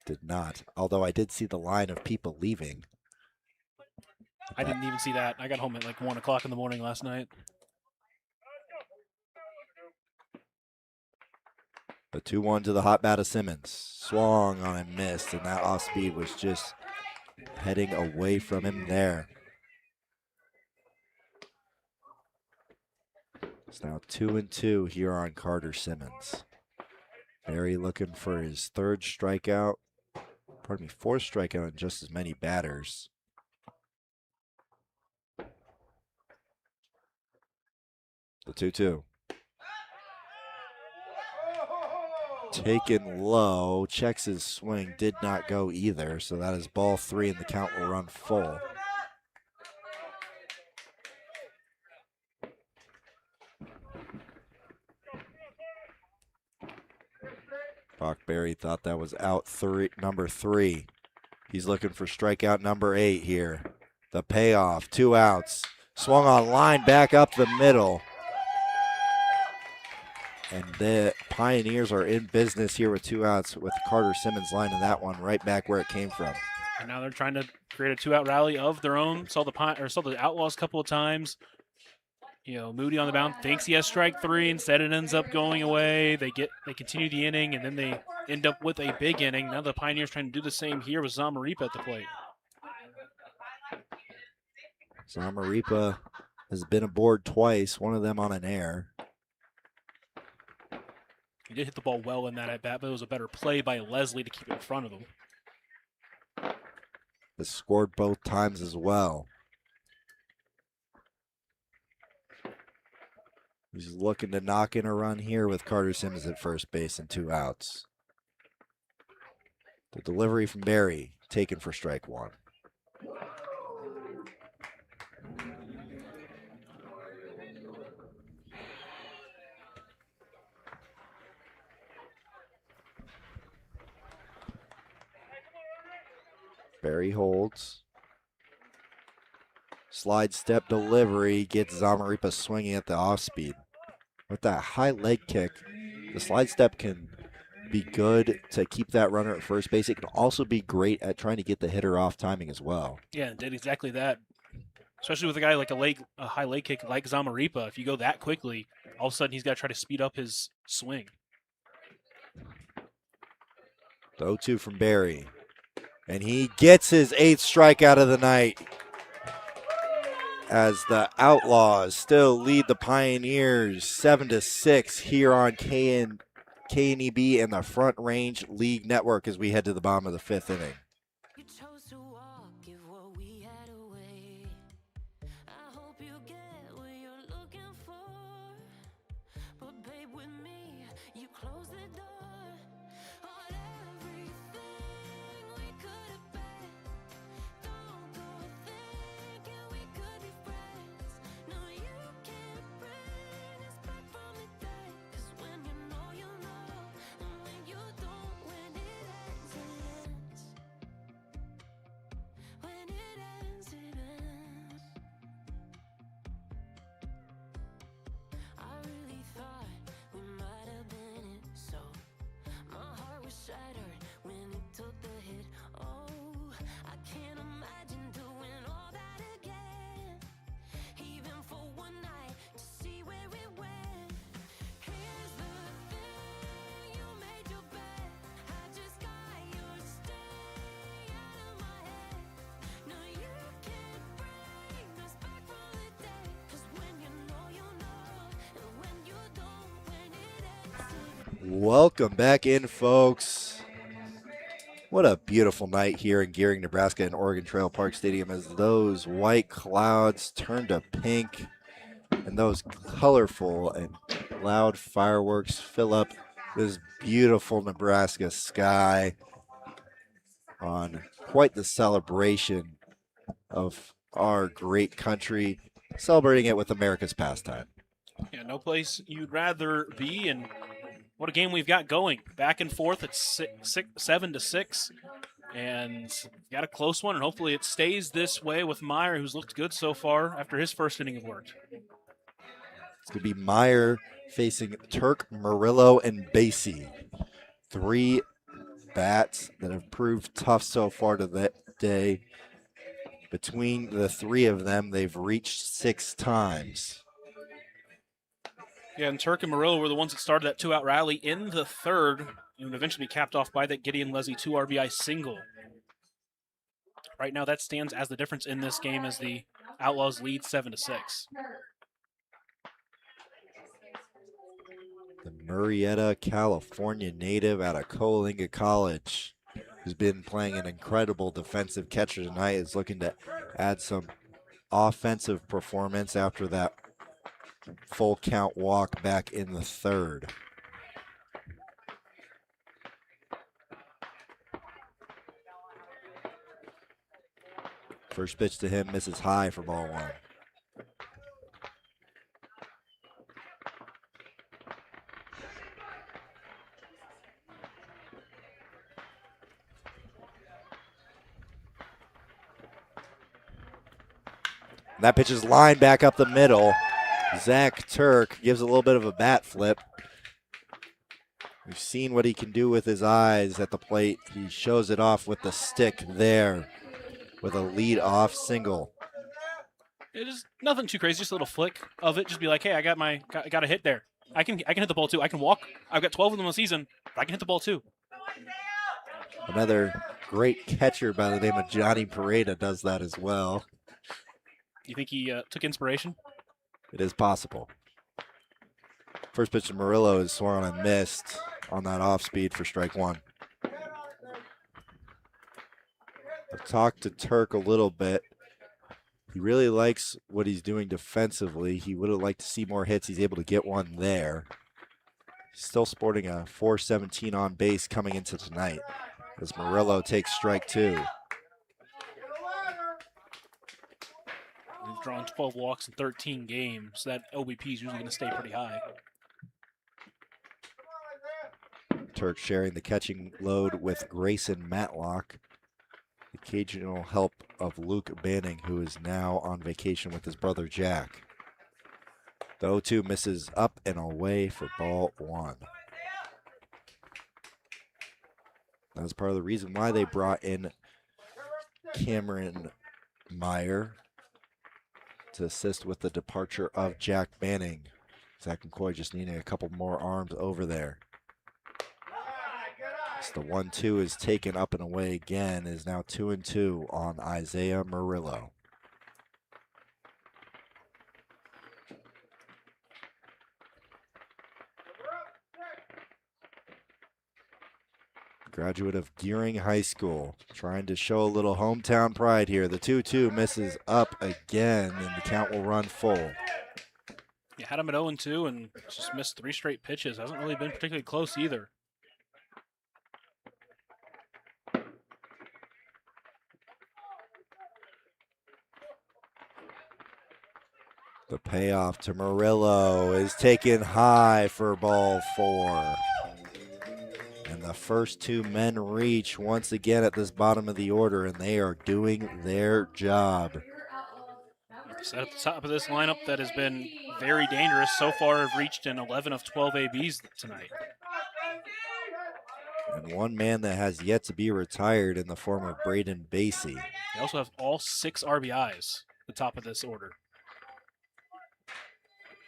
Did not, although I did see the line of people leaving. I didn't even see that. I got home at like 1 o'clock in the morning last night. The 2-1 to the hot bat of Simmons. Swung on and missed, and that off speed was just heading away from him there. It's now 2-2 here on Carter Simmons. Barry looking for his 3rd strikeout. Pardon me, 4th strikeout on just as many batters. The 2-2. Taken low, checks his swing, did not go either, so that is ball 3 and the count will run full. Brock Berry thought that was out number 3. He's looking for strikeout number 8 here. The payoff, 2 outs. Swung on line back up the middle. And the Pioneers are in business here with 2 outs with Carter Simmons lining that one right back where it came from. And now they're trying to create a 2-out rally of their own. Saw the Outlaws a couple of times. You know, Moody on the mound thinks he has strike 3. Instead, it ends up going away. They continue the inning, and then they end up with a big inning. Now the Pioneers trying to do the same here with Zamaripa at the plate. Zamaripa has been aboard twice, one of them on an air. He did hit the ball well in that at bat, but it was a better play by Leslie to keep it in front of him. Has scored both times as well. He's looking to knock in a run here with Carter Simmons at first base and 2 outs. The delivery from Barry, taken for strike 1. Barry holds. Slide step delivery gets Zamaripa swinging at the off speed. With that high leg kick, the slide step can be good to keep that runner at first base. It can also be great at trying to get the hitter off timing as well. Yeah, and did exactly that. Especially with a guy like a high leg kick like Zamaripa. If you go that quickly, all of a sudden he's got to try to speed up his swing. The 0-2 from Barry. And he gets his 8th strikeout of the night as the Outlaws still lead the Pioneers 7-6 here on KNEB and the Front Range League Network as we head to the bottom of the 5th inning. You chose to walk, give what we had away. I hope you get what you're looking for. But babe, with me, you close the door on everything we could have been. Don't go thinking we could be friends. No, you can't bring us back from the dead. 'Cause when you know, and when you don't, when it ends, it ends. When it ends, it ends. I really thought we might have been it, so my heart was shattered when it took the hit. Oh, I can't imagine doing all that again, even for one night to see where it went. Here's the thing, you made your bed, I just got your stay out of my head. No, you can't bring us back from the dead. 'Cause when you know, and when you don't, when it ends, Welcome back in, folks. What a beautiful night here in Gering, Nebraska in Oregon Trail Park Stadium as those white clouds turn to pink and those colorful and loud fireworks fill up this beautiful Nebraska sky on quite the celebration of our great country, celebrating it with America's pastime. Yeah, no place you'd rather be, and what a game we've got going. Back and forth, it's 7-6, and got a close one, and hopefully it stays this way with Meyer, who's looked good so far after his first inning of work. It's going to be Meyer facing Turk, Murillo, and Basie. 3 bats that have proved tough so far to that day. Between the 3 of them, they've reached 6 times. Yeah, and Turk and Murillo were the ones that started that 2-out rally in the 3rd, and would eventually be capped off by that Gideon Leslie 2 RBI single. Right now, that stands as the difference in this game as the Outlaws lead 7-6. The Murrieta, California native out of Coalinga College, who's been playing an incredible defensive catcher tonight, is looking to add some offensive performance after that full count walk back in the 3rd. First pitch to him misses high for ball 1. That pitch is lined back up the middle. Zach Turk gives a little bit of a bat flip. We've seen what he can do with his eyes at the plate. He shows it off with the stick there with a lead-off single. It is nothing too crazy, just a little flick of it. Just be like, hey, I got a hit there. I can hit the ball too. I can walk. I've got 12 of them a season, but I can hit the ball too. Another great catcher by the name of Johnny Pareda does that as well. You think he took inspiration? It is possible. First pitch to Murillo is swung and missed on that off speed for strike 1. I've talked to Turk a little bit. He really likes what he's doing defensively. He would have liked to see more hits. He's able to get one there. He's still sporting a .417 on base coming into tonight as Murillo takes strike 2. We've drawn 12 walks in 13 games. That OBP is usually going to stay pretty high. Turk sharing the catching load with Grayson Matlock. The occasional help of Luke Banning, who is now on vacation with his brother Jack. The 0-2 misses up and away for ball 1. That was part of the reason why they brought in Cameron Meyer to assist with the departure of Jack Banning. Zach McCoy just needing a couple more arms over there. The 1-2 is taken up and away again, is now 2-2 on Isaiah Murillo. Graduate of Gering High School, trying to show a little hometown pride here. The 2-2 misses up again, and the count will run full. You had him at 0-2 and just missed 3 straight pitches. Hasn't really been particularly close either. The payoff to Murillo is taken high for ball 4. And the first 2 men reach once again at this bottom of the order, and they are doing their job. Set at the top of this lineup that has been very dangerous so far, have reached in 11 of 12 ABs tonight. And one man that has yet to be retired in the form of Braden Basie. They also have all 6 RBIs at the top of this order.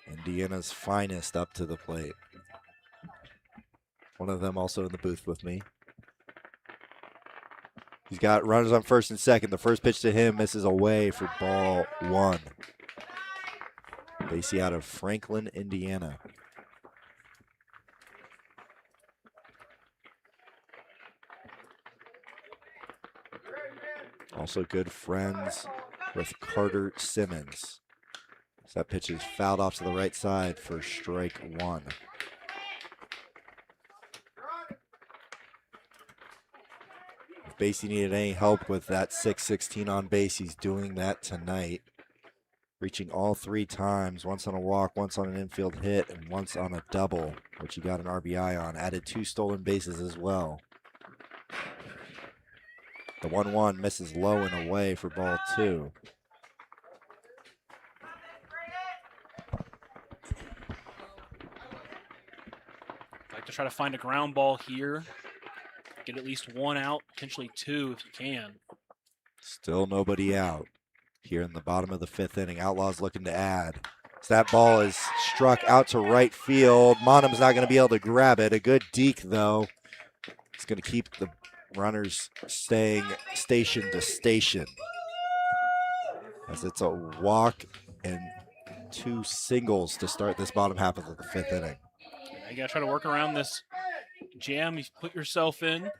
Indiana's finest up to the plate. One of them also in the booth with me. He's got runners on first and second. The first pitch to him misses away for ball 1. Basie out of Franklin, Indiana. Also good friends with Carter Simmons. So that pitch is fouled off to the right side for strike 1. If Basie needed any help with that 6-16 on base, he's doing that tonight. Reaching all 3 times, once on a walk, once on an infield hit, and once on a double, which he got an RBI on. Added 2 stolen bases as well. The 1-1 misses low and away for ball 2. Like to try to find a ground ball here. Get at least 1 out, potentially 2 if you can. Still nobody out here in the bottom of the 5th inning. Outlaws looking to add. So that ball is struck out to right field. Monum's not going to be able to grab it. A good deke, though. It's going to keep the runners staying station to station, as it's a walk and 2 singles to start this bottom half of the 5th inning. You got to try to work around this jam you put yourself in.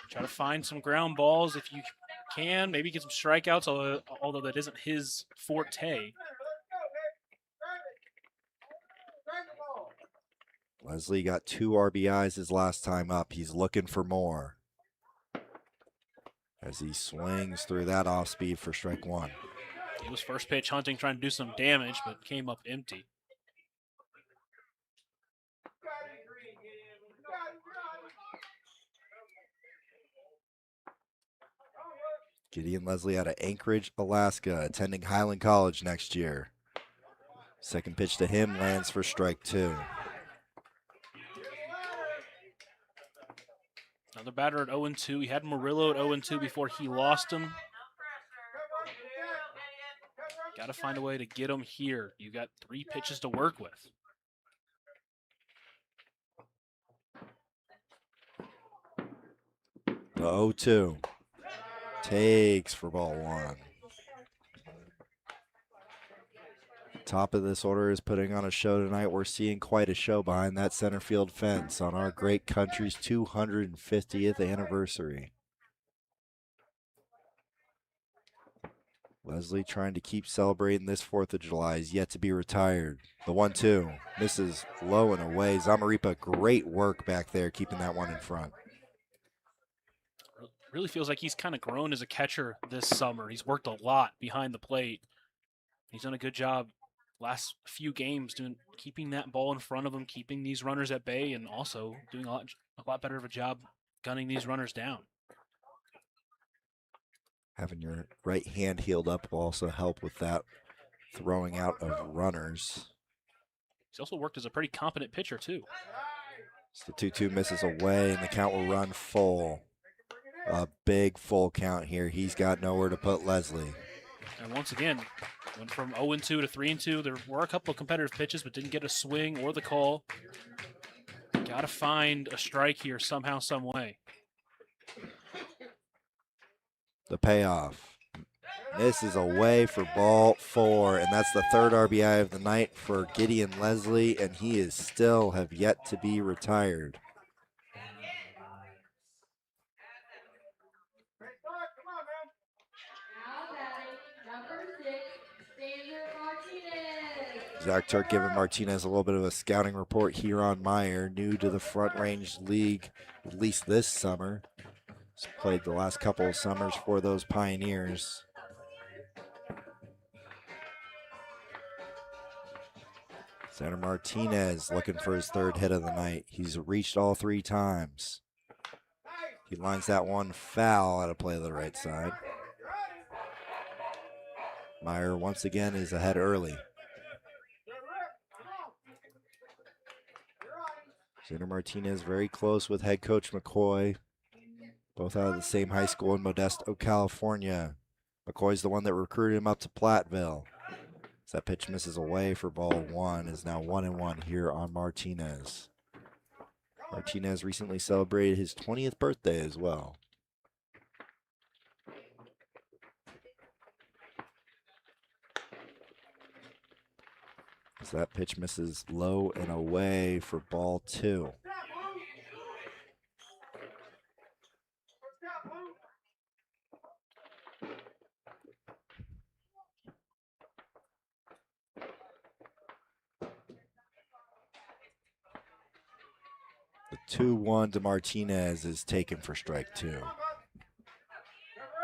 Try to find some ground balls if you can. Maybe get some strikeouts, although that isn't his forte. Leslie got 2 RBIs his last time up. He's looking for more as he swings through that off speed for strike 1. He was first pitch hunting, trying to do some damage, but came up empty. Gideon Leslie out of Anchorage, Alaska, attending Highland College next year. Second pitch to him lands for strike 2. Another batter at 0-2. He had Murillo at 0-2 before he lost him. Got to find a way to get him here. You got 3 pitches to work with. The 0-2 takes for ball 1. Top of this order is putting on a show tonight. We're seeing quite a show behind that center field fence on our great country's 250th anniversary. Leslie trying to keep celebrating this 4th of July. Is yet to be retired. The 1-2 misses low and away. Zamaripa, great work back there, keeping that one in front. Really feels like he's kind of grown as a catcher this summer. He's worked a lot behind the plate. He's done a good job last few games keeping that ball in front of him, keeping these runners at bay, and also doing a lot better of a job gunning these runners down. Having your right hand healed up will also help with that throwing out of runners. He's also worked as a pretty competent pitcher, too. So the 2-2 misses away, and the count will run full. A big full count here. He's got nowhere to put Leslie. And once again, went from 0-2 to 3-2. There were a couple of competitive pitches, but didn't get a swing or the call. Got to find a strike here somehow, some way. The payoff. This is away for ball 4, and that's the third RBI of the night for Gideon Leslie, and he is still have yet to be retired. Zach Turk giving Martinez a little bit of a scouting report here on Meyer, new to the Front Range League, at least this summer. He's played the last couple of summers for those Pioneers. Xander Martinez looking for his third hit of the night. He's reached all 3 times. He lines that one foul out of play to the right side. Meyer once again is ahead early. Xander Martinez very close with head coach McCoy. Both out of the same high school in Modesto, California. McCoy's the one that recruited him up to Platteville. As that pitch misses away for ball 1, is now 1-1 here on Martinez. Martinez recently celebrated his 20th birthday as well. As that pitch misses low and away for ball 2. The 2-1 to Martinez is taken for strike 2.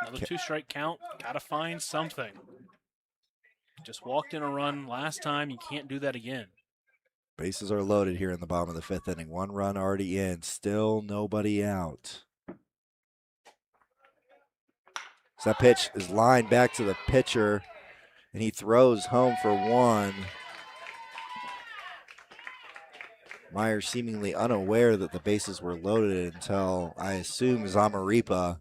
Another 2-strike count. Got to find something. Just walked in a run last time. You can't do that again. Bases are loaded here in the bottom of the 5th inning. 1 run already in. Still nobody out. So that pitch is lined back to the pitcher, and he throws home for 1. Meyer seemingly unaware that the bases were loaded until, I assume, Zamaripa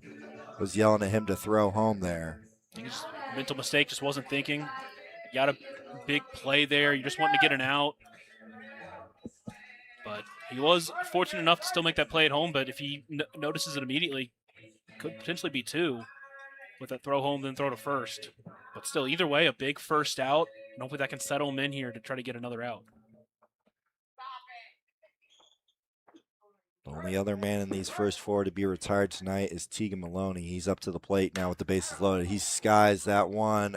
was yelling at him to throw home there. I think it's a mental mistake, just wasn't thinking. You got a big play there. You just wanted to get an out. But he was fortunate enough to still make that play at home, but if he notices it immediately, could potentially be 2 with that throw home, then throw to first. But still, either way, a big first out, and hopefully that can settle him in here to try to get another out. The only other man in these first 4 to be retired tonight is Tegan Maloney. He's up to the plate now with the bases loaded. He skies that one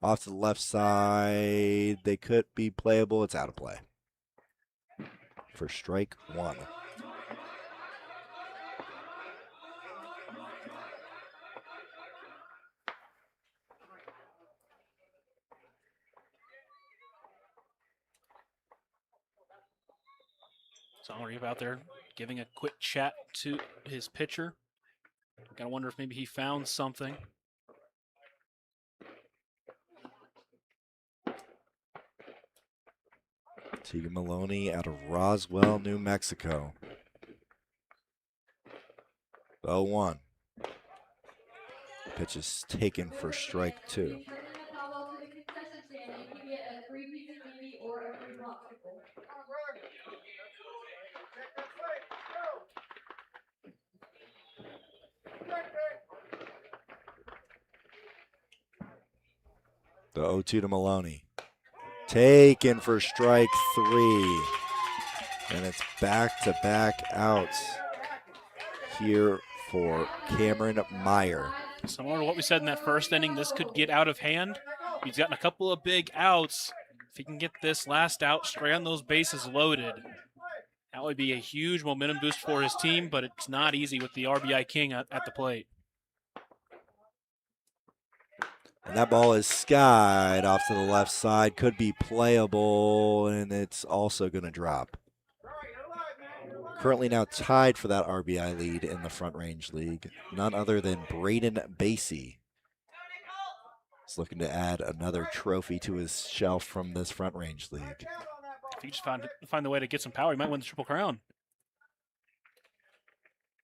off to the left side. They could be playable. It's out of play for strike 1. Zamaripa out there giving a quick chat to his pitcher. Gotta wonder if maybe he found something. Tegan Maloney out of Roswell, New Mexico. 0-1. Pitch is taken for strike 2. The 0-2 to Maloney. Taken for strike 3. And it's back-to-back outs here for Cameron Meyer. Similar to what we said in that first inning, this could get out of hand. He's gotten a couple of big outs. If he can get this last out straight on those bases loaded, that would be a huge momentum boost for his team, but it's not easy with the RBI king at the plate. And that ball is skied off to the left side. Could be playable, and it's also going to drop. Currently now tied for that RBI lead in the Front Range League. None other than Braden Basie. He's looking to add another trophy to his shelf from this Front Range League. If he just find the way to get some power, he might win the Triple Crown.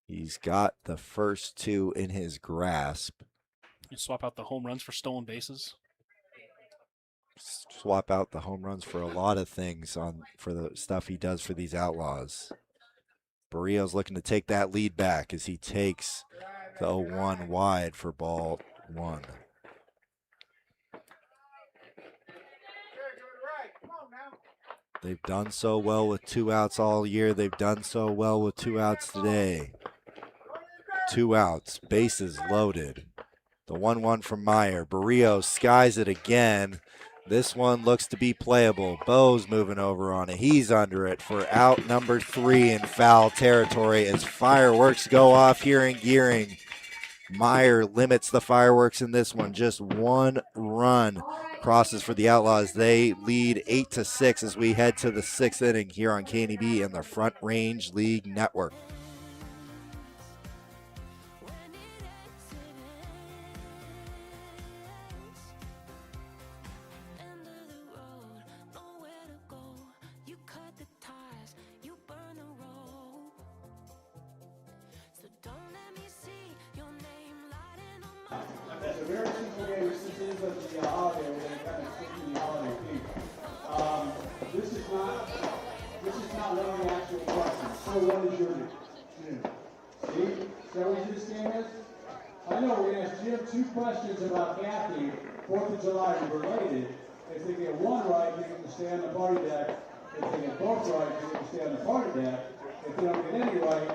He's got the first 2 in his grasp. You swap out the home runs for stolen bases. Swap out the home runs for a lot of things for the stuff he does for these Outlaws. Barrios looking to take that lead back as he takes the 0-1 wide for ball 1. They've done so well with 2 outs all year. They've done so well with 2 outs today. 2 outs, bases loaded. The 1-1 from Meyer. Barrios skies it again. This one looks to be playable. Bo's moving over on it. He's under it for out number 3 in foul territory as fireworks go off here in Gering. Meyer limits the fireworks in this one. Just 1 run crosses for the Outlaws. They lead 8-6 as we head to the 6th inning here on KNEB and the Front Range League Network. It's a very simple game. Since it is a holiday, we're going to kind of stick to the holiday theme. This is not one of the actual questions. So what is your name? Jim. See? Is that what this game is? I know we're going to ask Jim 2 questions about Kathy, 4th of July related. If they get 1 right, they get to stay on the party deck. If they get both right, they get to stay on the party deck. If they don't get any right,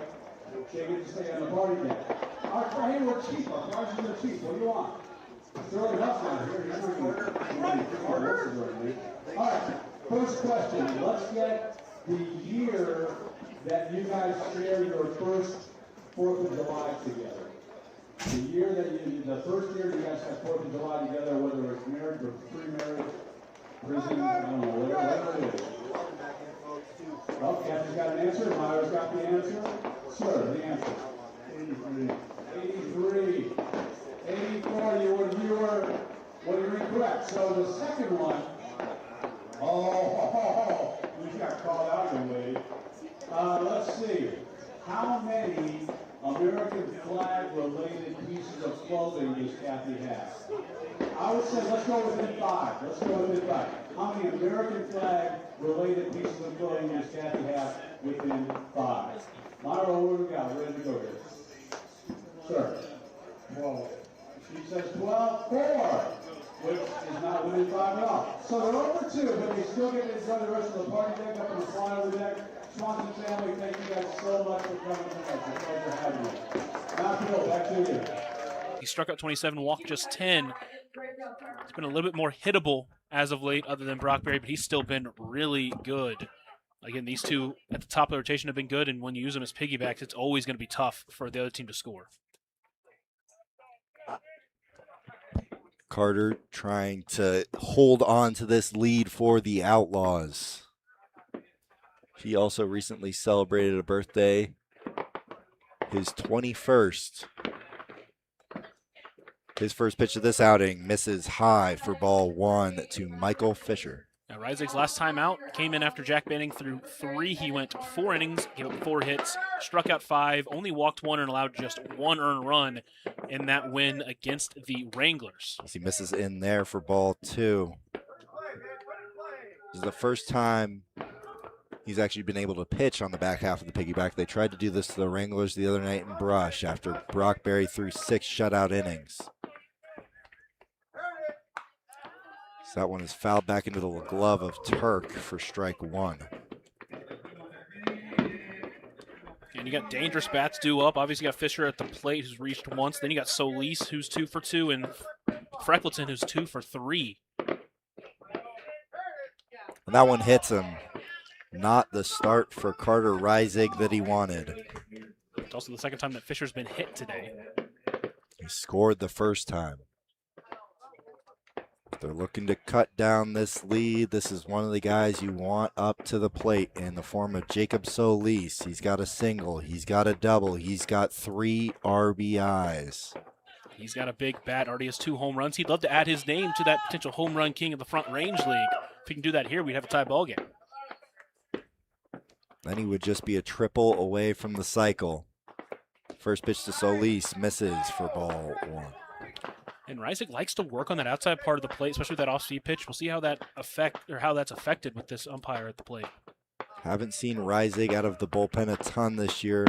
they get to stay on the party deck. Hey, we're cheap. Our prices are cheap. What do you want? Throw it up down here. All right. First question. Let's get the year that you guys shared your first 4th of July together. The year that the first year you guys had 4th of July together, whether it's marriage or pre-marriage, prison, I don't know, whatever it is. Well, Kathy's got an answer. Myra's got the answer. Sir, the answer. 83. 84, you were incorrect. So the second one, we got called out of the way. Let's see. How many American flag related pieces of clothing does Kathy have? I would say let's go within 5. How many American flag related pieces of clothing does Kathy have within 5? Myra, what do we got? Ready to go here. Sir. 12. She says 12, 4, which is not within 5 at all. So they're over 2, but they still get to enjoy the rest of the party deck up on the fly over the deck. Swanson family, thank you guys so much for coming tonight. It's a pleasure having you. Now, Bill, back to you. He struck out 27, walked just 10. He's been a little bit more hittable as of late, other than Brockberry, but he's still been really good. Again, these two at the top of the rotation have been good, and when you use them as piggybacks, it's always going to be tough for the other team to score. Carter trying to hold on to this lead for the Outlaws. He also recently celebrated a birthday, his 21st. His first pitch of this outing misses high for ball 1 to Michael Fisher. Now, Reisig's last time out came in after Jack Banning threw 3. He went 4 innings, gave up 4 hits, struck out 5, only walked 1, and allowed just 1 earned run in that win against the Wranglers. As he misses in there for ball 2. This is the first time he's actually been able to pitch on the back half of the piggyback. They tried to do this to the Wranglers the other night in Brush after Brockberry threw 6 shutout innings. So that one is fouled back into the glove of Turk for strike 1. And you got dangerous bats due up. Obviously, you got Fisher at the plate, who's reached once. Then you got Solis, who's 2 for 2, and Freckleton, who's 2 for 3. And that one hits him. Not the start for Carter Reisig that he wanted. It's also the second time that Fisher's been hit today. He scored the first time. They're looking to cut down this lead. This is one of the guys you want up to the plate in the form of Jacob Solis. He's got a single. He's got a double. He's got 3 RBIs. He's got a big bat. Already has 2 home runs. He'd love to add his name to that potential home run king of the Front Range League. If he can do that here, we'd have a tie ball game. Then he would just be a triple away from the cycle. First pitch to Solis misses for ball 1. And Reisig likes to work on that outside part of the plate, especially with that off-speed pitch. We'll see how that's affected with this umpire at the plate. Haven't seen Reisig out of the bullpen a ton this year.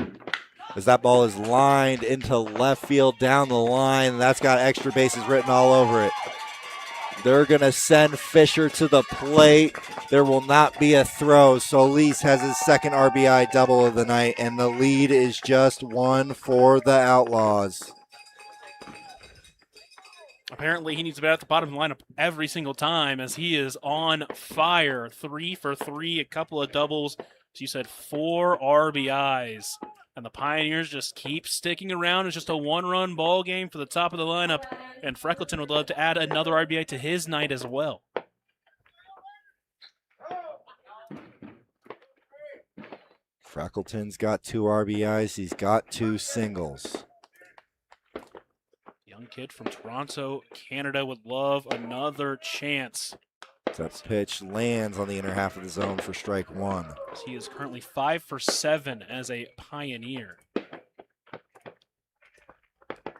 As that ball is lined into left field down the line. That's got extra bases written all over it. They're going to send Fisher to the plate. There will not be a throw. Solis has his second RBI double of the night, and the lead is just 1 for the Outlaws. Apparently, he needs to be at the bottom of the lineup every single time as he is on fire. 3 for 3, a couple of doubles. As you said, 4 RBIs. And the Pioneers just keep sticking around. It's just a one-run ball game for the top of the lineup. And Freckleton would love to add another RBI to his night as well. Freckleton's got 2 RBIs. He's got 2 singles. Young kid from Toronto, Canada would love another chance. That pitch lands on the inner half of the zone for strike 1. He is currently 5 for 7 as a Pioneer.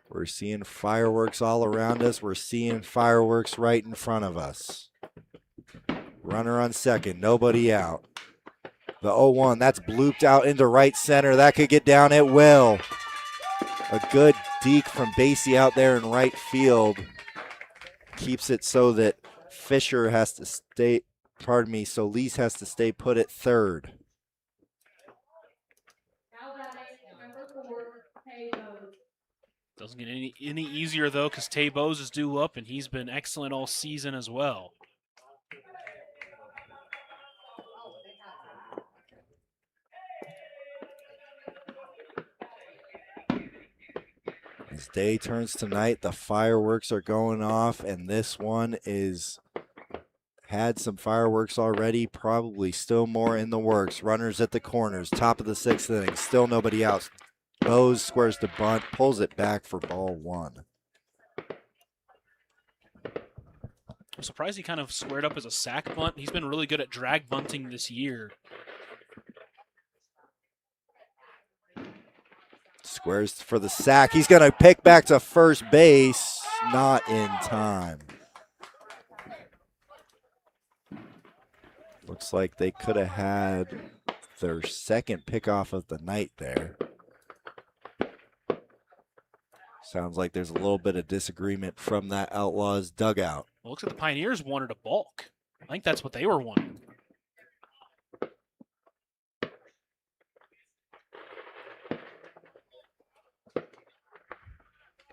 We're seeing fireworks all around us. We're seeing fireworks right in front of us. Runner on second, nobody out. The 0-1, that's blooped out into right center. That could get down, it will. A good deke from Basie out there in right field. Keeps it so that Fisher has to stay, Solis has to stay put at third. Doesn't get any easier, though, because Tay Bose is due up, and he's been excellent all season as well. As day turns to night, the fireworks are going off, and this one is had some fireworks already, probably still more in the works. Runners at the corners, top of the 6th inning, still nobody out. Bose squares the bunt, pulls it back for ball 1. I'm surprised he kind of squared up as a sack bunt. He's been really good at drag bunting this year. Squares for the sack. He's going to pick back to first base. Not in time. Looks like they could have had their second pickoff of the night there. Sounds like there's a little bit of disagreement from that Outlaws dugout. Well, looks like the Pioneers wanted a balk. I think that's what they were wanting.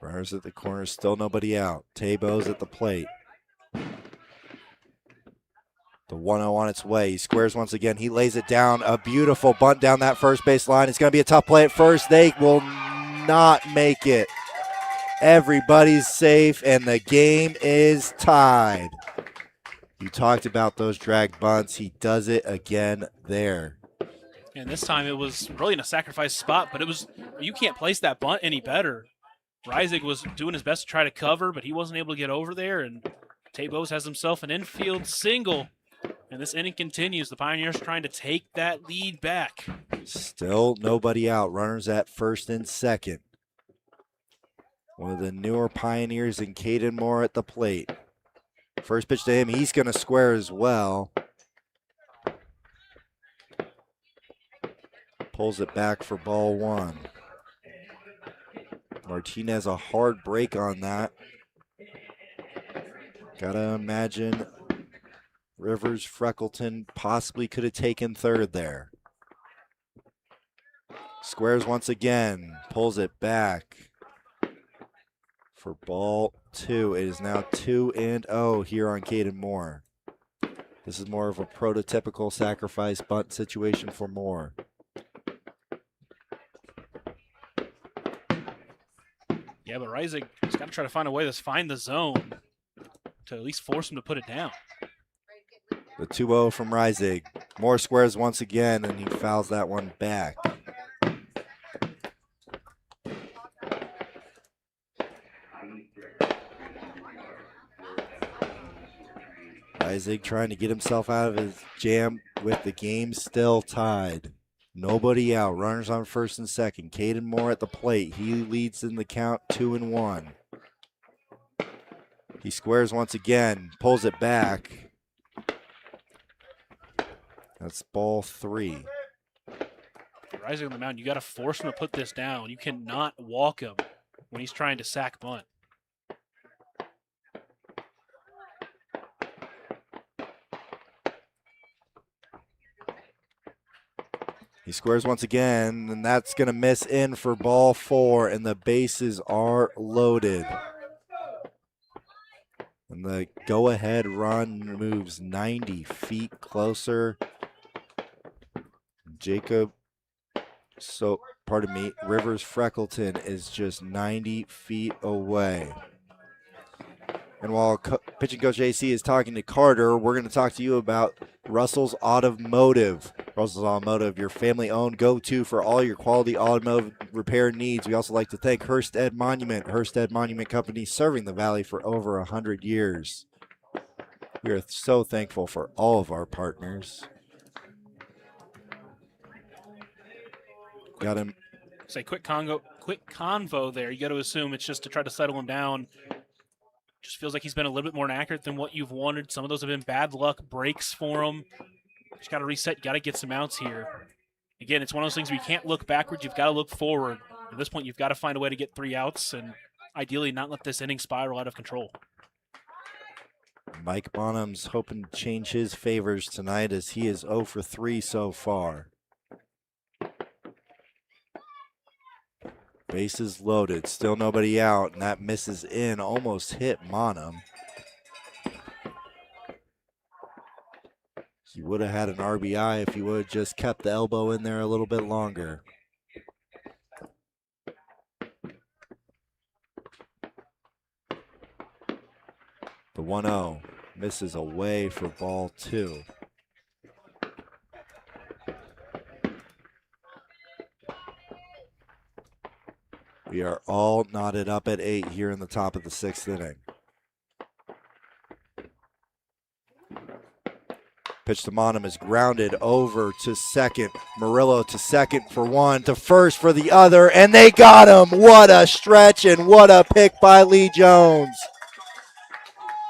Runners at the corner, still nobody out. Tay Bose at the plate. The 1-0 on its way. He squares once again. He lays it down. A beautiful bunt down that first base line. It's going to be a tough play at first. They will not make it. Everybody's safe, and the game is tied. You talked about those drag bunts. He does it again there. And this time it was really in a sacrifice spot, but you can't place that bunt any better. Reisig was doing his best to try to cover, but he wasn't able to get over there, and Tay Bose has himself an infield single. And this inning continues. The Pioneers trying to take that lead back. Still nobody out. Runners at first and second. One of the newer Pioneers in Caden Moore at the plate. First pitch to him. He's going to square as well. Pulls it back for ball 1. Martinez a hard break on that. Gotta imagine Rivers, Freckleton possibly could have taken third there. Squares once again, pulls it back for ball 2. It is now 2-0 here on Caden Moore. This is more of a prototypical sacrifice bunt situation for Moore. Yeah, but Reisig has got to try to find a way to find the zone to at least force him to put it down. The 2-0 from Reisig. Moore squares once again, and he fouls that one back. Reisig trying to get himself out of his jam with the game still tied. Nobody out. Runners on first and second. Caden Moore at the plate. He leads in the count 2-1. He squares once again, pulls it back. That's ball 3. Rising on the mound, you got to force him to put this down. You cannot walk him when he's trying to sack bunt. He squares once again, and that's going to miss in for ball 4, and the bases are loaded. And the go-ahead run moves 90 feet closer. Rivers Freckleton is just 90 feet away. And while pitching coach AC is talking to Carter, we're going to talk to you about Russell's Automotive. Russell's Automotive, your family-owned go-to for all your quality automotive repair needs. We also like to thank Hurstead Monument. Hurstead Monument Company, serving the Valley for over 100 years. We are so thankful for all of our partners. Got him. Say quick convo there. You got to assume it's just to try to settle him down. Just feels like he's been a little bit more inaccurate than what you've wanted. Some of those have been bad luck breaks for him. Just got to reset. Got to get some outs here. Again, it's one of those things where you can't look backwards. You've got to look forward. At this point, you've got to find a way to get 3 outs and ideally not let this inning spiral out of control. Mike Bonham's hoping to change his favors tonight as he is 0 for 3 so far. Bases loaded, still nobody out, and that misses in, almost hit Bonham. He would have had an RBI if he would have just kept the elbow in there a little bit longer. The 1-0 misses away for ball 2. We are all knotted up at 8 here in the top of the 6th inning. Pitch to Monum is grounded over to second. Murillo to second for 1, to first for the other, and they got him. What a stretch and what a pick by Lee Jones.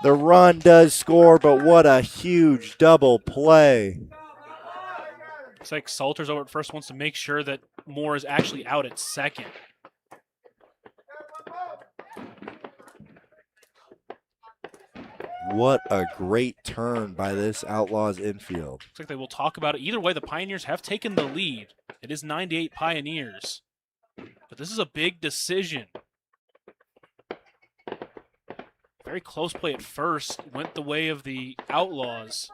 The run does score, but what a huge double play. Looks like Salters over at first wants to make sure that Moore is actually out at second. What a great turn by this Outlaws infield. Looks like they will talk about it. Either way, the Pioneers have taken the lead. It is 9-8 Pioneers. But this is a big decision. Very close play at first. Went the way of the Outlaws.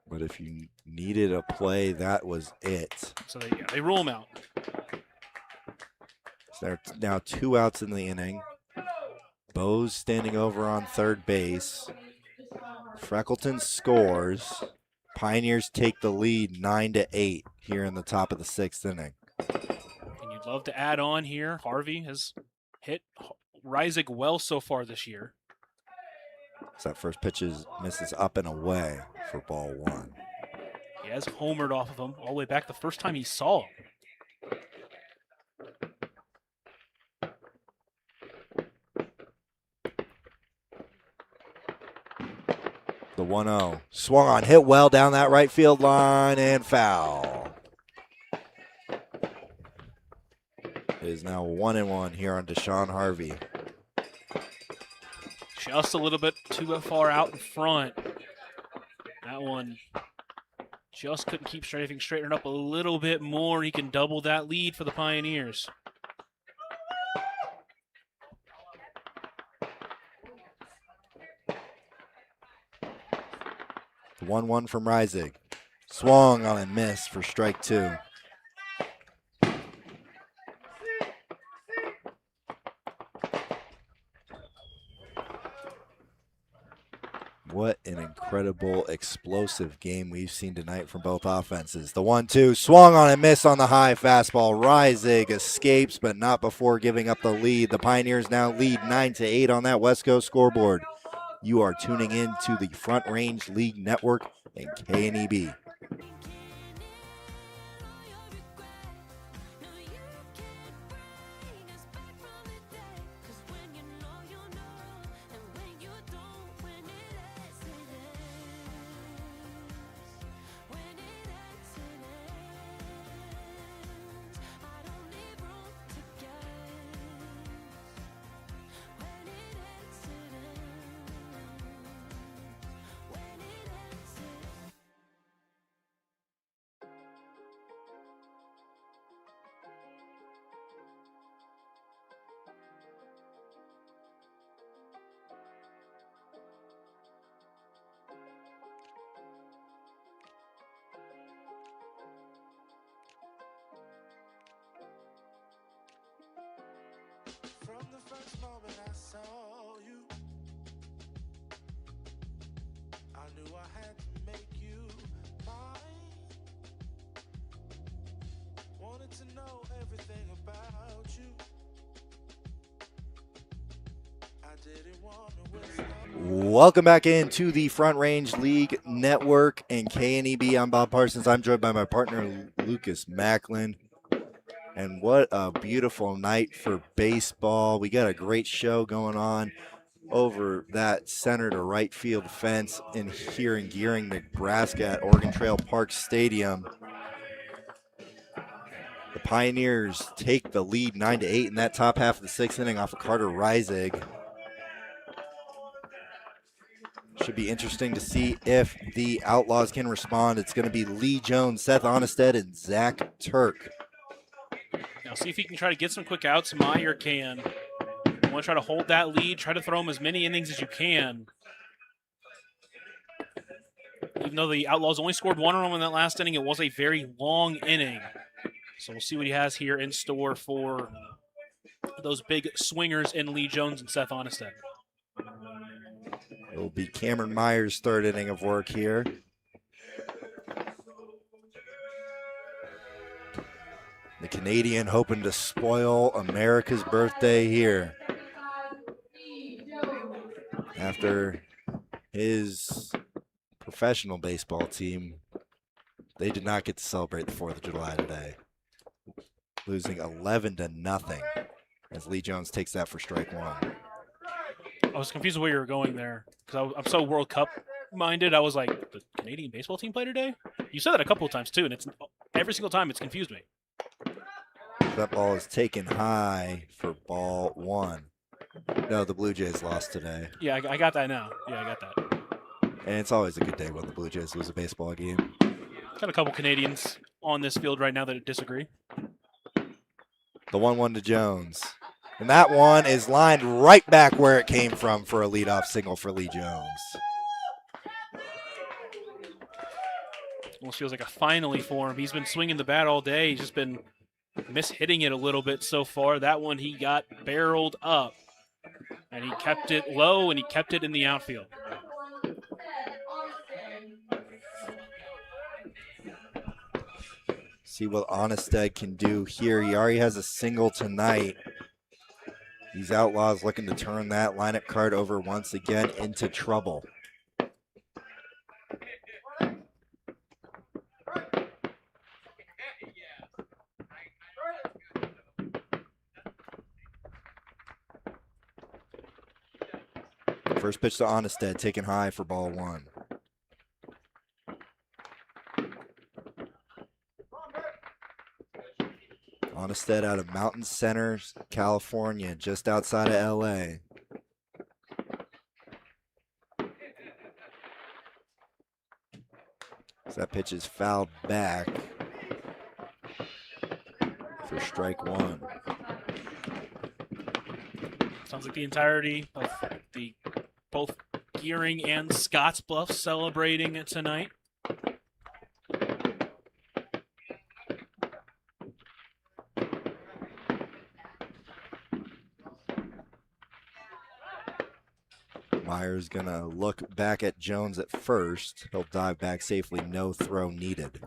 But if you needed a play, that was it. So they rule him out. So there are now 2 outs in the inning. Bose standing over on third base. Freckleton scores. Pioneers take the lead 9-8 here in the top of the 6th inning. And you'd love to add on here. Harvey has hit Reisig well so far this year. So that first pitch misses up and away for ball 1. He has homered off of him all the way back the first time he saw him. The 1-0 swung on, hit well down that right field line, and foul. It is now 1-1 here on Deshaun Harvey. Just a little bit too far out in front. That one just couldn't keep anything straightened up a little bit more. He can double that lead for the Pioneers. The 1-1 from Reisig. Swung on and missed for strike 2. What an incredible, explosive game we've seen tonight from both offenses. The 1-2 swung on and missed on the high fastball. Reisig escapes, but not before giving up the lead. The Pioneers now lead 9-8 on that West Coast scoreboard. You are tuning in to the Front Range League Network and KNEB. first moment I saw you, I knew I had to make you mine. Wanted to know everything about you. I didn't want to waste no. Welcome back into the Front Range League Network and KNEB. I'm Bob Parsons. I'm joined by my partner, Lucas Macklin. And what a beautiful night for baseball. We got a great show going on over that center to right field fence here in Gering, Nebraska at Oregon Trail Park Stadium. The Pioneers take the lead 9-8 in that top half of the sixth inning off of Carter Reisig. Should be interesting to see if the Outlaws can respond. It's going to be Lee Jones, Seth Onnested, and Zach Turk. Now see if he can try to get some quick outs. Meyer can. You want to try to hold that lead, try to throw him as many innings as you can. Even though the Outlaws only scored one run in that last inning, it was a very long inning. So we'll see what he has here in store for those big swingers in Lee Jones and Seth Onnested. It will be Cameron Meyer's third inning of work here. The Canadian hoping to spoil America's birthday here. After his professional baseball team, they did not get to celebrate the 4th of July today, losing 11-0 as Lee Jones takes that for strike one. I was confused where you were going there because I'm so World Cup minded. I was like, the Canadian baseball team play today? You said that a couple of times too, and it's every single time it's confused me. That ball is taken high for ball one. No, the Blue Jays lost today. Yeah, I got that now. Yeah, I got that. And it's always a good day when the Blue Jays lose a baseball game. Got a couple Canadians on this field right now that disagree. The 1-1 to Jones. And that one is lined right back where it came from for a leadoff single for Lee Jones. Almost feels like a finally for him. He's been swinging the bat all day. He's just been mishitting it a little bit so far. That one he got barreled up. And he kept it low and he kept it in the outfield. See what Onnested can do here. He already has a single tonight. These Outlaws looking to turn that lineup card over once again into trouble. First pitch to Onnested, taken high for ball one. Onnested out of Mountain Center, California, just outside of LA. So that pitch is fouled back for strike one. Sounds like the entirety of the both Gering and Scottsbluff celebrating it tonight. Meyer's going to look back at Jones at first. He'll dive back safely. No throw needed.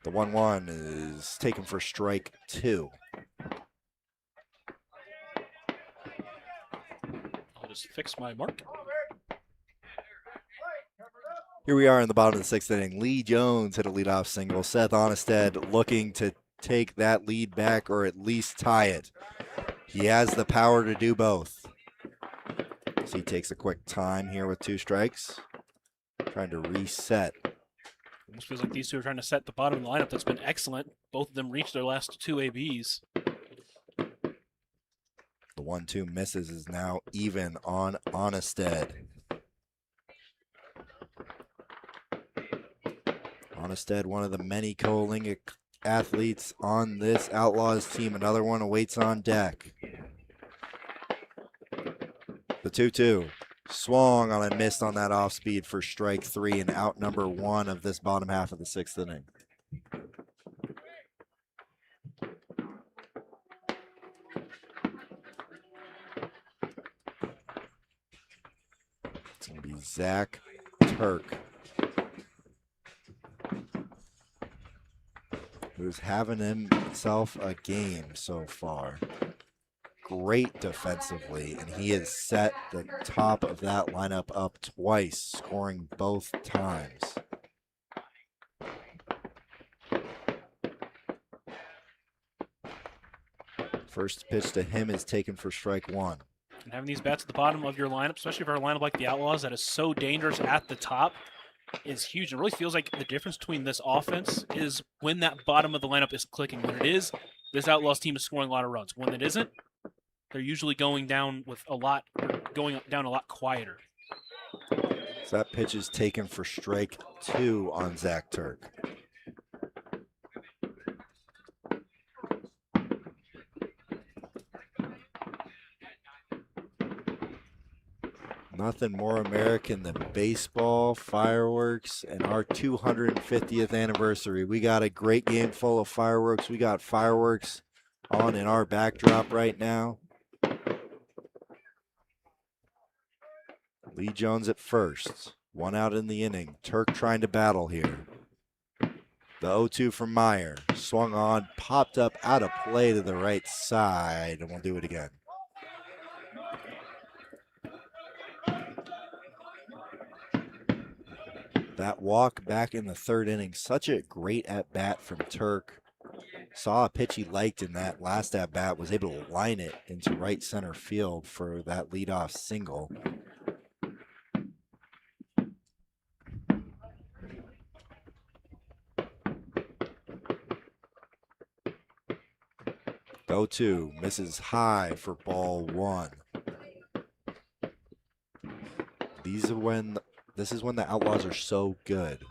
The 1-1 is taken for strike two. I'll just fix my mark. Here we are in the bottom of the sixth inning. Lee Jones hit a leadoff single. Seth Onnested looking to take that lead back or at least tie it. He has the power to do both. So he takes a quick time here with two strikes. Trying to reset. Almost feels like these two are trying to set the bottom of the lineup. That's been excellent. Both of them reached their last two ABs. The 1-2 misses is now even on Onnested. Onnested, one of the many Coalinga athletes on this Outlaws team. Another one awaits on deck. The 2-2 swung on and missed on that off speed for strike three and out number one of this bottom half of the sixth inning. It's going to be Zach Turk, who's having himself a game so far. Great defensively, and he has set the top of that lineup up twice, scoring both times. First pitch to him is taken for strike one. And having these bats at the bottom of your lineup, especially for a lineup like the Outlaws that is so dangerous at the top, is huge. It really feels like the difference between this offense is when that bottom of the lineup is clicking. When it is, this Outlaws team is scoring a lot of runs. When it isn't, they're usually going down a lot quieter. So that pitch is taken for strike two on Zach Turk. Nothing more American than baseball, fireworks, and our 250th anniversary. We got a great game full of fireworks. We got fireworks on in our backdrop right now. Lee Jones at first. One out in the inning. Turk trying to battle here. The 0-2 from Meyer. Swung on, popped up out of play to the right side, and we'll do it again. That walk back in the third inning, such a great at-bat from Turk. Saw a pitch he liked in that last at-bat, was able to line it into right center field for that leadoff single. The 0-2 misses high for ball one. This is when the Outlaws are so good.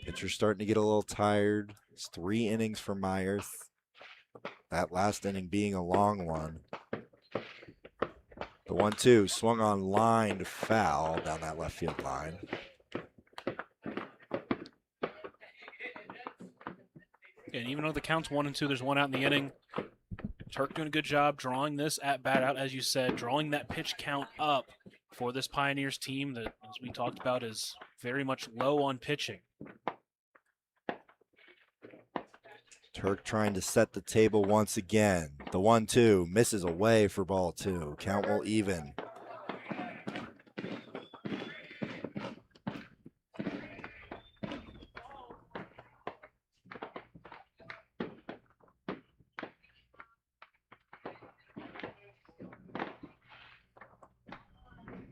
Pitcher's starting to get a little tired. It's 3 innings for Meyer. That last inning being a long one. The 1-2 swung on line to foul down that left field line. And even though the count's 1-2, there's one out in the inning. Turk doing a good job drawing this at-bat out, as you said, drawing that pitch count up for this Pioneers team that, as we talked about, is very much low on pitching. Turk trying to set the table once again. The 1-2 misses away for ball two. Count will even.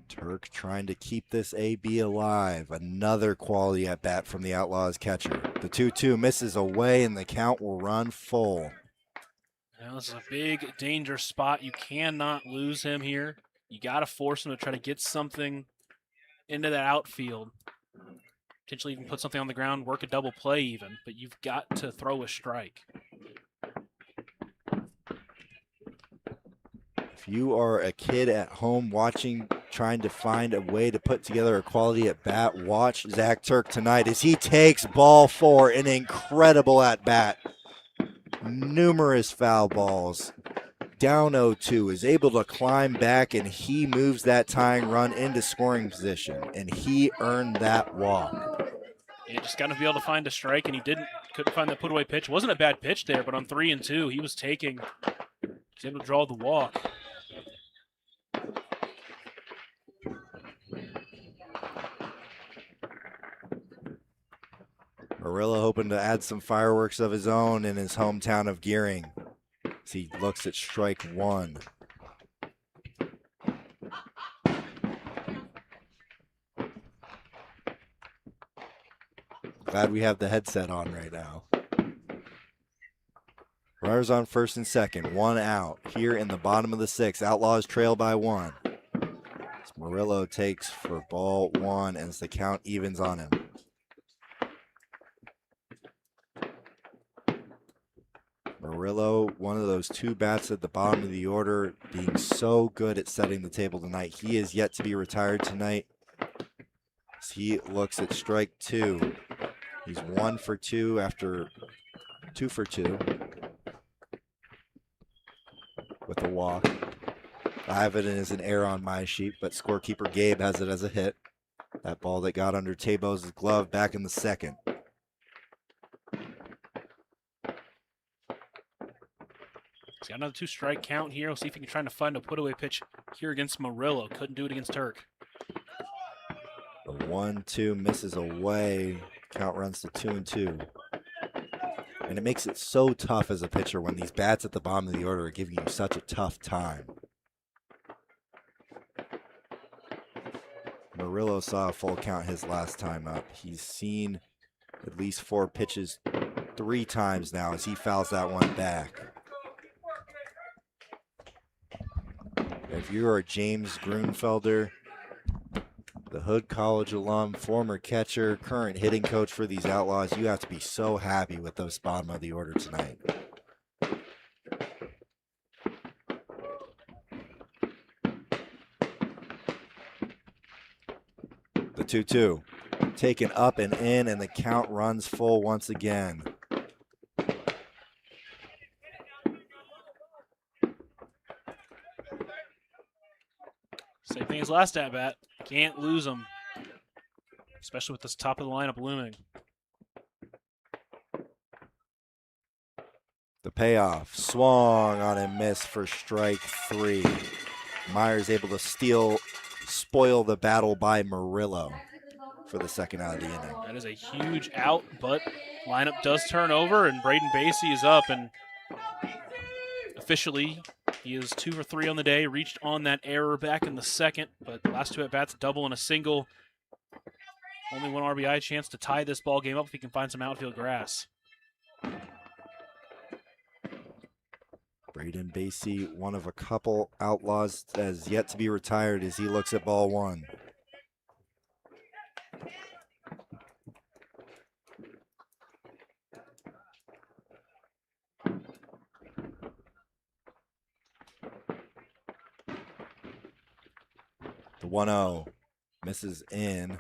Turk trying to keep this AB alive. Another quality at bat from the Outlaws catcher. The 2-2 misses away and the count will run full. Now this is a big danger spot. You cannot lose him here. You got to force him to try to get something into that outfield. Potentially even put something on the ground, work a double play even, but you've got to throw a strike. If you are a kid at home watching, trying to find a way to put together a quality at bat, watch Zach Turk tonight as he takes ball four, an incredible at bat. Numerous foul balls. Down 0-2, is able to climb back, and he moves that tying run into scoring position, and he earned that walk. You just got to be able to find a strike, and he couldn't find that put away pitch. It wasn't a bad pitch there, but on 3-2, he was able to draw the walk. Murillo hoping to add some fireworks of his own in his hometown of Gering as he looks at strike one. Glad we have the headset on right now. Runners on first and second, one out. Here in the bottom of the sixth, Outlaws trail by one. As Murillo takes for ball one as the count evens on him. Murillo, one of those two bats at the bottom of the order, being so good at setting the table tonight. He is yet to be retired tonight. As he looks at strike two. He's 1 for 2 after 2 for 2 with a walk. I have it as an error on my sheet, but scorekeeper Gabe has it as a hit. That ball that got under Tabos' glove back in the second. He's got another 2-strike count here. We'll see if he can try to find a put-away pitch here against Murillo. Couldn't do it against Turk. The 1-2 misses away. Count runs to 2-2. And it makes it so tough as a pitcher when these bats at the bottom of the order are giving you such a tough time. Murillo saw a full count his last time up. He's seen at least 4 pitches 3 times now as he fouls that one back. If you are James Grunfelder, the Hood College alum, former catcher, current hitting coach for these Outlaws, you have to be so happy with those bottom of the order tonight. The 2-2 taken up and in, and the count runs full once again. Same thing as last at bat. Can't lose him, especially with this top of the lineup looming. The payoff, swung on and missed for strike 3. Myers able to spoil the battle by Murillo for the second out of the inning. That is a huge out, but lineup does turn over, and Braden Basie is up, and officially he is 2 for 3 on the day, reached on that error back in the second, but the last 2 at-bats, double and a single. Only 1 RBI chance to tie this ball game up if he can find some outfield grass. Braden Basie, one of a couple Outlaws that has yet to be retired as he looks at ball 1. The 1-0 misses in.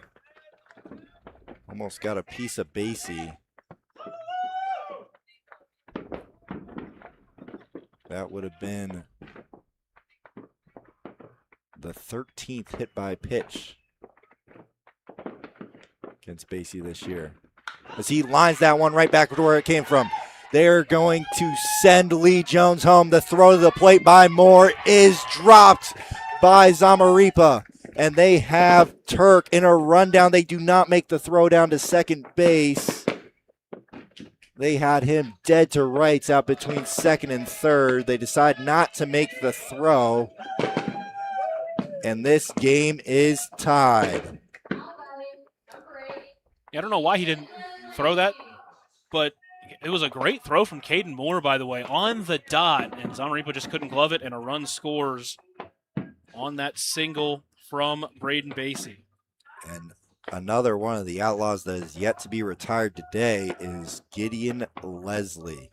Almost got a piece of Basie. That would have been the 13th hit by pitch against Basie this year. As he lines that one right back to where it came from. They're going to send Lee Jones home. The throw to the plate by Moore is dropped by Zamaripa. And they have Turk in a rundown. They do not make the throw down to second base. They had him dead to rights out between second and third. They decide not to make the throw. And this game is tied. Yeah, I don't know why he didn't throw that, but it was a great throw from Caden Moore, by the way, on the dot. And Zamaripa just couldn't glove it, and a run scores on that single from Braden Basie. And another one of the Outlaws that is yet to be retired today is Gideon Leslie.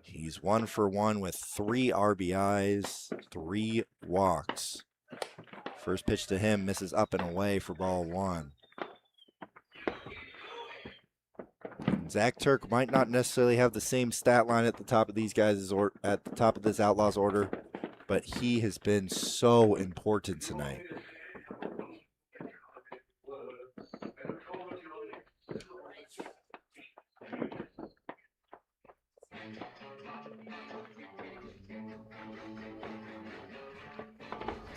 He's 1 for 1 with 3 RBIs, 3 walks. First pitch to him misses up and away for ball 1. Zach Turk might not necessarily have the same stat line at the top of these guys or at the top of this Outlaws order, but he has been so important tonight.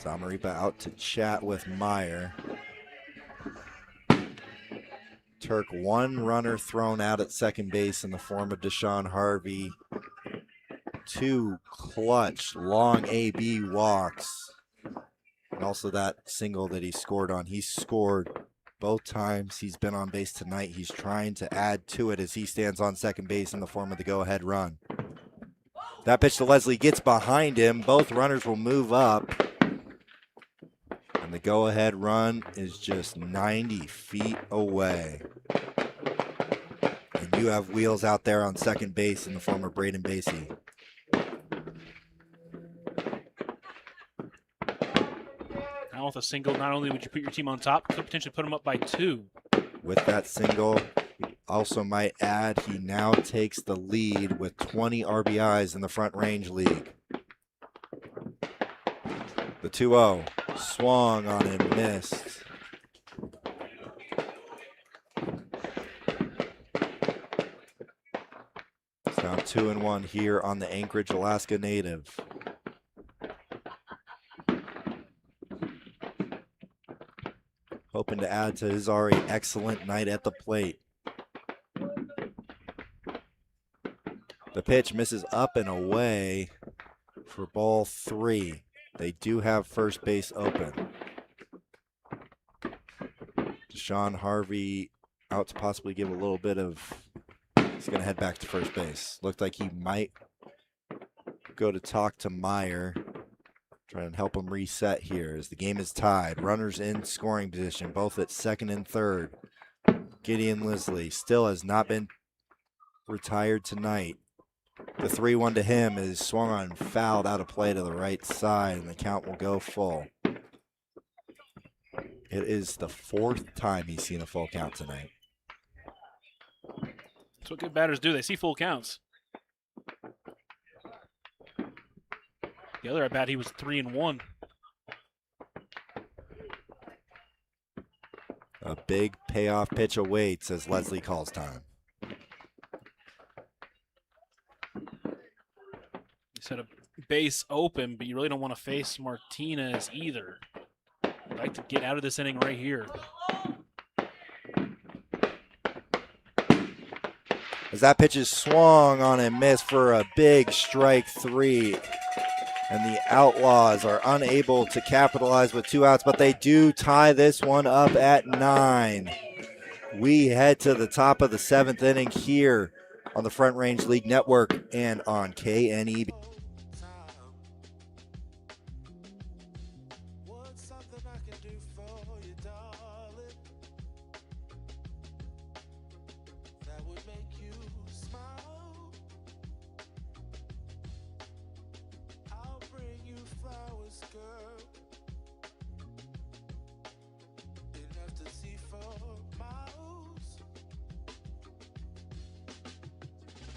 Zamaripa out to chat with Meyer. Turk, 1 runner thrown out at second base in the form of Deshaun Harvey. 2 clutch, long AB walks. And also that single that he scored on. He scored both times he's been on base tonight. He's trying to add to it as he stands on second base in the form of the go-ahead run. That pitch to Leslie gets behind him. Both runners will move up. And the go-ahead run is just 90 feet away. And you have wheels out there on second base in the form of Braden Basie. Now with a single, not only would you put your team on top, could potentially put them up by 2. With that single, also might add, he now takes the lead with 20 RBIs in the Front Range League. The 2-0 swung on and missed. It's now 2-1 here on the Anchorage, Alaska native. Hoping to add to his already excellent night at the plate. The pitch misses up and away for ball 3. They do have first base open. Deshaun Harvey out to possibly give a little bit of, he's going to head back to first base. Looked like he might go to talk to Meyer, try and help him reset here as the game is tied. Runners in scoring position, both at second and third. Gideon Lisley still has not been retired tonight. The 3-1 to him is swung on, fouled out of play to the right side, and the count will go full. It is the 4th time he's seen a full count tonight. That's what good batters do. They see full counts. The other at bat, he was 3-1. A big payoff pitch awaits as Leslie calls time. He said a base open, but you really don't want to face Martinez either. I'd like to get out of this inning right here. As that pitch is swung on and missed for a big strike 3. And the Outlaws are unable to capitalize with 2 outs, but they do tie this one up at 9. We head to the top of the 7th inning here on the Front Range League Network and on KNEB. What's something I can do for you, darling? That would make you smile. I'll bring you flowers, girl. Enough to see for miles.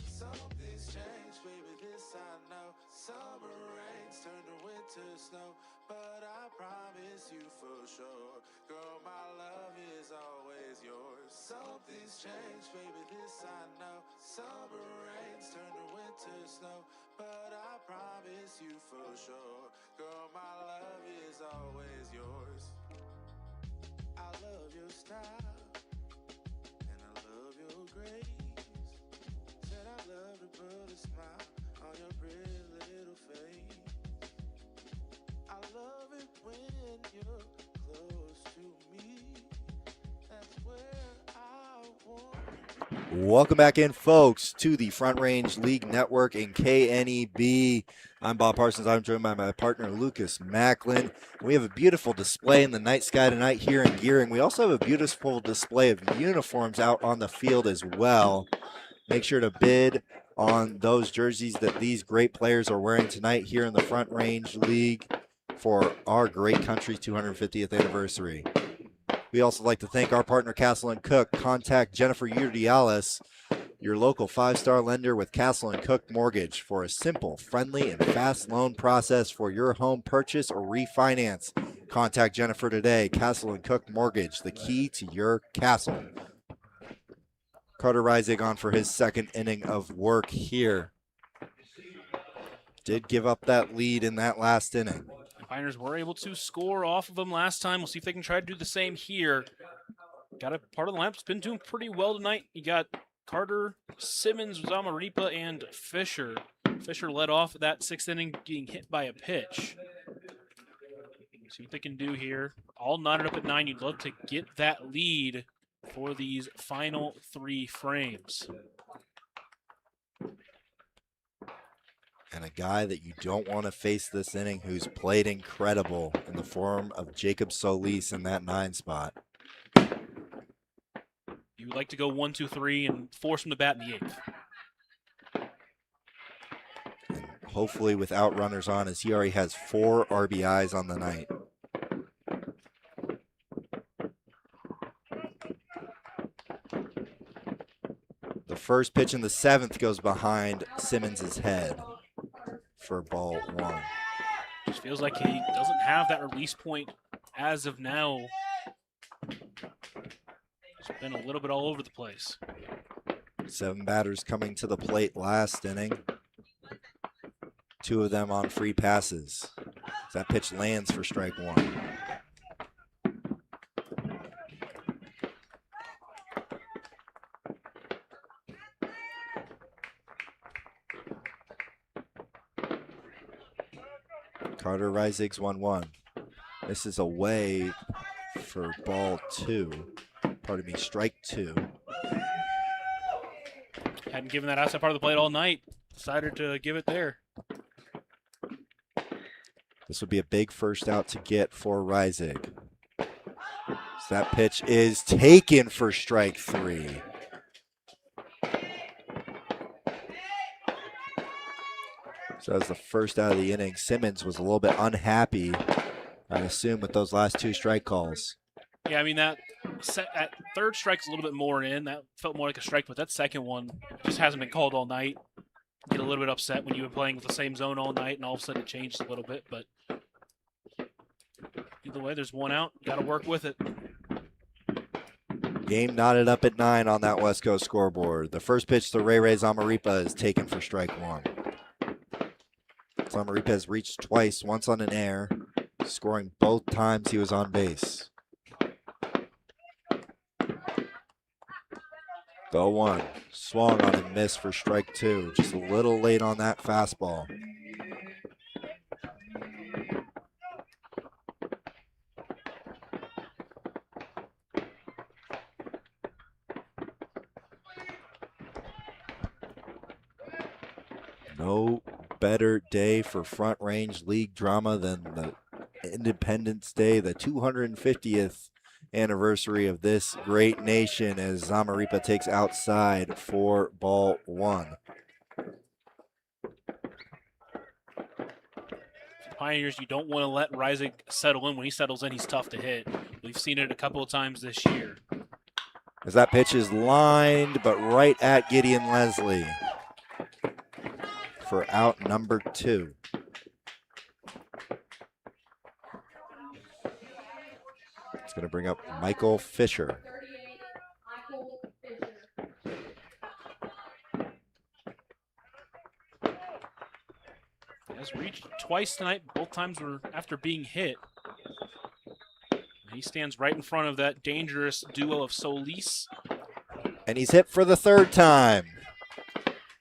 Something's changed, baby, this I know. Summer rains turn to winter snow, but I promise you for sure, girl, my love is always yours. Something's changed, baby, this I know. Summer rains turn to winter snow, but I promise you for sure, girl, my love is always yours. I love your style, and I love your grace. Said I love to put a smile on your pretty little face. I love it when you're close to me. That's where I want. Welcome back in, folks, to the Front Range League Network and KNEB. I'm Bob Parsons. I'm joined by my partner, Lucas Macklin. We have a beautiful display in the night sky tonight here in Gering. We also have a beautiful display of uniforms out on the field as well. Make sure to bid on those jerseys that these great players are wearing tonight here in the Front Range League for our great country's 250th anniversary. We also like to thank our partner, Castle & Cook. Contact Jennifer Urdiales, your local 5-star lender with Castle & Cook Mortgage, for a simple, friendly, and fast loan process for your home purchase or refinance. Contact Jennifer today. Castle & Cook Mortgage, the key to your castle. Carter Reisig on for his 2nd inning of work here. Did give up that lead in that last inning. Miners were able to score off of them last time. We'll see if they can try to do the same here. Got a part of the lineup. It's been doing pretty well tonight. You got Carter, Simmons, Zamaripa, and Fisher. Fisher led off that 6th inning, getting hit by a pitch. See what they can do here. All knotted up at 9. You'd love to get that lead for these final 3 frames. And a guy that you don't want to face this inning who's played incredible in the form of Jacob Solis in that 9 spot. You would like to go 1, 2, 3 and force him to bat in the 8th. And hopefully without runners on, as he already has 4 RBIs on the night. The first pitch in the 7th goes behind Simmons' head for ball 1. Just feels like he doesn't have that release point as of now. It's been a little bit all over the place. 7 batters coming to the plate last inning. 2 of them on free passes. That pitch lands for strike 1. Carter Reisig's 1-1. This is away for ball 2. Pardon me, strike 2. Hadn't given that outside part of the plate all night. Decided to give it there. This would be a big first out to get for Reisig. So that pitch is taken for strike 3. So that's the first out of the inning. Simmons was a little bit unhappy, I assume, with those last 2 strike calls. Yeah, I mean, that third strike's a little bit more in. That felt more like a strike, but that second one just hasn't been called all night. Get a little bit upset when you've been playing with the same zone all night, and all of a sudden it changes a little bit. But either way, there's 1 out. Got to work with it. Game knotted up at 9 on that West Coast scoreboard. The first pitch to Ray Zamaripa is taken for strike 1. Zamaripa has reached twice, once on an air, scoring both times he was on base. The 0-1 swung on and missed for strike 2. Just a little late on that fastball. No better day for Front Range League drama than the Independence Day, the 250th anniversary of this great nation, as Zamaripa takes outside for ball 1. Pioneers, you don't want to let Reisig settle in. When he settles in, he's tough to hit. We've seen it a couple of times this year. As that pitch is lined, but right at Gideon Leslie for out number 2. It's going to bring up Michael Fisher. Has reached twice tonight. Both times were after being hit. He stands right in front of that dangerous duo of Solis. And he's hit for the 3rd time.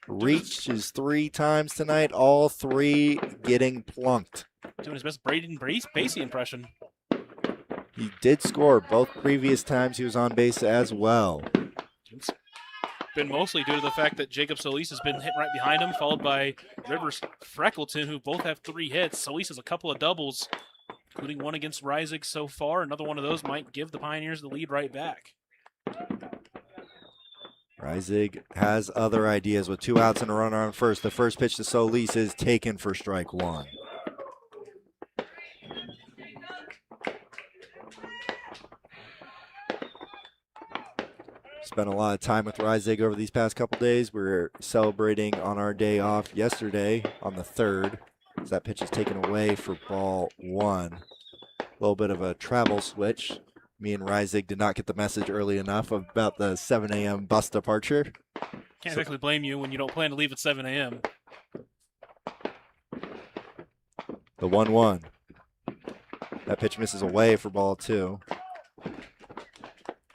Reached his 3 times tonight, all 3 getting plunked. Doing his best Braden Basie impression. He did score both previous times he was on base as well. It's been mostly due to the fact that Jacob Solis has been hit right behind him, followed by Rivers Freckleton, who both have 3 hits. Solis has a couple of doubles, including one against Reisig so far. Another one of those might give the Pioneers the lead right back. Reisig has other ideas with 2 outs and a runner on first. The first pitch to Solis is taken for strike 1. Spent a lot of time with Reisig over these past couple days. We were celebrating on our day off yesterday on the 3rd. As that pitch is taken away for ball 1. A little bit of a travel switch. Me and Reisig did not get the message early enough about the 7 a.m. bus departure. Can't exactly blame you when you don't plan to leave at 7 a.m. The 1-1. That pitch misses away for ball 2.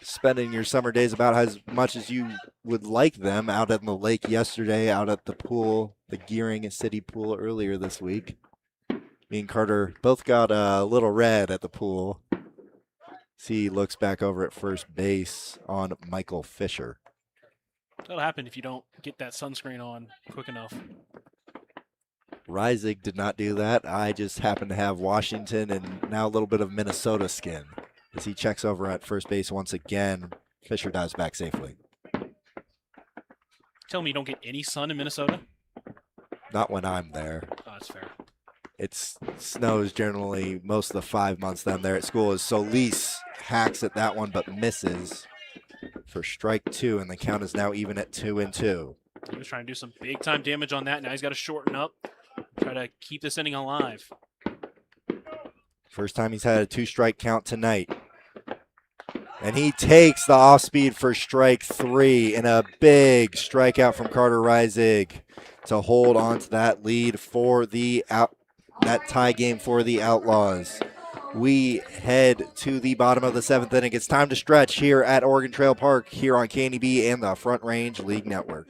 Spending your summer days about as much as you would like them out at the lake yesterday, out at the pool, the Gering City pool earlier this week. Me and Carter both got a little red at the pool. He looks back over at first base on Michael Fisher. That'll happen if you don't get that sunscreen on quick enough. Reisig did not do that. I just happen to have Washington and now a little bit of Minnesota skin. As he checks over at first base once again, Fisher dives back safely. Tell me you don't get any sun in Minnesota? Not when I'm there. Oh, that's fair. It snows generally most of the 5 months that I'm there at school. As Solis hacks at that one but misses for strike 2, and the count is now even at 2-2. He was trying to do some big time damage on that. Now he's got to shorten up, try to keep this inning alive. First time he's had a 2-strike count tonight. And he takes the off-speed for strike 3 and a big strikeout from Carter Reisig to hold on to that lead for that tie game for the Outlaws. We head to the bottom of the 7th inning. It's time to stretch here at Oregon Trail Park here on KNEB and the Front Range League Network.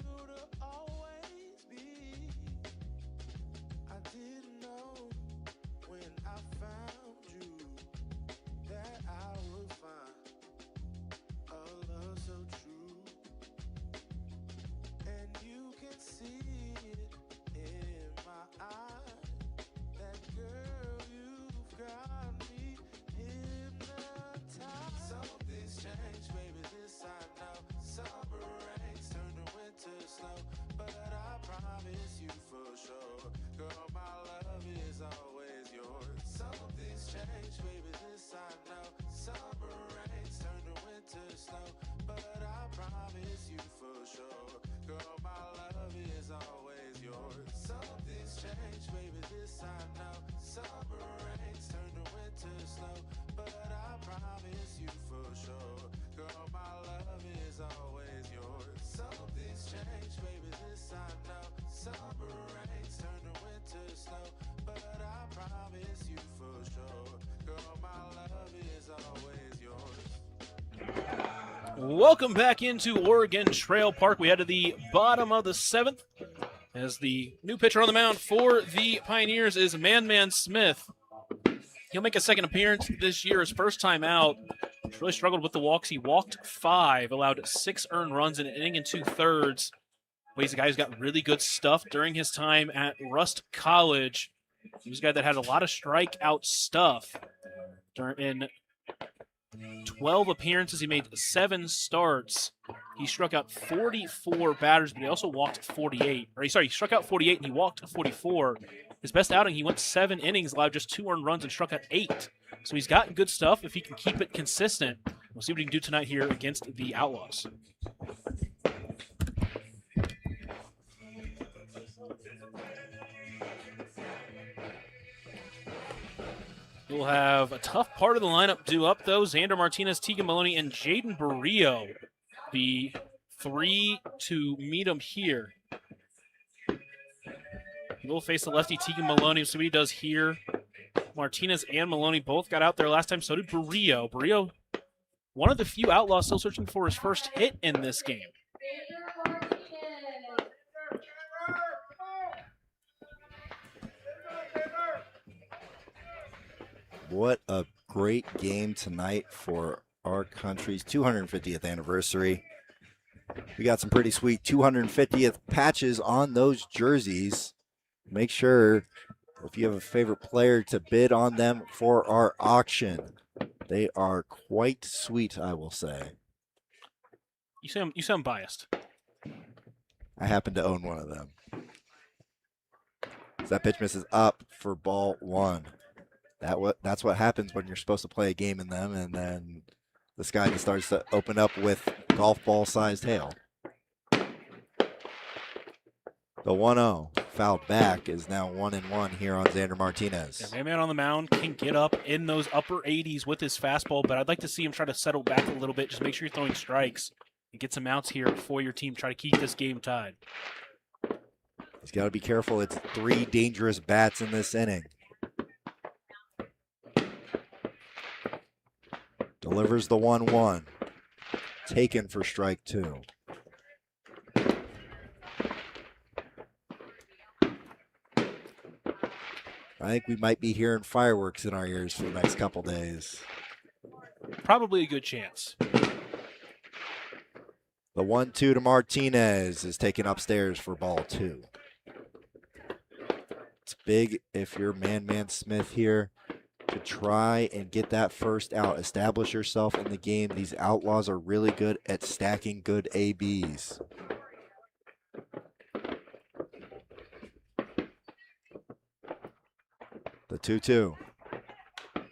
Welcome back into Oregon Trail Park. We head to the bottom of the 7th as the new pitcher on the mound for the Pioneers is Man Smith. He'll make a second appearance this year, his first time out. He's really struggled with the walks. He walked 5, allowed 6 earned runs in an inning and 2/3. But he's a guy who's got really good stuff during his time at Rust College. He was a guy that had a lot of strikeout stuff. In 12 appearances, he made 7 starts. He struck out 44 batters, but he also walked 48. He struck out 48 and he walked 44. His best outing, he went 7 innings, allowed just 2 earned runs, and struck out 8. So he's got good stuff if he can keep it consistent. We'll see what he can do tonight here against the Outlaws. We'll have a tough part of the lineup due up, though. Xander Martinez, Tegan Maloney, and Jaden Barrio, the 3 to meet him here. We'll face the lefty Tegan Maloney. See what he does here. Martinez and Maloney both got out there last time. So did Barrio. Barrio, one of the few Outlaws still searching for his first hit in this game. What a great game tonight for our country's 250th anniversary. We got some pretty sweet 250th patches on those jerseys. Make sure, if you have a favorite player, to bid on them for our auction. They are quite sweet, I will say. You sound biased. I happen to own one of them. So that pitch misses up for ball 1. That's what happens when you're supposed to play a game in them, and then the sky just starts to open up with golf ball-sized hail. The 1-0 fouled back is now 1-1 here on Xander Martinez. Yeah, man on the mound can get up in those upper 80s with his fastball, but I'd like to see him try to settle back a little bit. Just make sure you're throwing strikes and get some outs here for your team. Try to keep this game tied. He's got to be careful. It's 3 dangerous bats in this inning. Delivers the 1-1. Taken for strike 2. I think we might be hearing fireworks in our ears for the next couple days. Probably a good chance. The 1-2 to Martinez is taken upstairs for ball 2. It's big if you're Man Smith here to try and get that first out. Establish yourself in the game. These Outlaws are really good at stacking good ABs. The 2-2.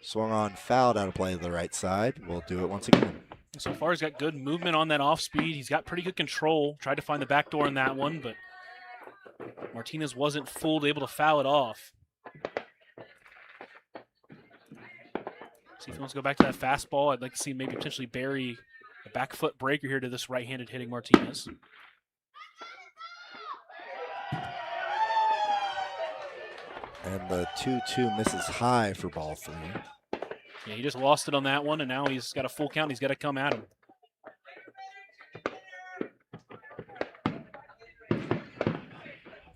Swung on, fouled out of play to the right side. We'll do it once again. So far, he's got good movement on that off speed. He's got pretty good control. Tried to find the back door in that one, but Martinez wasn't fooled, able to foul it off. See if he wants to go back to that fastball. I'd like to see maybe potentially bury a back foot breaker here to this right-handed hitting Martinez. And the 2-2 misses high for ball 3. Yeah, he just lost it on that one, and now he's got a full count. He's got to come at him.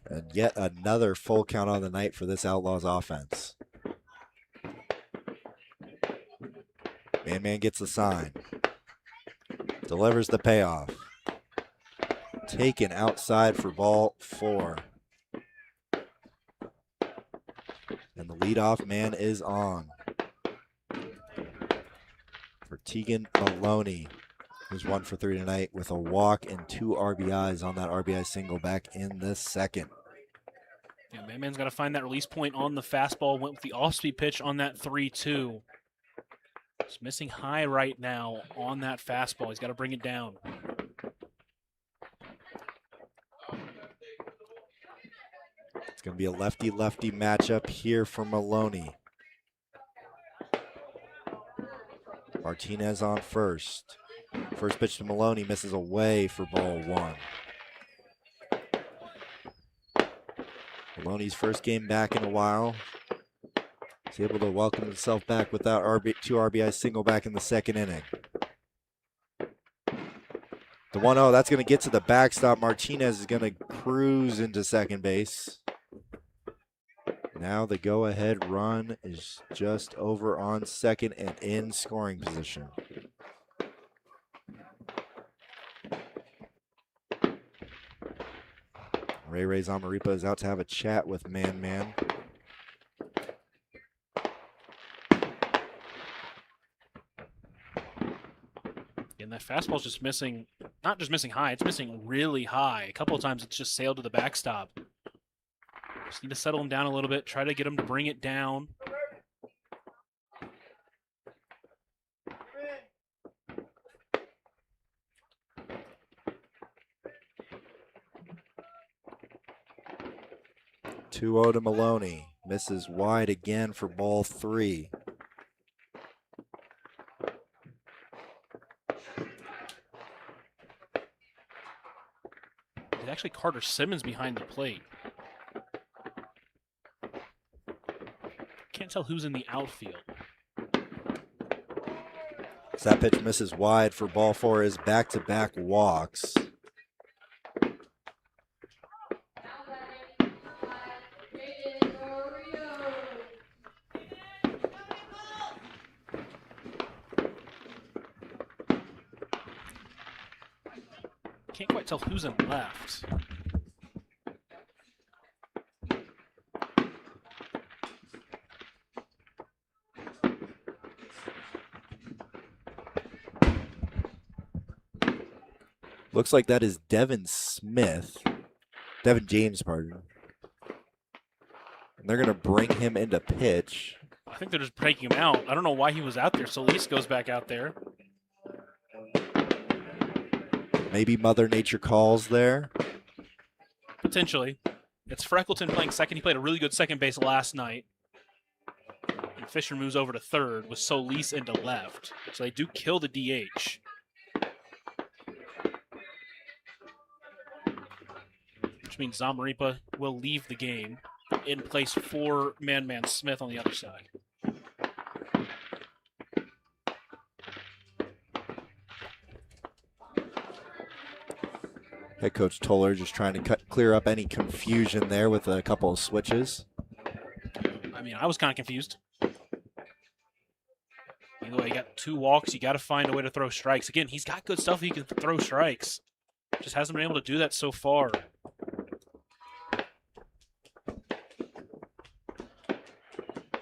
And yet another full count on the night for this Outlaws offense. Man gets the sign. Delivers the payoff. Taken outside for ball 4. And the leadoff man is on. For Tegan Maloney, who's 1 for 3 tonight with a walk and 2 RBIs on that RBI single back in the second. Yeah, Man's got to find that release point on the fastball. Went with the off-speed pitch on that 3-2. He's missing high right now on that fastball. He's got to bring it down. It's going to be a lefty-lefty matchup here for Maloney. Martinez on first. First pitch to Maloney misses away for ball 1. Maloney's first game back in a while. He's able to welcome himself back with that 2 RBI single back in the second inning. The 1-0, that's going to get to the backstop. Martinez is going to cruise into second base. Now the go-ahead run is just over on second and in scoring position. Ray Zamaripa is out to have a chat with Man. And that fastball's just missing, not just missing high, it's missing really high. A couple of times it's just sailed to the backstop. Just need to settle him down a little bit, try to get him to bring it down. Two-0 to Maloney. Misses wide again for ball 3. It's actually Carter Simmons behind the plate. Can't tell who's in the outfield. So that pitch misses wide for ball 4 is back-to-back walks. Can't quite tell who's in left. Looks like that is Devin James, pardon. And they're going to bring him into pitch. I think they're just breaking him out. I don't know why he was out there. Solis goes back out there. Maybe Mother Nature calls there. Potentially. It's Freckleton playing second. He played a really good second base last night. And Fisher moves over to third with Solis into left. So they do kill the DH. Which means Zamaripa will leave the game in place for Man Smith on the other side. Head coach Toller just trying to clear up any confusion there with a couple of switches. I mean, I was kind of confused. Anyway, you got 2 walks. You got to find a way to throw strikes. Again, he's got good stuff. He can throw strikes. Just hasn't been able to do that so far.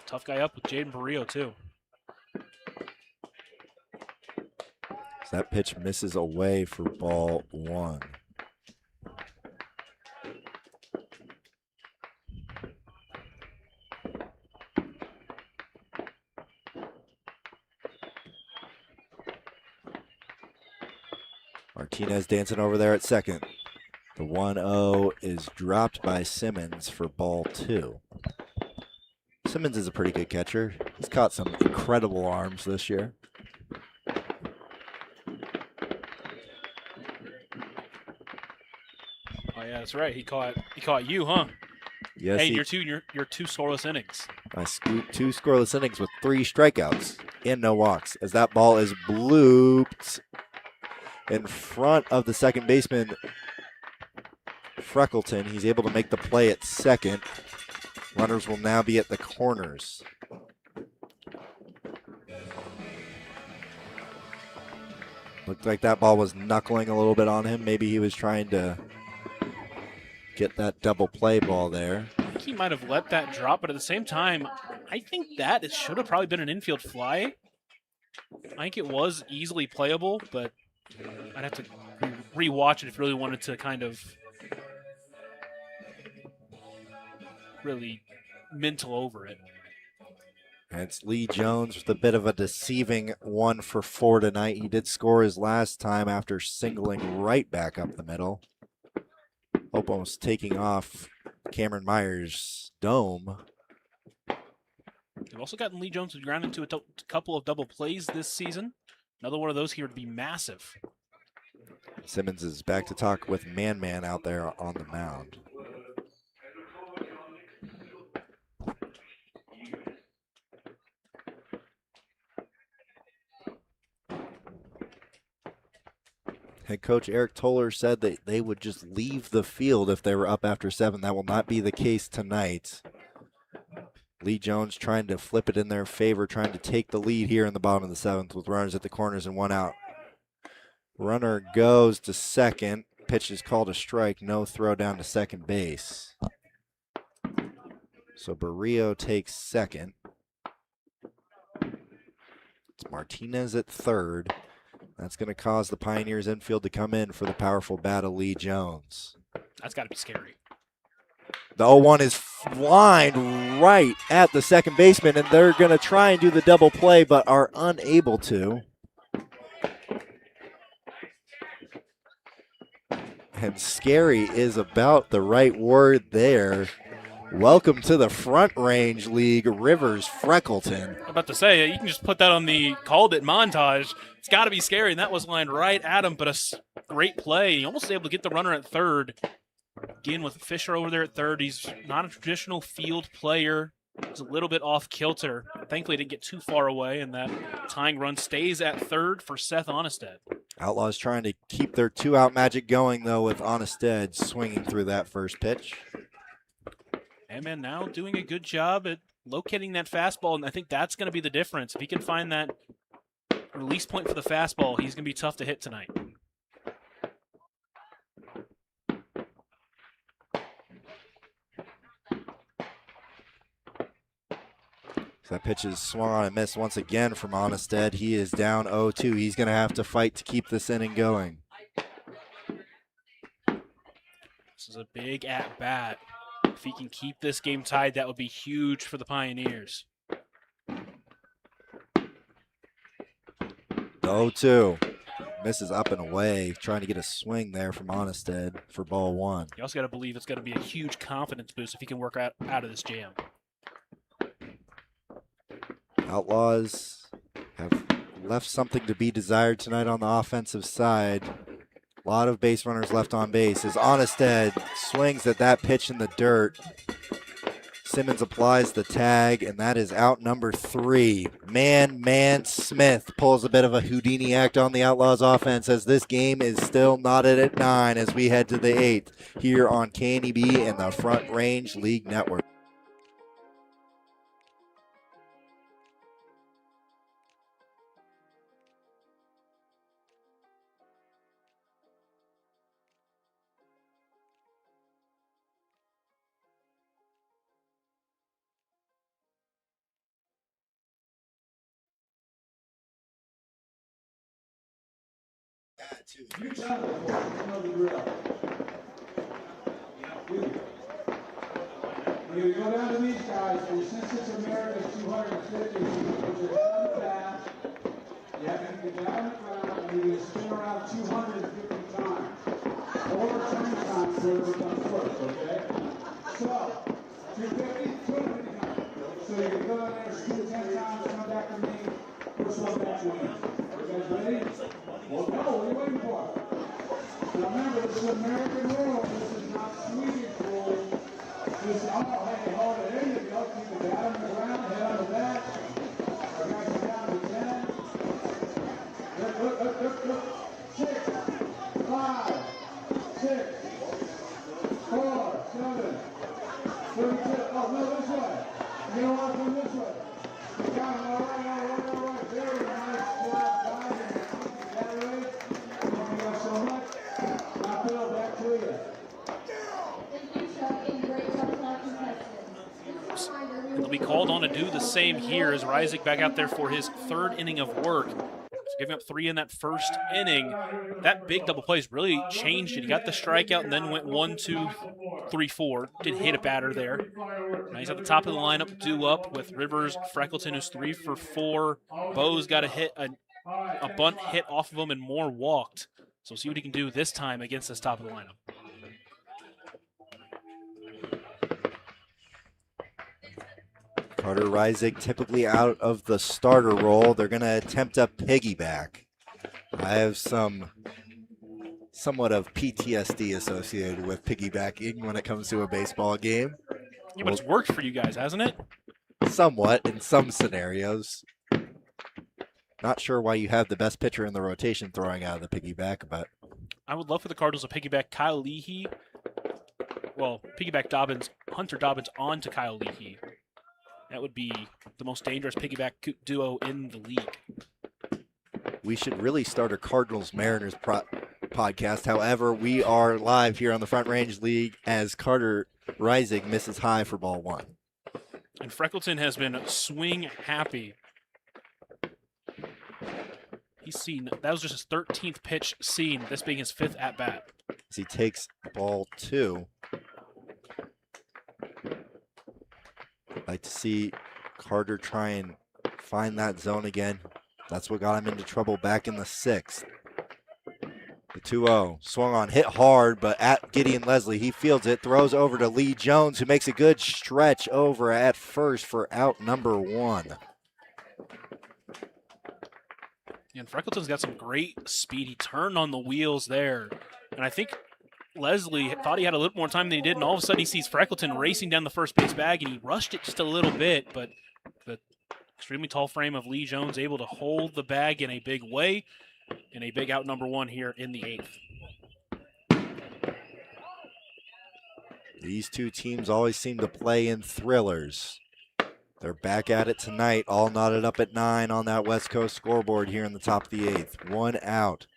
Tough guy up with Jaden Barrio, too. So that pitch misses away for ball 1. Martinez dancing over there at second. The 1-0 is dropped by Simmons for ball 2. Simmons is a pretty good catcher. He's caught some incredible arms this year. Oh yeah, that's right. He caught you, huh? Yes, Hey, he, your two scoreless innings. I scooped 2 scoreless innings with 3 strikeouts and no walks as that ball is blooped in front of the second baseman, Freckleton. He's able to make the play at second. Runners will now be at the corners. Looked like that ball was knuckling a little bit on him. Maybe he was trying to get that double play ball there. I think he might have let that drop, but at the same time, I think that it should have probably been an infield fly. I think it was easily playable, but I'd have to re-watch it if you really wanted to kind of really mental over it. And it's Lee Jones with a bit of a deceiving 1 for 4 tonight. He did score his last time after singling right back up the middle. Almost taking off Cameron Myers' dome. They've also gotten Lee Jones to ground into a couple of double plays this season. Another one of those here would be massive. Simmons is back to talk with Man out there on the mound. Head coach Eric Toller said that they would just leave the field if they were up after 7. That will not be the case tonight. Lee Jones trying to flip it in their favor, trying to take the lead here in the bottom of the 7th with runners at the corners and 1 out. Runner goes to second. Pitch is called a strike. No throw down to second base. So Barrio takes second. It's Martinez at third. That's going to cause the Pioneers infield to come in for the powerful bat of Lee Jones. That's got to be scary. The 0-1 is flying right at the second baseman, and they're going to try and do the double play, but are unable to. And scary is about the right word there. Welcome to the Front Range League, Rivers Freckleton. I'm about to say, you can just put that on the called it montage. It's got to be scary, and that was lined right at him, but a great play. He almost was able to get the runner at third. Again, with Fisher over there at third, he's not a traditional field player. He's a little bit off kilter. Thankfully, he didn't get too far away, and that tying run stays at third for Seth Onnested. Outlaws trying to keep their 2-out magic going, though, with Onnested swinging through that first pitch. And man, now doing a good job at locating that fastball, and I think that's going to be the difference. If he can find that release point for the fastball, he's going to be tough to hit tonight. So that pitch is swung on and missed once again from Onnested. He is down 0-2. He's going to have to fight to keep this inning going. This is a big at-bat. If he can keep this game tied, that would be huge for the Pioneers. 0-2. Misses up and away, trying to get a swing there from Onnested for ball 1. You also got to believe it's going to be a huge confidence boost if he can work out of this jam. Outlaws have left something to be desired tonight on the offensive side. A lot of base runners left on base as Onnested swings at that pitch in the dirt. Simmons applies the tag, and that is out number 3. Man Smith pulls a bit of a Houdini act on the Outlaws offense as this game is still knotted at 9 as we head to the 8th here on KNEB and the Front Range League Network. You tell them, you know the drill. When you go down to these guys, and since it's America's 250, which is one fast, you have to get down the ground and you can spin around 250 times. Or 10 times whoever comes first, okay? So, 250 times. So you can go in there, shoot 10 times, come back to me, first one back wins. You guys ready? Well, go, what are you waiting for? Now remember, this is American rule, this is not Swedish rule. This is, oh, hey, hold it, there you go, keep the bat on the ground, head on the bat. Our guys are down to 10. Look. 6, 5, 6, 4, 7, 32. Oh, no, this way. You don't want to come this way. You got him. All right. Very nice job, guys. That way. Thank you so much. Now, Phil, back to you. Thank you, Chuck, and great job with our contestants. And they'll be called on to do the same here as Reisig back out there for his third inning of work. Giving up 3 in that first inning. That big double play has really changed it. He got the strikeout and then went 1, 2, 3, 4. Did hit a batter there. Now he's at the top of the lineup, due up with Rivers, Freckleton, who's 3 for 4. Bo's got a bunt hit off of him and Moore walked. So we'll see what he can do this time against this top of the lineup. Carter Reisig typically out of the starter role. They're going to attempt a piggyback. I have somewhat of PTSD associated with piggybacking when it comes to a baseball game. Yeah, but it's worked for you guys, hasn't it? Somewhat in some scenarios. Not sure why you have the best pitcher in the rotation throwing out of the piggyback, but I would love for the Cardinals to piggyback Kyle Leahy. Well, piggyback Hunter Dobbins onto Kyle Leahy. That would be the most dangerous piggyback duo in the league. we should really start a Cardinals Mariners podcast. However, we are live here on the Front Range League as Carter Reisig misses high for ball 1. And Freckleton has been swing happy. He's seen, that was just his 13th pitch seen, this being his 5th at bat. As he takes ball 2. I'd like to see Carter try and find that zone again. That's what got him into trouble back in the 6th. The 2-0 swung on, hit hard, but at Gideon Leslie, he fields it, throws over to Lee Jones, who makes a good stretch over at first for out number 1. And Freckleton's got some great speed. He turned on the wheels there. And I think Leslie thought he had a little more time than he did, and all of a sudden he sees Freckleton racing down the first base bag, and he rushed it just a little bit, but the extremely tall frame of Lee Jones able to hold the bag in a big way, and a big out number 1 here in the 8th. These two teams always seem to play in thrillers. They're back at it tonight, all knotted up at 9 on that West Coast scoreboard here in the top of the 8th. 1 out.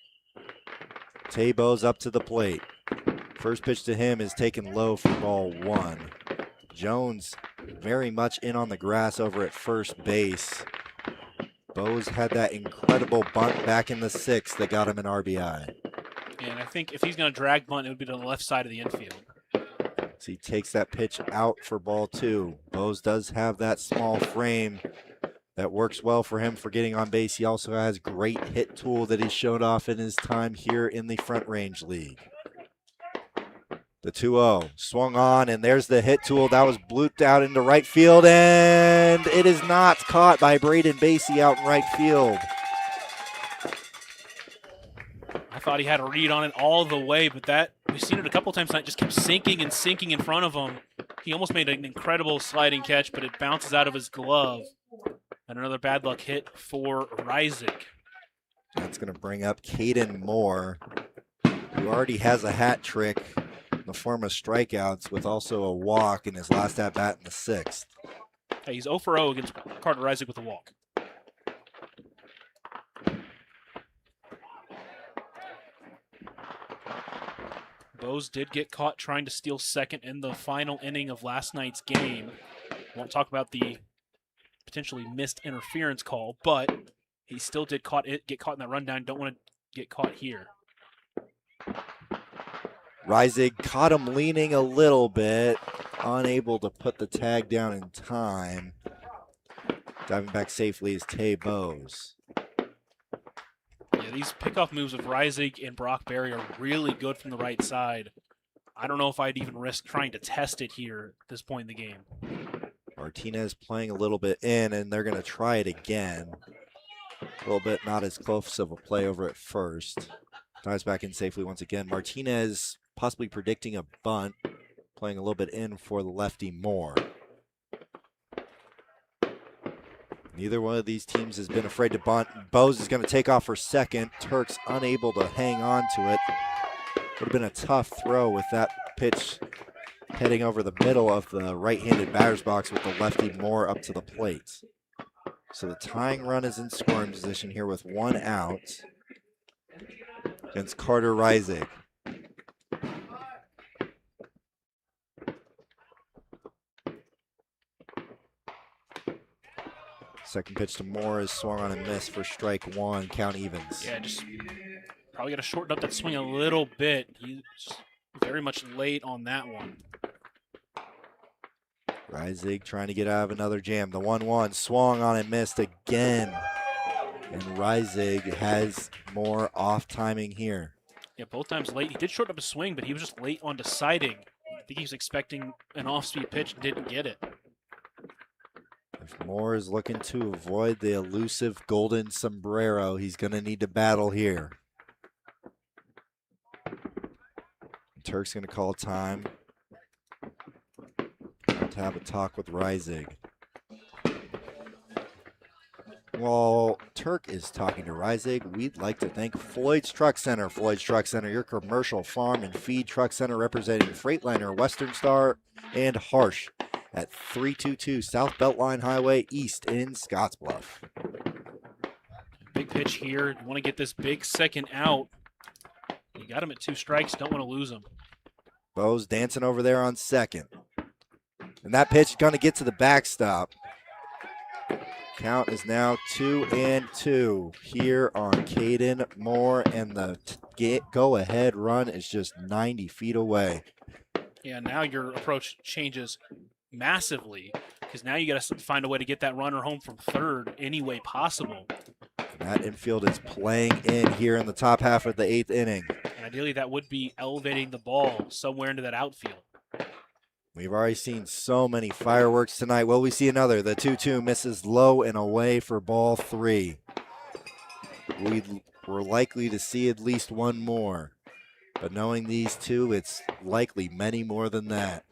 Tabo's up to the plate. First pitch to him is taken low for ball 1. Jones very much in on the grass over at first base. Bo's had that incredible bunt back in the 6th that got him an RBI. And I think if he's going to drag bunt, it would be to the left side of the infield. So he takes that pitch out for ball 2. Bose does have that small frame that works well for him for getting on base. He also has great hit tool that he's showed off in his time here in the Front Range League. The 2-0 swung on, and there's the hit tool. That was blooped out into right field, and it is not caught by Braden Basie out in right field. I thought he had a read on it all the way, but that we've seen it a couple times tonight. Just kept sinking and sinking in front of him. He almost made an incredible sliding catch, but it bounces out of his glove. And another bad luck hit for Reisig. That's going to bring up Caden Moore, who already has a hat trick in the form of strikeouts with also a walk in his last at bat in the 6th. Hey, he's 0 for 0 against Carter Reisig with a walk. Bose did get caught trying to steal second in the final inning of last night's game. Won't talk about the potentially missed interference call, but he still did get caught in that rundown. Don't want to get caught here. Reisig caught him leaning a little bit, unable to put the tag down in time. Diving back safely is Tay Bose. Yeah, these pickoff moves of Reisig and Brock Berry are really good from the right side. I don't know if I'd even risk trying to test it here at this point in the game. Martinez playing a little bit in, and they're going to try it again. A little bit not as close of a play over at first. Dives back in safely once again. Martinez possibly predicting a bunt, playing a little bit in for the lefty Moore. Neither one of these teams has been afraid to bunt. Bose is going to take off for second. Turk's unable to hang on to it. Would have been a tough throw with that pitch heading over the middle of the right-handed batter's box with the lefty Moore up to the plate. So the tying run is in scoring position here with 1 out against Carter Reisig. Second pitch to Moore is swung on and missed for strike 1. Count evens. Yeah, just probably got to shorten up that swing a little bit. He's very much late on that one. Reisig trying to get out of another jam. The 1-1 swung on and missed again. And Reisig has more off timing here. Yeah, both times late. He did shorten up his swing, but he was just late on deciding. I think he was expecting an off-speed pitch, didn't get it. If Moore is looking to avoid the elusive golden sombrero, he's going to need to battle here. Turk's going to call time to have a talk with Reisig. While Turk is talking to Reisig, we'd like to thank Floyd's Truck Center. Floyd's Truck Center, your commercial farm and feed truck center representing Freightliner, Western Star, and Harsh at 322 South Beltline Highway East in Scottsbluff. Big pitch here. You want to get this big second out. You got him at 2 strikes. Don't want to lose him. Bose dancing over there on second. And that pitch is going to get to the backstop. Count is now 2-2 here on Caden Moore, and the go-ahead run is just 90 feet away. Yeah, now your approach changes massively because now you got to find a way to get that runner home from third any way possible. And that infield is playing in here in the top half of the 8th inning. And ideally, that would be elevating the ball somewhere into that outfield. We've already seen so many fireworks tonight. Will we see another? The 2-2 misses low and away for ball 3. We're likely to see at least one more. But knowing these two, it's likely many more than that.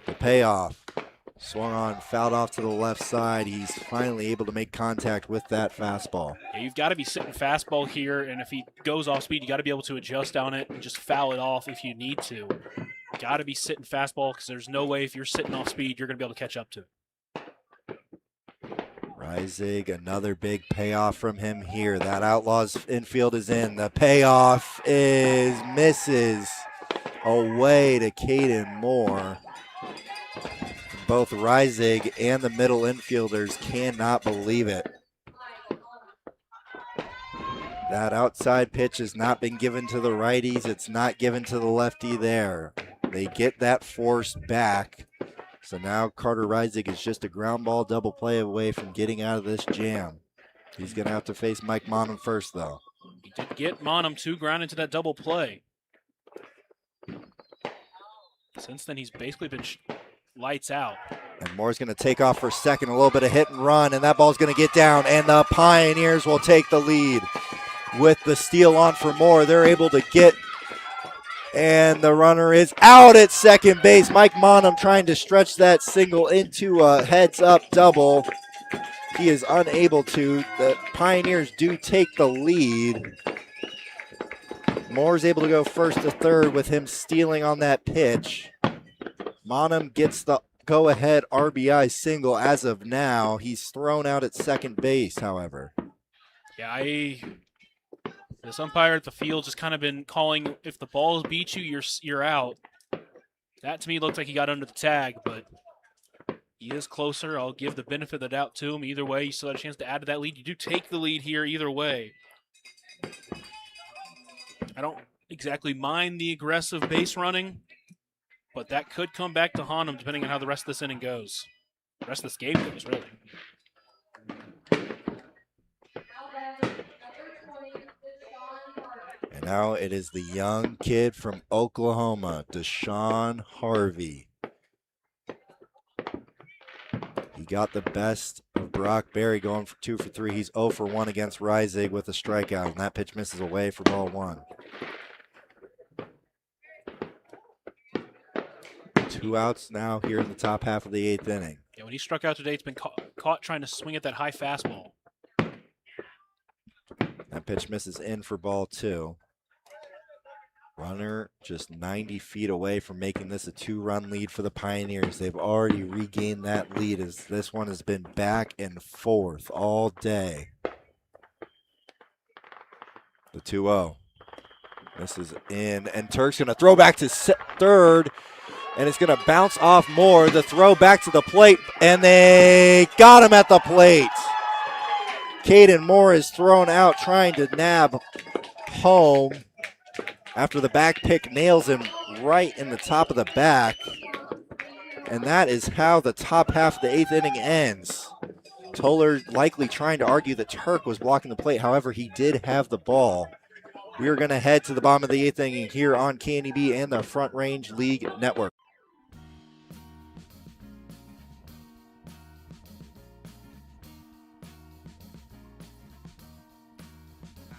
The payoff. Swung on, fouled off to the left side. He's finally able to make contact with that fastball. Yeah, you've got to be sitting fastball here, and if he goes off speed, you got to be able to adjust on it and just foul it off if you need to. Got to be sitting fastball because there's no way if you're sitting off speed, you're going to be able to catch up to it. Reisig, another big payoff from him here. That Outlaws infield is in. The payoff misses away to Caden Moore. Both Reisig and the middle infielders cannot believe it. That outside pitch has not been given to the righties. It's not given to the lefty there. They get that force back. So now Carter Reisig is just a ground ball double play away from getting out of this jam. He's going to have to face Mike Monham first, though. He did get Monham 2 ground into that double play. Since then, he's basically been lights out. And Moore's going to take off for second, a little bit of hit and run, and that ball's going to get down, and the Pioneers will take the lead. With the steal on for Moore, they're able to get, and the runner is out at second base. Mike Monham trying to stretch that single into a heads-up double. He is unable to. The Pioneers do take the lead. Moore's able to go first to third with him stealing on that pitch. Monham gets the go-ahead RBI single as of now. He's thrown out at second base, however. Yeah, this umpire at the field just kind of been calling, if the balls beat you, you're out. That to me looks like he got under the tag, but he is closer. I'll give the benefit of the doubt to him. Either way, you still have a chance to add to that lead. You do take the lead here either way. I don't exactly mind the aggressive base running, but that could come back to haunt him depending on how the rest of this inning goes. The rest of this game goes, really. And Now it is the young kid from Oklahoma, Deshaun Harvey. He got the best of Brock Berry, going for 2 for 3. He's 0 for 1 against Reisig with a strikeout, and that pitch misses away for ball 1. 2 outs now here in the top half of the 8th inning. Yeah, when he struck out today, it's been caught trying to swing at that high fastball. That pitch misses in for ball 2. Runner just 90 feet away from making this a 2-run lead for the Pioneers. They've already regained that lead as this one has been back and forth all day. The 2-0. This is in, and Turk's going to throw back to third, and it's going to bounce off Moore. The throw back to the plate, and they got him at the plate. Caden Moore is thrown out trying to nab home after the back pick nails him right in the top of the back. And that is how the top half of the 8th inning ends. Toller likely trying to argue that Turk was blocking the plate. However, he did have the ball. We are going to head to the bottom of the 8th inning here on KNEB and the Front Range League Network.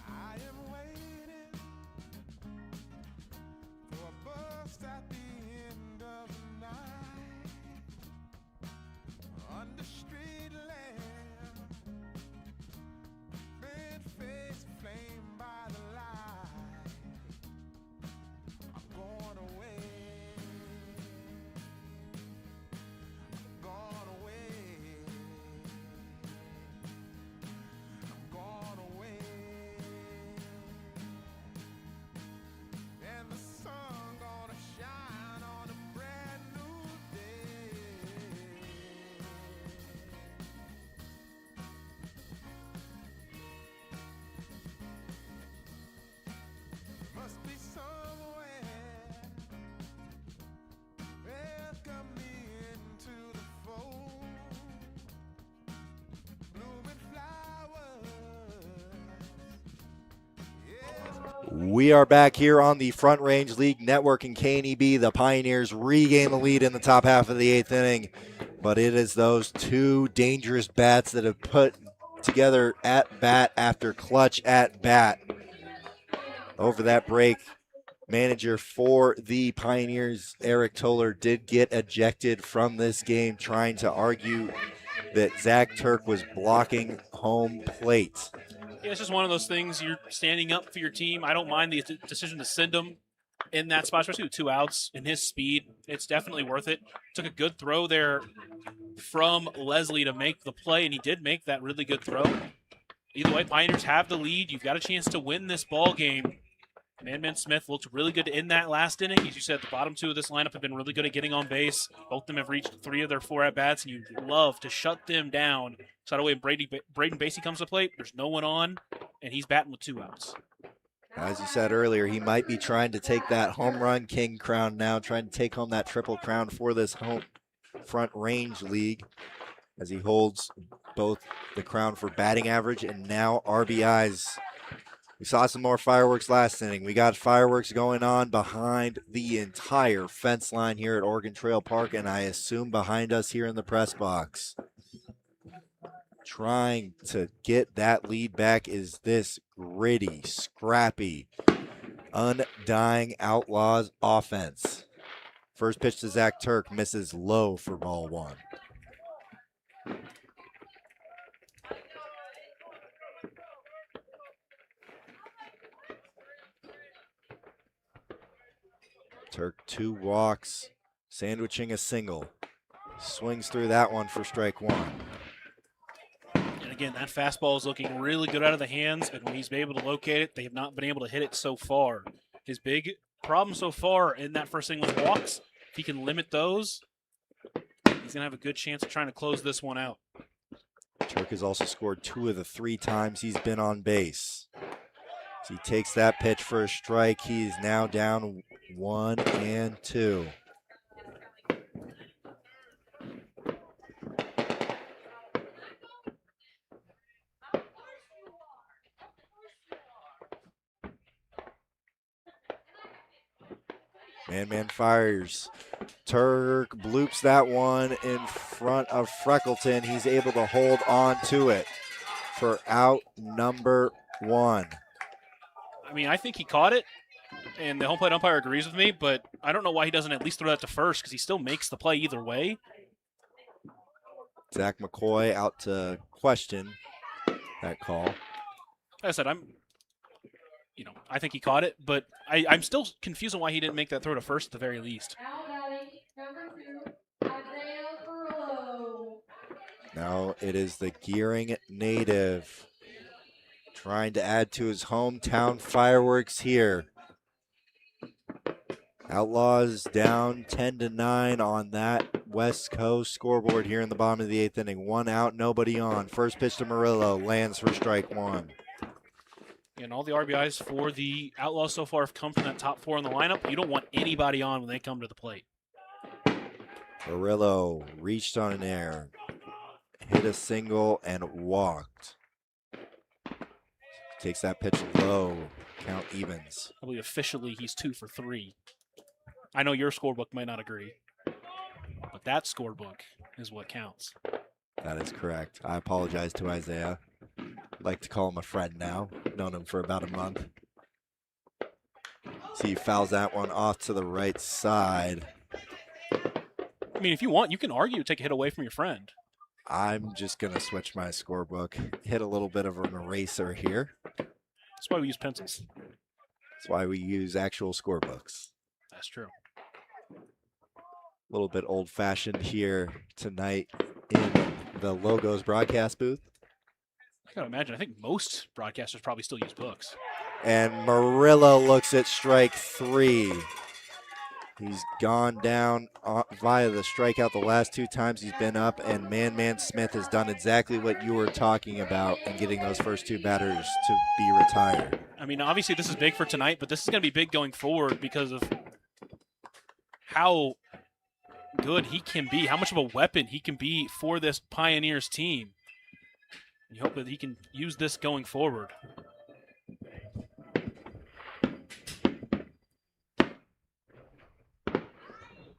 I am waiting for a bus at the end of the night, under street lamp, red face flamed by the light. I'm going away. I'm going away. I'm going away. And the sun gonna shine on a brand new day. Must be somewhere welcome me into the fold. Blooming flowers. Yes. We are back here on the Front Range League Network in KNEB. The Pioneers regain the lead in the top half of the 8th inning, but it is those 2 dangerous bats that have put together at bat after clutch at bat. Over that break, manager for the Pioneers, Eric Toller, did get ejected from this game, trying to argue that Zach Turk was blocking home plate. Yeah, it's just one of those things. You're standing up for your team. I don't mind the decision to send him in that spot, especially with 2 outs and his speed. It's definitely worth it. Took a good throw there from Leslie to make the play, and he did make that really good throw. Either way, Pioneers have the lead. You've got a chance to win this ball game. Man Smith looked really good in that last inning. As you said, the bottom 2 of this lineup have been really good at getting on base. Both of them have reached 3 of their 4 at-bats, and you love to shut them down. So that way, Braden Basie comes to plate, there's no one on, and he's batting with 2 outs. As you said earlier, he might be trying to take that home run king crown now, trying to take home that triple crown for this home Front Range League, as he holds both the crown for batting average and now RBIs. We saw some more fireworks last inning. We got fireworks going on behind the entire fence line here at Oregon Trail Park, and I assume behind us here in the press box. Trying to get that lead back is this gritty, scrappy, undying Outlaws offense. First pitch to Zach Turk, misses low for ball 1. Turk 2 walks, sandwiching a single. Swings through that one for strike 1. And again, that fastball is looking really good out of the hands, and when he's been able to locate it, they have not been able to hit it so far. His big problem so far in that first inning was walks. If he can limit those, he's going to have a good chance of trying to close this one out. Turk has also scored 2 of the 3 times he's been on base. So he takes that pitch for a strike. He is now down 1-2. Man fires. Turk bloops that one in front of Freckleton. He's able to hold on to it for out number 1. I mean, I think he caught it, and the home plate umpire agrees with me, but I don't know why he doesn't at least throw that to first because he still makes the play either way. Zach McCoy out to question that call. Like I said, I think he caught it, but I'm still confused on why he didn't make that throw to first at the very least. Now batting, number 2, Isaiah Carrillo. Now it is the Gering native trying to add to his hometown fireworks here. Outlaws down 10-9 on that West Coast scoreboard here in the bottom of the 8th inning. 1 out, nobody on. First pitch to Murillo, lands for strike 1. And all the RBIs for the Outlaws so far have come from that top 4 in the lineup. You don't want anybody on when they come to the plate. Murillo reached on an air, hit a single, and walked. Takes that pitch low, count evens. I believe officially he's 2 for 3. I know your scorebook might not agree, but that scorebook is what counts. That is correct. I apologize to Isaiah. Like to call him a friend now. Known him for about a month. See, he fouls that one off to the right side. I mean, if you want, you can argue, take a hit away from your friend. I'm just going to switch my scorebook. Hit a little bit of an eraser here. That's why we use pencils. That's why we use actual scorebooks. That's true. A little bit old-fashioned here tonight in the Logos broadcast booth. I gotta imagine, I think most broadcasters probably still use books. And Murillo looks at strike 3. He's gone down via the strikeout the last 2 times he's been up, and Man Smith has done exactly what you were talking about in getting those first 2 batters to be retired. I mean, obviously this is big for tonight, but this is going to be big going forward because of how good he can be, how much of a weapon he can be for this Pioneers team. You hope that he can use this going forward.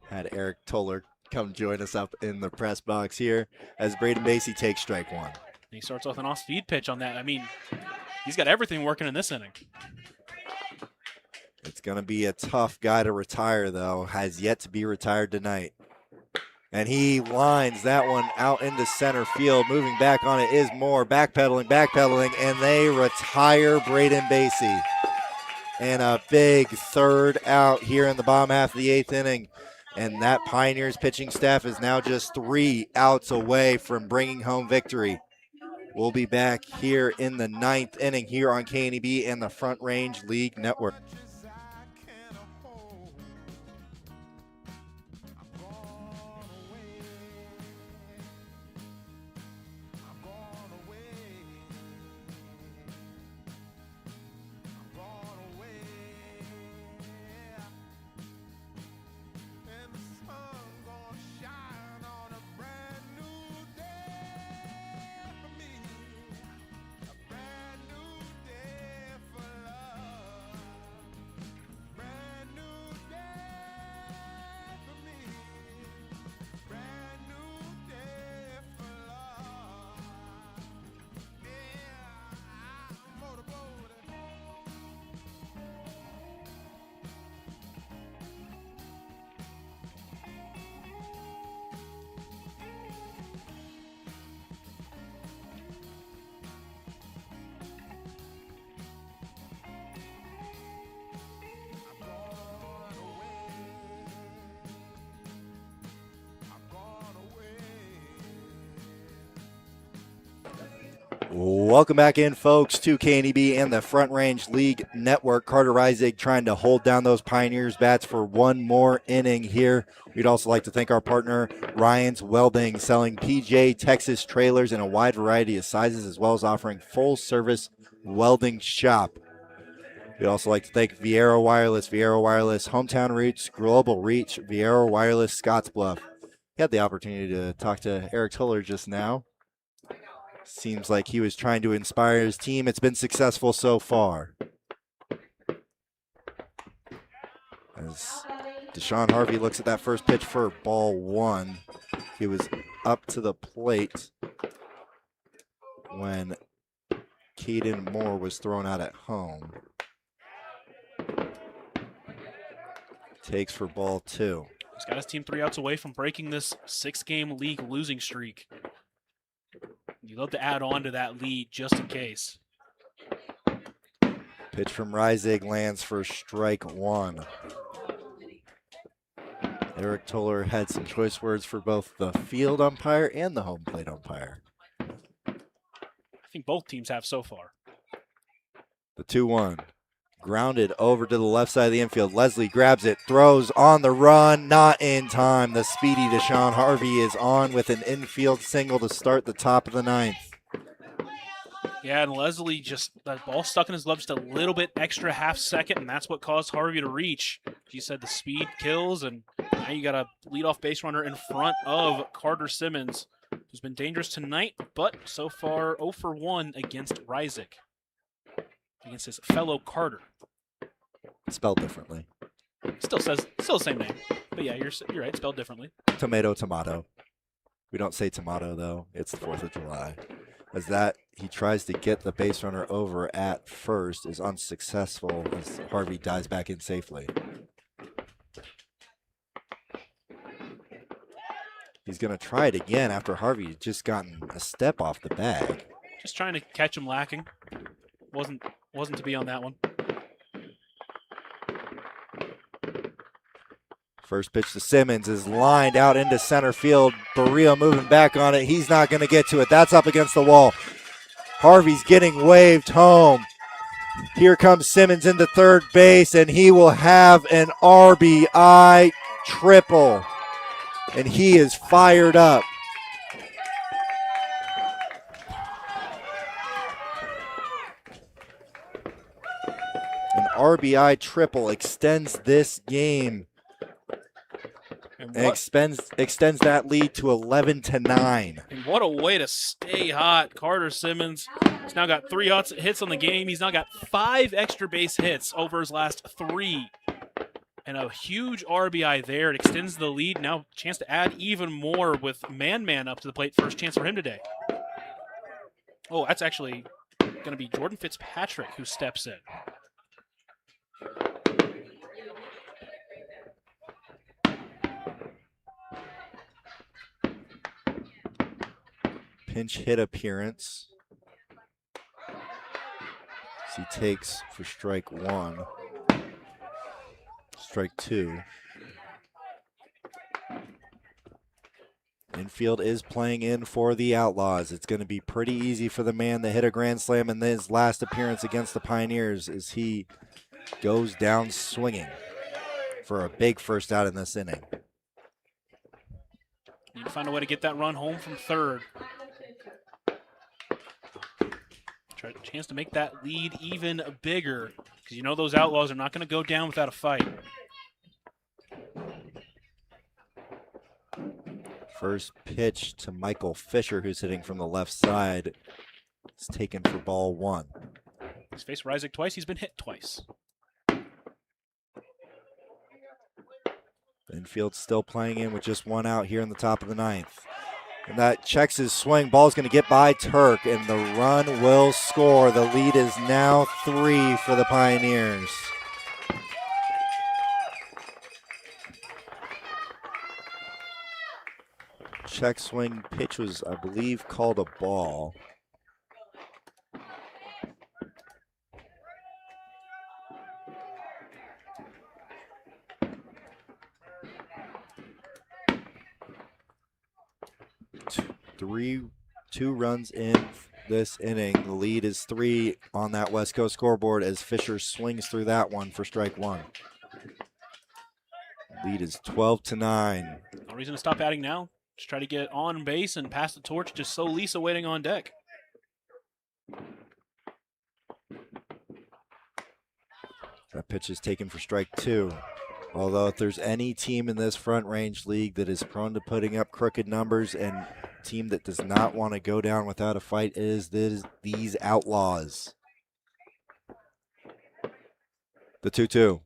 Had Eric Toller come join us up in the press box here as Braden Basie takes strike 1. And he starts off an off-speed pitch on that. I mean, he's got everything working in this inning. It's going to be a tough guy to retire, though. Has yet to be retired tonight. And he lines that one out into center field. Moving back on it is Moore. Backpedaling, and they retire Braden Basie. And a big 3rd out here in the bottom half of the 8th inning. And that Pioneers pitching staff is now just 3 outs away from bringing home victory. We'll be back here in the 9th inning here on KNEB and the Front Range League Network. Welcome back in, folks, to KNEB and the Front Range League Network. Carter Reisig trying to hold down those Pioneers bats for one more inning here. We'd also like to thank our partner, Ryan's Welding, selling PJ Texas trailers in a wide variety of sizes, as well as offering full-service welding shop. We'd also like to thank Viera Wireless, hometown roots, global reach, Viera Wireless, Scottsbluff. Had the opportunity to talk to Eric Toller just now. Seems like he was trying to inspire his team. It's been successful so far. As Deshaun Harvey looks at that first pitch for ball 1. He was up to the plate when Caden Moore was thrown out at home. Takes for ball 2. He's got his team 3 outs away from breaking this 6-game league losing streak. You'd love to add on to that lead just in case. Pitch from Reisig lands for strike 1. Eric Toller had some choice words for both the field umpire and the home plate umpire. I think both teams have so far. The 2-1. Grounded over to the left side of the infield. Leslie grabs it, throws on the run, not in time. The speedy Deshaun Harvey is on with an infield single to start the top of the 9th. Yeah, and Leslie just, that ball stuck in his glove just a little bit extra half second, and that's what caused Harvey to reach. She said the speed kills, and now you got a leadoff base runner in front of Carter Simmons, who's been dangerous tonight, but so far 0 for 1 against Reisig, against his fellow Carter. Spelled differently. Still the same name, but yeah, you're right, spelled differently. Tomato, tomato. We don't say tomato, though. It's the 4th of July. As that, he tries to get the base runner over at first, is unsuccessful as Harvey dives back in safely. He's going to try it again after Harvey had just gotten a step off the bag. Just trying to catch him lacking. Wasn't to be on that one. First pitch to Simmons is lined out into center field. Barria moving back on it. He's not going to get to it. That's up against the wall. Harvey's getting waved home. Here comes Simmons into third base, and he will have an RBI triple. And he is fired up. An RBI triple extends this game. And extends that lead to 11-9. And what a way to stay hot. Carter Simmons has now got 3 hits on the game. He's now got 5 extra base hits over his last 3. And a huge RBI there. It extends the lead. Now a chance to add even more with Man up to the plate. First chance for him today. Oh, that's actually going to be Jordan Fitzpatrick who steps in. Pinch hit appearance. He takes for strike 1. Strike 2. Infield is playing in for the Outlaws. It's going to be pretty easy for the man that hit a grand slam in his last appearance against the Pioneers as he goes down swinging for a big first out in this inning. Need to find a way to get that run home from third. Try a chance to make that lead even bigger because you know those Outlaws are not going to go down without a fight. First pitch to Michael Fisher, who's hitting from the left side. It's taken for ball 1. He's faced Reisig twice. He's been hit twice. Infield still playing in with just 1 out here in the top of the 9th. And that checks his swing. Ball's going to get by Turk, and the run will score. The lead is now 3 for the Pioneers. Check swing pitch was, I believe, called a ball. Two runs in this inning. The lead is 3 on that West Coast scoreboard as Fisher swings through that one for strike 1. Lead is 12-9. No reason to stop adding now. Just try to get on base and pass the torch to So Lisa waiting on deck. That pitch is taken for strike 2. Although if there's any team in this Front Range League that is prone to putting up crooked numbers and team that does not want to go down without a fight, is these Outlaws. The 2-2.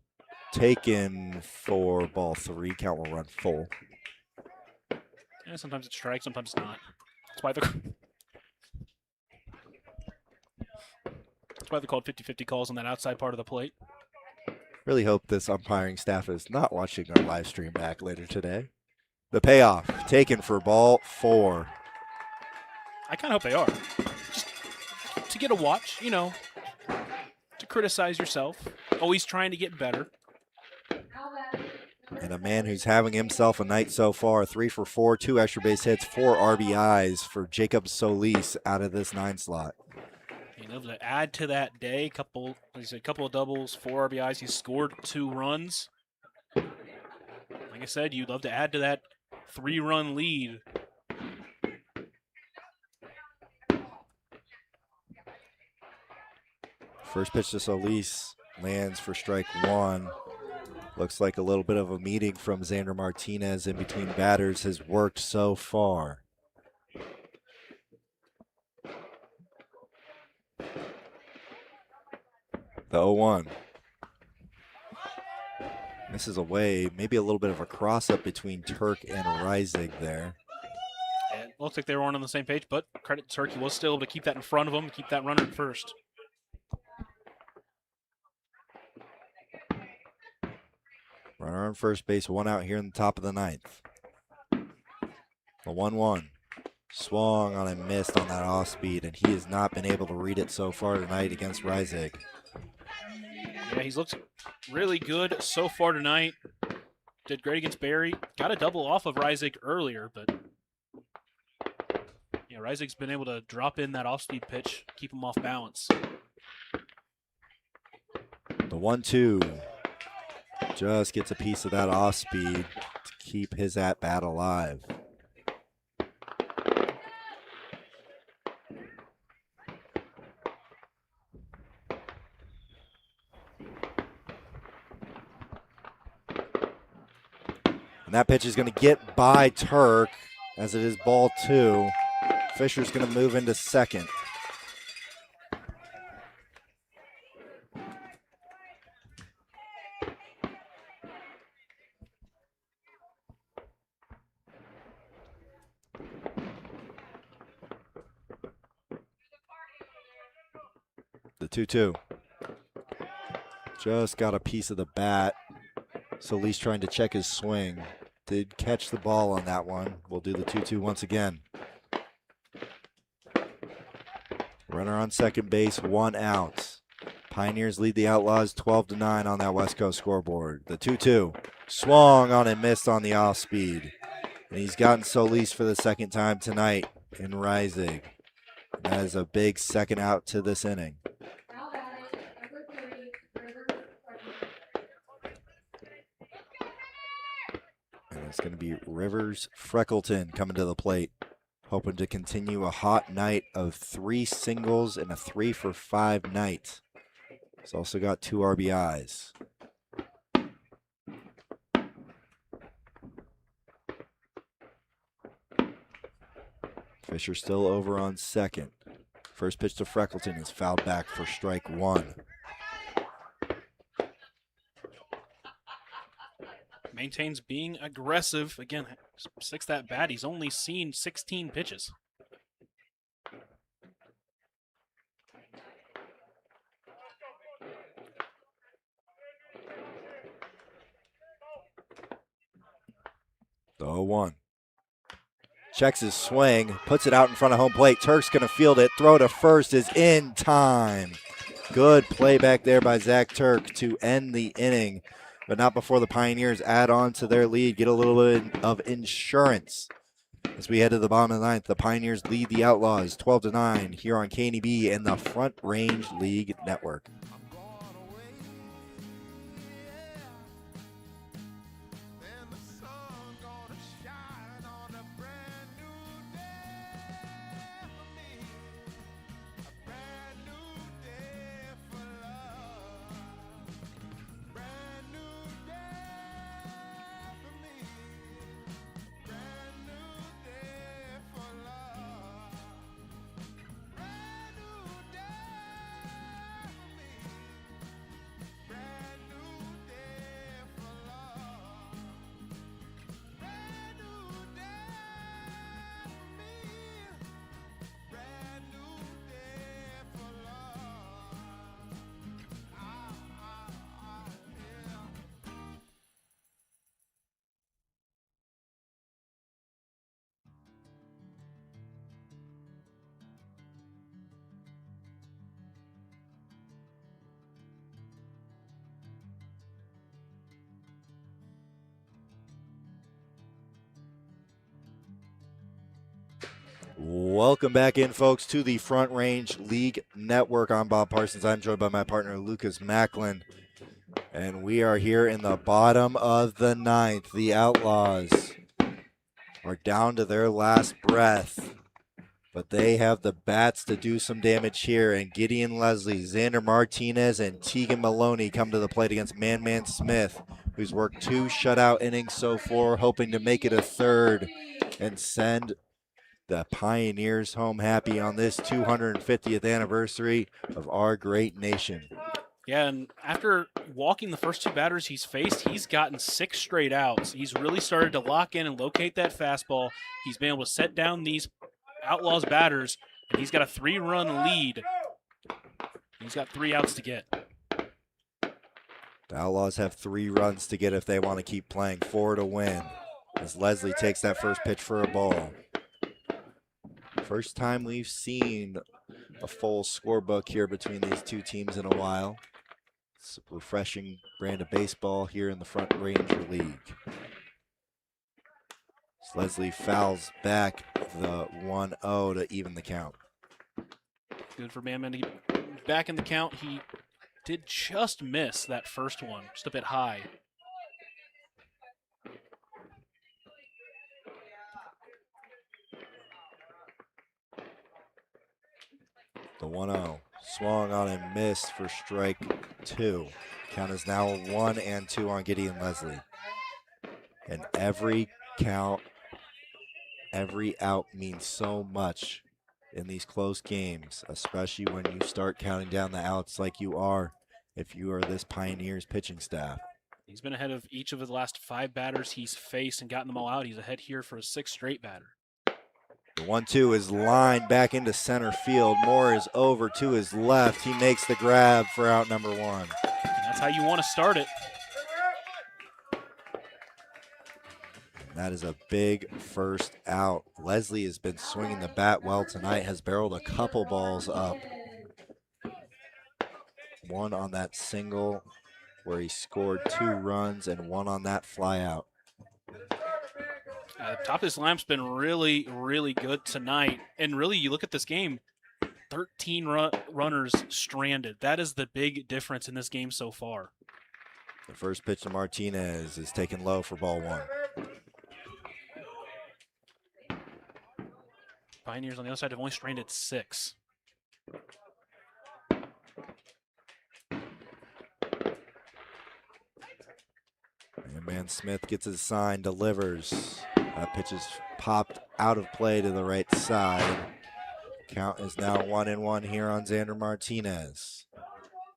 taken for ball 3. Count will run full. Yeah, sometimes it's strike, sometimes it's not. That's why they're called 50-50 calls on that outside part of the plate. Really hope this umpiring staff is not watching our live stream back later today. The payoff taken for ball 4. I kind of hope they are. Just to get a watch, you know, to criticize yourself. Always trying to get better. And a man who's having himself a night so far. 3 for 4, 2 extra base hits, 4 RBIs for Jacob Solis out of this 9 slot. You know, to add to that day, a couple of doubles, 4 RBIs. He scored 2 runs. Like I said, you'd love to add to that 3-run lead. First pitch to Solis lands for strike 1. Looks like a little bit of a meeting from Xander Martinez in between batters has worked so far. The 0-1. This is away, maybe a little bit of a cross-up between Turk and Reisig there. It looks like they weren't on the same page, but credit to Turk, he was still able to keep that in front of him, keep that runner at first. Runner on first base, 1 out here in the top of the 9th. The 1-1. Swung on and missed on that off speed, and he has not been able to read it so far tonight against Reisig. Yeah, he's looked really good so far tonight. Did great against Barry. Got a double off of Reisig earlier, but yeah, Reisig's been able to drop in that off-speed pitch, keep him off balance. The 1-2 just gets a piece of that off speed to keep his at-bat alive. And that pitch is going to get by Turk as it is ball 2. Fisher's going to move into second. The 2-2. Just got a piece of the bat. Solis trying to check his swing. Did catch the ball on that one. We'll do the 2-2 once again. Runner on second base, 1 out. Pioneers lead the Outlaws 12-9 on that West Coast scoreboard. The 2-2. Swung on and missed on the off speed. And he's gotten Solis for the second time tonight in Reisig. That is a big second out to this inning. And it's going to be Rivers Freckleton coming to the plate, hoping to continue a hot night of 3 singles and a 3 for 5 night. He's also got 2 RBIs. Fisher still over on second. First pitch to Freckleton is fouled back for strike 1. Maintains being aggressive. Again, 6th at bat. He's only seen 16 pitches. The 0-1. Checks his swing, puts it out in front of home plate. Turk's going to field it. Throw to first is in time. Good play back there by Zach Turk to end the inning, but not before the Pioneers add on to their lead, get a little bit of insurance. As we head to the bottom of the 9th, the Pioneers lead the Outlaws 12-9 here on KNEB and the Front Range League Network. Welcome back in, folks, to the Front Range League Network. I'm Bob Parsons. I'm joined by my partner, Lucas Macklin. And we are here in the bottom of the ninth. The Outlaws are down to their last breath, but they have the bats to do some damage here. And Gideon Leslie, Xander Martinez, and Tegan Maloney come to the plate against Man Smith, who's worked 2 shutout innings so far, hoping to make it a third and send the Pioneers home happy on this 250th anniversary of our great nation. Yeah, and after walking the first 2 batters he's faced, he's gotten 6 straight outs. He's really started to lock in and locate that fastball. He's been able to set down these Outlaws batters, and he's got a 3-run lead. He's got 3 outs to get. The Outlaws have 3 runs to get if they want to keep playing, 4 to win, as Leslie takes that first pitch for a ball. First time we've seen a full scorebook here between these 2 teams in a while. It's a refreshing brand of baseball here in the Front Ranger League. As Leslie fouls back the 1-0 to even the count. Good for Man to get back in the count. He did just miss that first one, just a bit high. The 1-0 swung on and missed for strike 2. Count is now 1-2 on Gideon Leslie. And every count, every out means so much in these close games, especially when you start counting down the outs like you are if you are this Pioneers pitching staff. He's been ahead of each of the last 5 batters he's faced and gotten them all out. He's ahead here for a 6th straight batter. The 1-2 is lined back into center field. Moore is over to his left. He makes the grab for out number 1. And that's how you want to start it. That is a big first out. Leslie has been swinging the bat well tonight, has barreled a couple balls up. One on that single where he scored 2 runs and 1 on that fly out. The top of this lineup's been really, really good tonight. And really, you look at this game, 13 runners stranded. That is the big difference in this game so far. The first pitch to Martinez is taken low for ball 1. Pioneers on the other side have only stranded 6. And Man Smith gets his sign, delivers. That pitch is popped out of play to the right side. Count is now 1-1 here on Xander Martinez.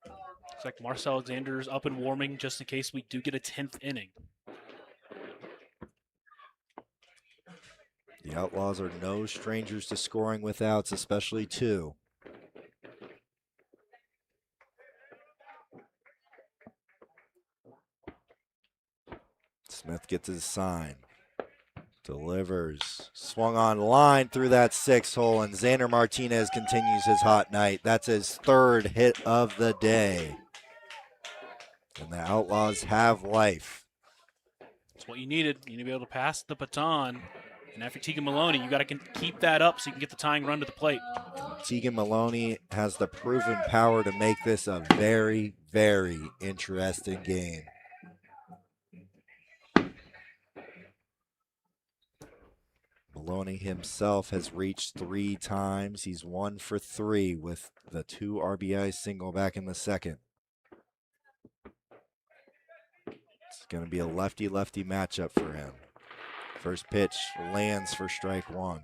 Looks like Marcel Alexander's up and warming just in case we do get a 10th inning. The Outlaws are no strangers to scoring with outs, especially 2. Smith gets his sign. Delivers. Swung on line through that 6 hole, and Xander Martinez continues his hot night. That's his 3rd hit of the day. And the Outlaws have life. That's what you needed. You need to be able to pass the baton. And after Tegan Maloney, you got to keep that up so you can get the tying run to the plate. Tegan Maloney has the proven power to make this a very, very interesting game. Maloney himself has reached 3 times. He's 1 for 3 with the 2 RBI single back in the 2nd. It's going to be a lefty-lefty matchup for him. First pitch lands for strike 1.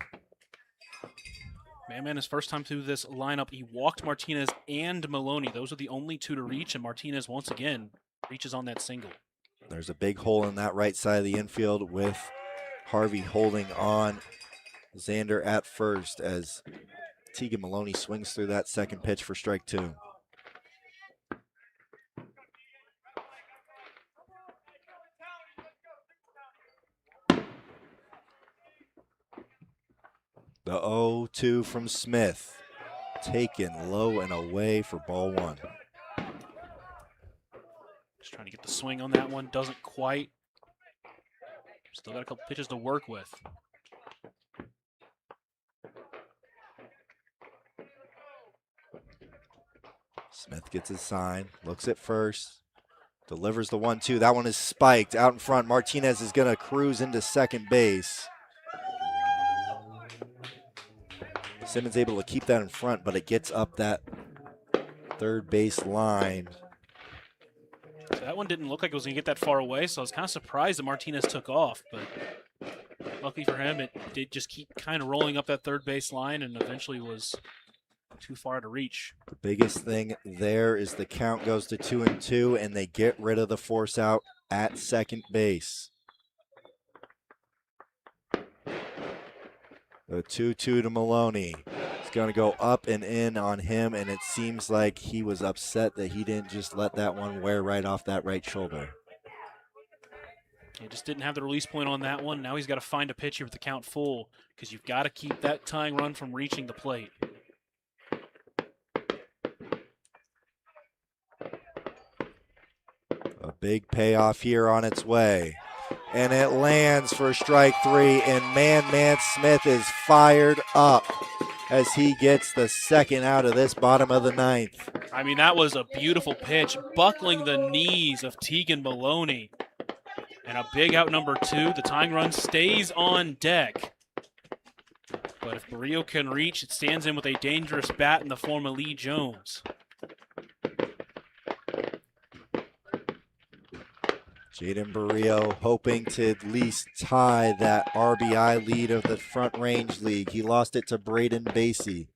Man, his first time through this lineup, he walked Martinez and Maloney. Those are the only 2 to reach, and Martinez once again reaches on that single. There's a big hole in that right side of the infield with Harvey holding on Xander at first as Tegan Maloney swings through that 2nd pitch for strike 2. The 0-2 from Smith, taken low and away for ball 1. Just trying to get the swing on that one. Doesn't quite. Still got a couple pitches to work with. Smith gets his sign, looks at first, delivers the 1-2. That one is spiked out in front. Martinez is going to cruise into second base. Simmons able to keep that in front, but it gets up that third base line. So that one didn't look like it was going to get that far away, so I was kind of surprised that Martinez took off. But luckily for him, it did just keep kind of rolling up that third base line and eventually was too far to reach. The biggest thing there is the count goes to 2-2, and they get rid of the force out at second base. The 2-2 to Maloney. It's going to go up and in on him, and it seems like he was upset that he didn't just let that one wear right off that right shoulder. He just didn't have the release point on that one. Now he's got to find a pitch here with the count full because you've got to keep that tying run from reaching the plate. A big payoff here on its way. And it lands for strike three, and Man Smith is fired up as he gets the second out of this bottom of the ninth. I mean, that was a beautiful pitch, buckling the knees of Tegan Maloney. And a big out number two. The tying run stays on deck. But if Barrio can reach, it stands in with a dangerous bat in the form of Lee Jones. Jaden Barrio hoping to at least tie that RBI lead of the Front Range League. He lost it to Braden Basie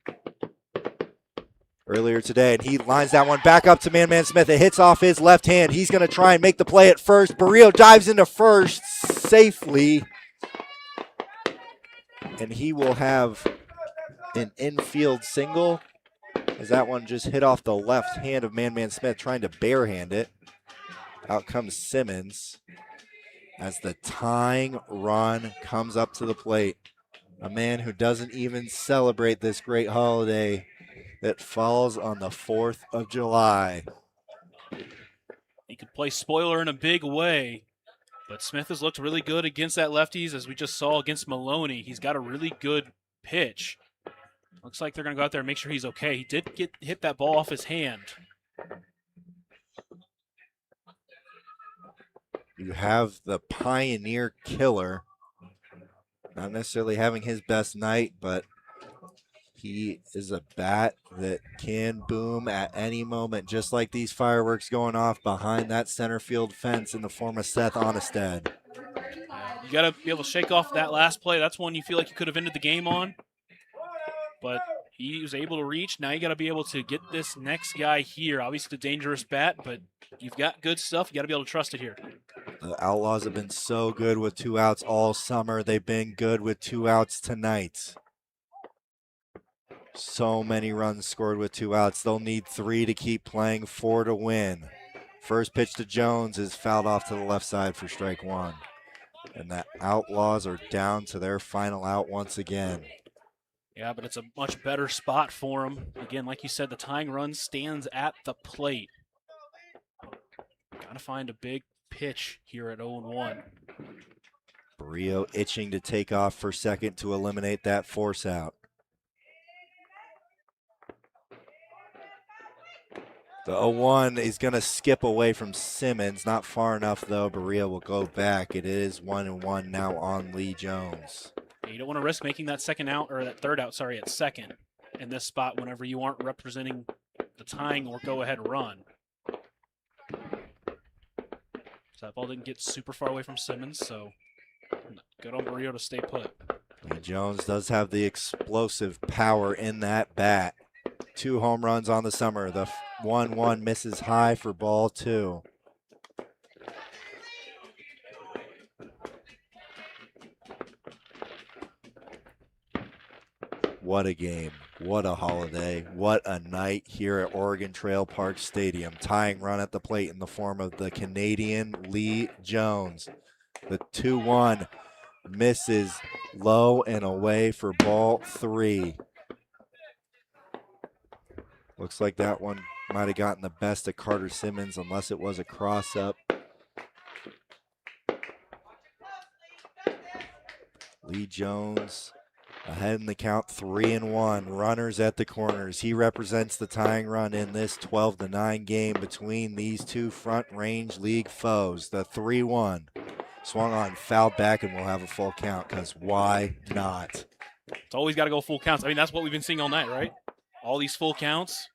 earlier today, and he lines that one back up to Man Smith. It hits off his left hand. He's going to try and make the play at first. Barrio dives into first safely, and he will have an infield single as that one just hit off the left hand of Man Smith trying to barehand it. Out comes Simmons as the tying run comes up to the plate. A man who doesn't even celebrate this great holiday that falls on the 4th of July. He could play spoiler in a big way, but Smith has looked really good against that lefties, as we just saw against Maloney. He's got a really good pitch. Looks like they're going to go out there and make sure he's okay. He did hit that ball off his hand. You have the Pioneer killer, not necessarily having his best night, but he is a bat that can boom at any moment, just like these fireworks going off behind that center field fence in the form of Seth Onestad. You got to be able to shake off that last play. That's one you feel like you could have ended the game on, but he was able to reach. Now you got to be able to get this next guy here. Obviously, the dangerous bat, but you've got good stuff. You got to be able to trust it here. The Outlaws have been so good with 2 outs all summer. They've been good with 2 outs tonight. So many runs scored with 2 outs. They'll need 3 to keep playing, 4 to win. First pitch to Jones is fouled off to the left side for strike one. And the Outlaws are down to their final out once again. Yeah, but it's a much better spot for him. Again, like you said, the tying run stands at the plate. Got to find a big pitch here at 0-1. Barrio itching to take off for second to eliminate that force out. The 0-1 is going to skip away from Simmons. Not far enough, though. Barrio will go back. It is 1-1 now on Lee Jones. You don't want to risk making that second out, or that third out, sorry, at second in this spot whenever you aren't representing the tying or go-ahead run. So that ball didn't get super far away from Simmons, so good on Barrio to stay put. Lee Jones does have the explosive power in that bat. 2 home runs on the summer. The 1-1 misses high for ball 2. What a game. What a holiday. What a night here at Oregon Trail Park Stadium. Tying run at the plate in the form of the Canadian Lee Jones. The 2-1 misses low and away for ball 3. Looks like that one might have gotten the best of Carter Simmons unless it was a cross-up. Lee Jones Ahead in the count, 3-1. Runners at the corners. He represents the tying run in this 12-9 game between these two Front Range League foes. The 3-1 swung on, fouled back, and we'll have a full count because why not? It's always got to go full counts. I mean, that's what we've been seeing all night, right? All these full counts.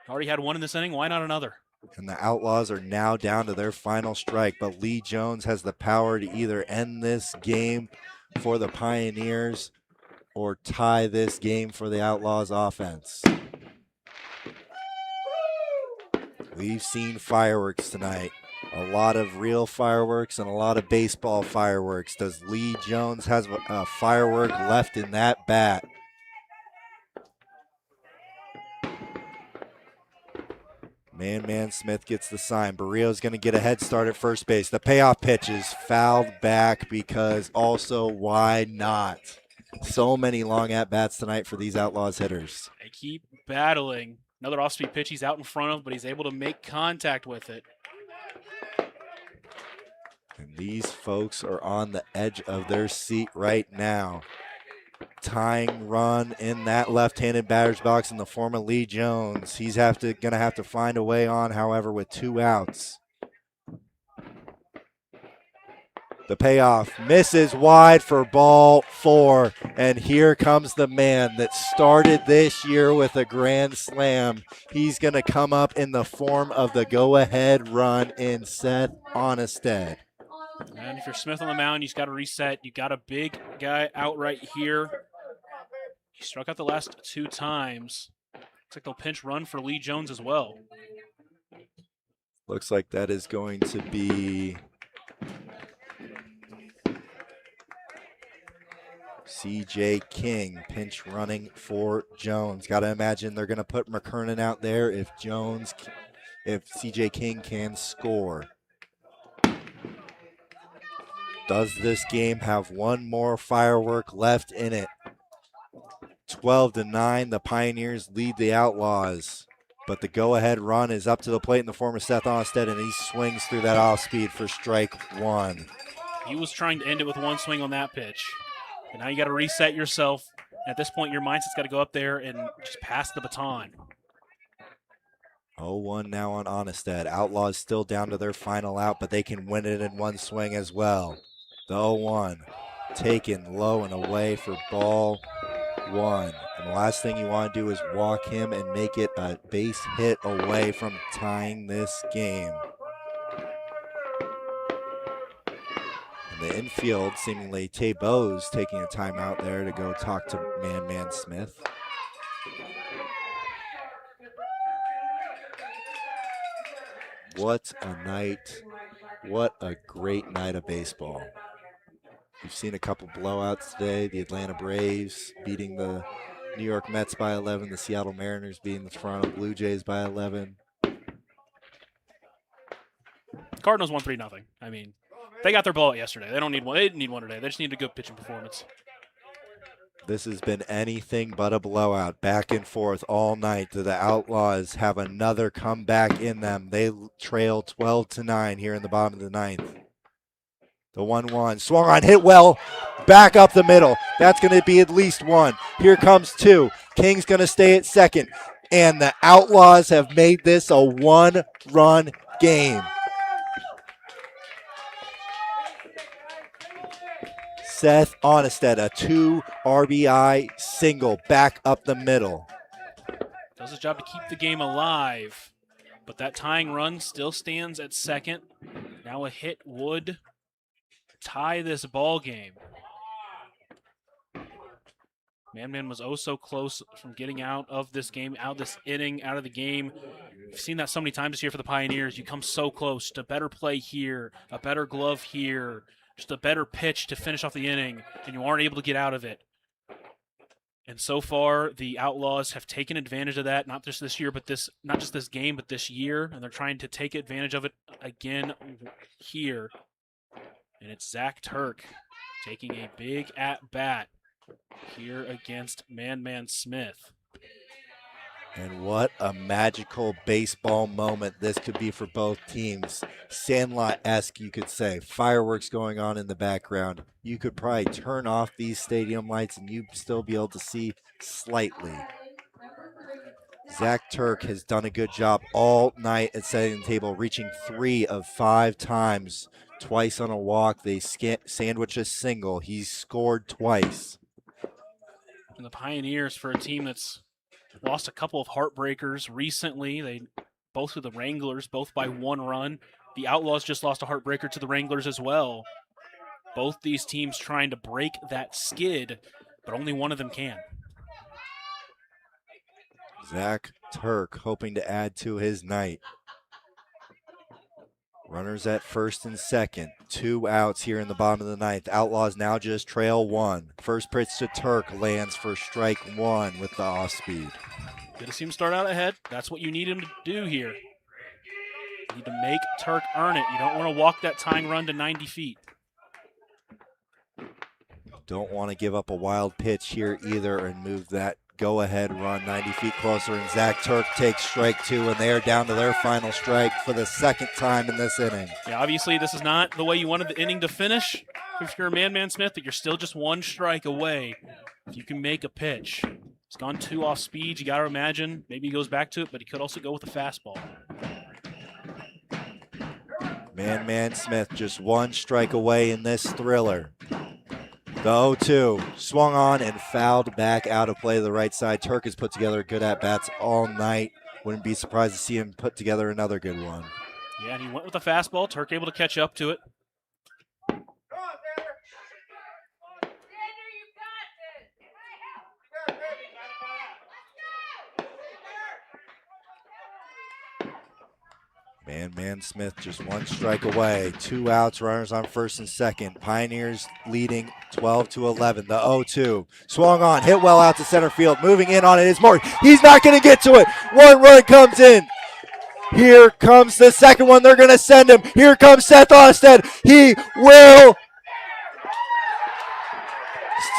Already had one in this inning. Why not another? And the Outlaws are now down to their final strike, but Lee Jones has the power to either end this game for the Pioneers or tie this game for the Outlaws offense. We've seen fireworks tonight. A lot of real fireworks and a lot of baseball fireworks. Does Lee Jones have a firework left in that bat? Man Smith gets the sign. Barrios going to get a head start at first base. The payoff pitch is fouled back because also why not? So many long at-bats tonight for these Outlaws hitters. They keep battling. Another off-speed pitch he's out in front of, but he's able to make contact with it. And these folks are on the edge of their seat right now. Tying run in that left-handed batter's box in the form of Lee Jones. He's gonna have to find a way on, however, with 2 outs. The payoff misses wide for ball 4, and here comes the man that started this year with a grand slam. He's gonna come up in the form of the go-ahead run in Seth Onnested. And if you're Smith on the mound, you just got to reset. You got a big guy out right here. He struck out the last 2 times. Looks like they'll pinch run for Lee Jones as well. Looks like that is going to be C.J. King pinch running for Jones. Got to imagine they're going to put McKernan out there if C.J. King can score. Does this game have one more firework left in it? 12-9, the Pioneers lead the Outlaws. But the go-ahead run is up to the plate in the form of Seth Onnested, and he swings through that off-speed for strike 1. He was trying to end it with one swing on that pitch. And now you got to reset yourself. At this point, your mindset's got to go up there and just pass the baton. 0-1 now on Onnested. Outlaws still down to their final out, but they can win it in one swing as well. The 0-1 taken low and away for ball 1. And the last thing you want to do is walk him and make it a base hit away from tying this game. In the infield, seemingly Tay Bowes taking a timeout there to go talk to Man Smith. What a night. What a great night of baseball. We've seen a couple blowouts today. The Atlanta Braves beating the New York Mets by 11. The Seattle Mariners beating the Toronto Blue Jays by 11. Cardinals won 3-0. I mean, they got their blowout yesterday. They don't need one. They didn't need one today. They just need a good pitching performance. This has been anything but a blowout. Back and forth all night. The Outlaws have another comeback in them. They trail 12-9 here in the bottom of the 9th. The 1-1 swung on, hit well, back up the middle. That's going to be at least 1. Here comes 2. King's going to stay at second. And the Outlaws have made this a 1-run game. Seth Onnested, a 2 RBI single back up the middle. Does his job to keep the game alive. But that tying run still stands at second. Now a hit would tie this ball game. Man was oh so close from getting out of this game, out this inning, out of the game. We've seen that so many times this year for the Pioneers. You come so close to better play here, a better glove here, just a better pitch to finish off the inning, and you aren't able to get out of it. And so far, the Outlaws have taken advantage of that, not just this year, but not just this game, but this year, and they're trying to take advantage of it again here. And it's Zach Turk taking a big at-bat here against Man Smith. And what a magical baseball moment this could be for both teams. Sandlot-esque, you could say. Fireworks going on in the background. You could probably turn off these stadium lights and you'd still be able to see slightly. Zach Turk has done a good job all night at setting the table, reaching 3 of 5 times. Twice on a walk. They sandwich a single. He's scored twice. And the Pioneers, for a team that's lost a couple of heartbreakers recently, they both to the Wranglers, both by 1 run. The Outlaws just lost a heartbreaker to the Wranglers as well. Both these teams trying to break that skid, but only one of them can. Zach Turk hoping to add to his night. Runners at first and second. 2 outs here in the bottom of the ninth. Outlaws now just trail 1. First pitch to Turk lands for strike 1 with the off speed. Good to see him start out ahead. That's what you need him to do here. You need to make Turk earn it. You don't want to walk that tying run to 90 feet. Don't want to give up a wild pitch here either and move that go-ahead run 90 feet closer. And Zach Turk takes strike 2, and they are down to their final strike for the second time in this inning. Yeah, obviously this is not the way you wanted the inning to finish if you're a Man Smith, but you're still just 1 strike away if you can make a pitch. He's gone 2 off speed. You got to imagine maybe he goes back to it, but he could also go with a fastball. Man Smith just 1 strike away in this thriller. The 0-2 swung on and fouled back out of play to the right side. Turk has put together good at-bats all night. Wouldn't be surprised to see him put together another good one. Yeah, and he went with a fastball. Turk able to catch up to it. Man Smith just 1 strike away. 2 outs, runners on first and second. Pioneers leading 12-11. The 0-2 swung on, hit well out to center field. Moving in on it is Morgan. He's not going to get to it. 1 run comes in. Here comes the second one. They're going to send him. Here comes Seth Osted. He will.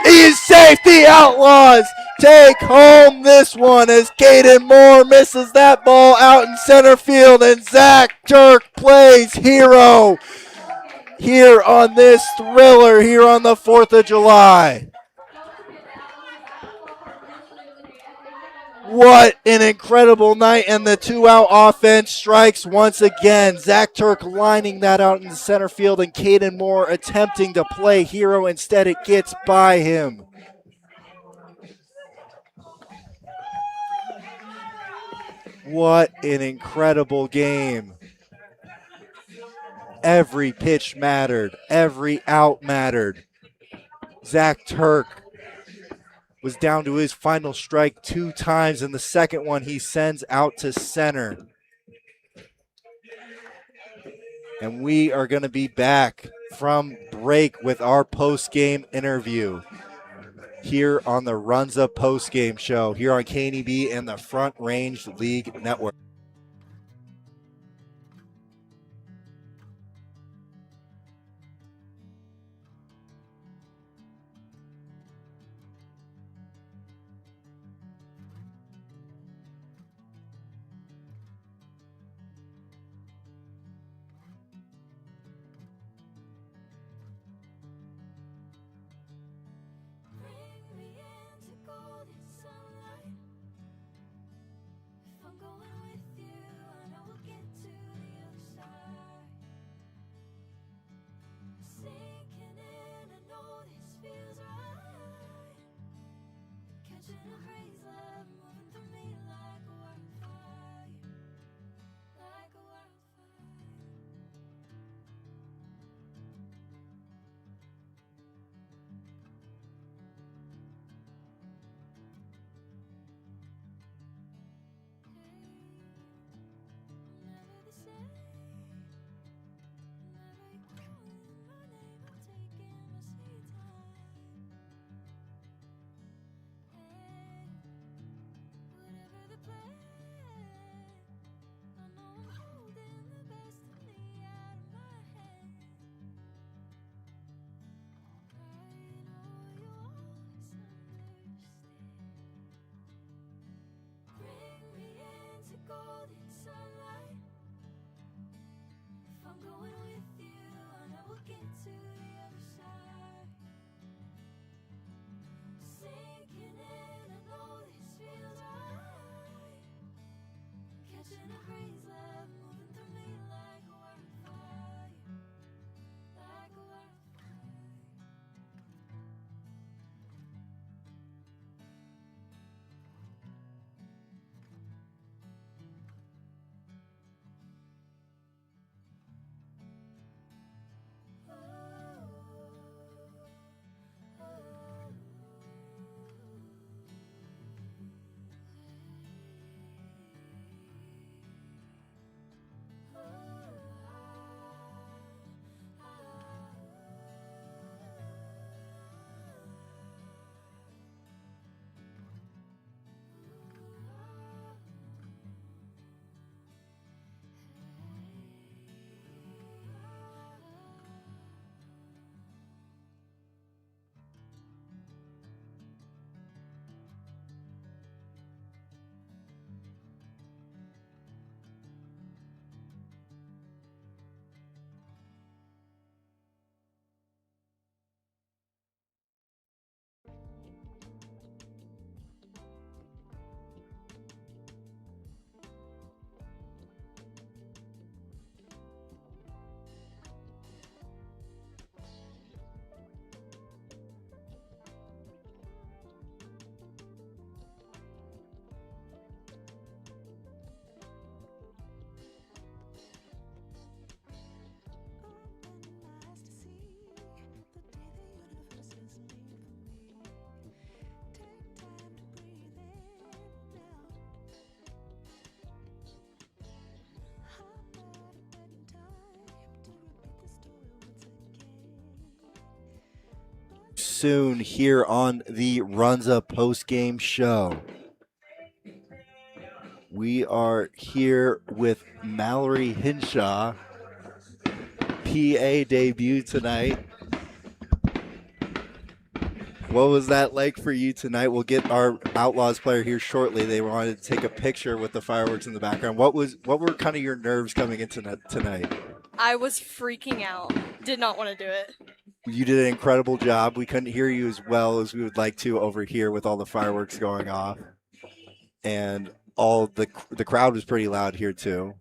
He's safe. The Outlaws take home this one as Caden Moore misses that ball out in center field, and Zach Turk plays hero here on this thriller here on the 4th of July. What an incredible night, and the 2-out offense strikes once again. Zach Turk lining that out in the center field, and Caden Moore attempting to play hero. Instead, it gets by him. What an incredible game. Every pitch mattered. Every out mattered. Zach Turk was down to his final strike 2 times, and the second one he sends out to center. And we are going to be back from break with our post-game interview here on the Runza post-game show here on KNEB and the Front Range League Network. Bring me into golden sunlight. If I'm going with you, I know we'll get to the other side. Sinking in, I know this feels right. Catching a breeze, love moving through me like a wildfire, like a wildfire. Never the same. Never you calling my name, I'm taking my sweet time. Hey, soon here on the Runza post-game show. We are here with Mallory Hinshaw, PA debut tonight. What was that like for you tonight? We'll get our Outlaws player here shortly. They wanted to take a picture with the fireworks in the background. What were kind of your nerves coming into tonight? I was freaking out. Did not want to do it. You did an incredible job. We couldn't hear you as well as we would like to over here with all the fireworks going off. And all the crowd was pretty loud here too.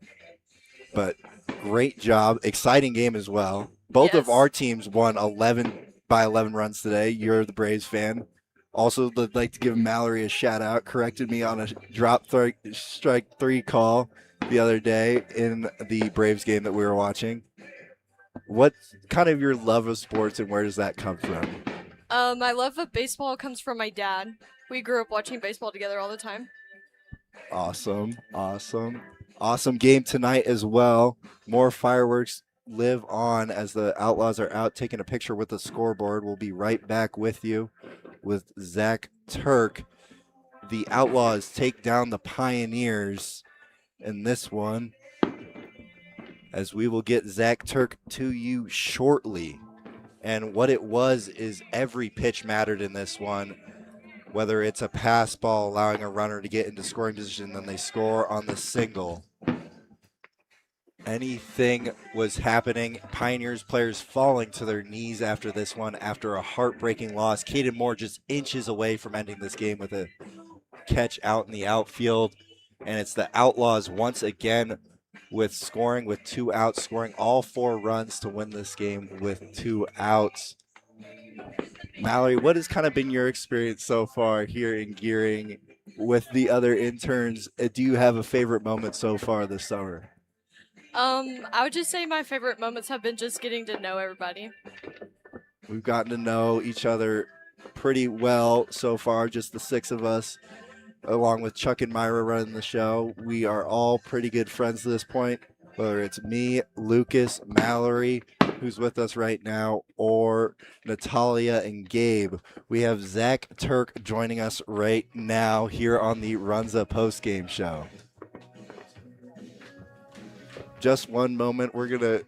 But great job. Exciting game as well. Both of Yes. our teams won 11 runs today. You're the Braves fan. Also, would like to give Mallory a shout out. Corrected me on a strike three call the other day in the Braves game that we were watching. What kind of your love of sports and where does that come from? My love of baseball comes from my dad. We grew up watching baseball together all the time. Awesome game tonight as well. More fireworks live on as the Outlaws are out taking a picture with the scoreboard. We'll be right back with you with Zach Turk. The Outlaws take down the Pioneers in this one, as we will get Zach Turk to you shortly. And what it was is every pitch mattered in this one, whether it's a pass ball allowing a runner to get into scoring position, then they score on the single. Anything was happening. Pioneers players falling to their knees after this one after a heartbreaking loss. Caden Moore just inches away from ending this game with a catch out in the outfield. And it's the Outlaws once again with scoring with 2 outs, scoring all 4 runs to win this game with 2 outs. Mallory, what has kind of been your experience so far here in Gering with the other interns? Do you have a favorite moment so far this summer? I would just say my favorite moments have been just getting to know everybody. We've gotten to know each other pretty well so far, just the 6 of us, along with Chuck and Myra running the show. We are all pretty good friends at this point, whether it's me, Lucas, Mallory, who's with us right now, or Natalia and Gabe. We have Zach Turk joining us right now here on the Runza postgame show. Just one moment. We're going to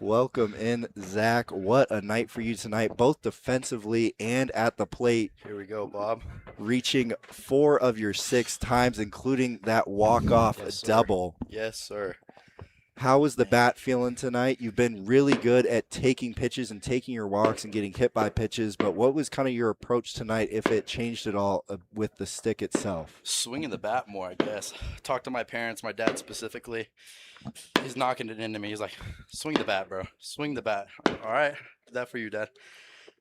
welcome in Zach. What a night for you tonight, both defensively and at the plate. Here we go, Bob. Reaching 4 of your 6 times, including that walk-off Yes, sir. double. Yes, sir. How was the bat feeling tonight? You've been really good at taking pitches and taking your walks and getting hit by pitches, but what was kind of your approach tonight, if it changed at all, with the stick itself? Swinging the bat more, I guess. Talked to my parents, my dad specifically. He's knocking it into me. He's like, swing the bat, bro. Swing the bat. All right. Did that for you, Dad.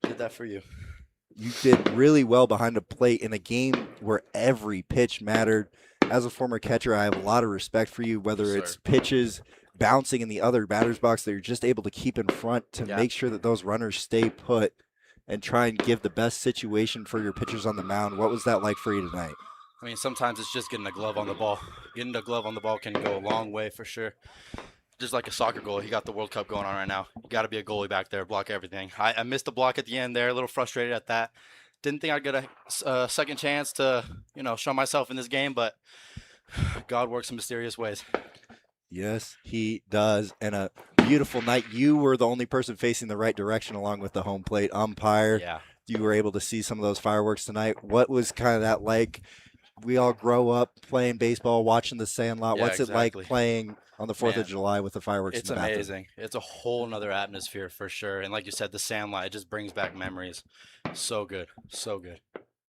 Did that for you. You did really well behind the plate in a game where every pitch mattered. As a former catcher, I have a lot of respect for you, whether Yes, it's sir. pitches bouncing in the other batter's box that you're just able to keep in front to Yeah. make sure that those runners stay put and try and give the best situation for your pitchers on the mound. What was that like for you tonight? I mean, sometimes it's just getting a glove on the ball. Getting a glove on the ball can go a long way for sure. Just like a soccer goal, you got the World Cup going on right now. You got to be a goalie back there, block everything. I missed the block at the end there, a little frustrated at that. Didn't think I'd get a second chance to, show myself in this game, but God works in mysterious ways. Yes, he does. And a beautiful night. You were the only person facing the right direction along with the home plate umpire. Yeah. You were able to see some of those fireworks tonight. What was kind of that like? We all grow up playing baseball, watching the Sandlot. Yeah, What's it like exactly. playing on the 4th Man, of July with the fireworks It's in the bathroom? amazing. It's a whole nother atmosphere for sure. And like you said, the Sandlot, it just brings back memories. So good. So good.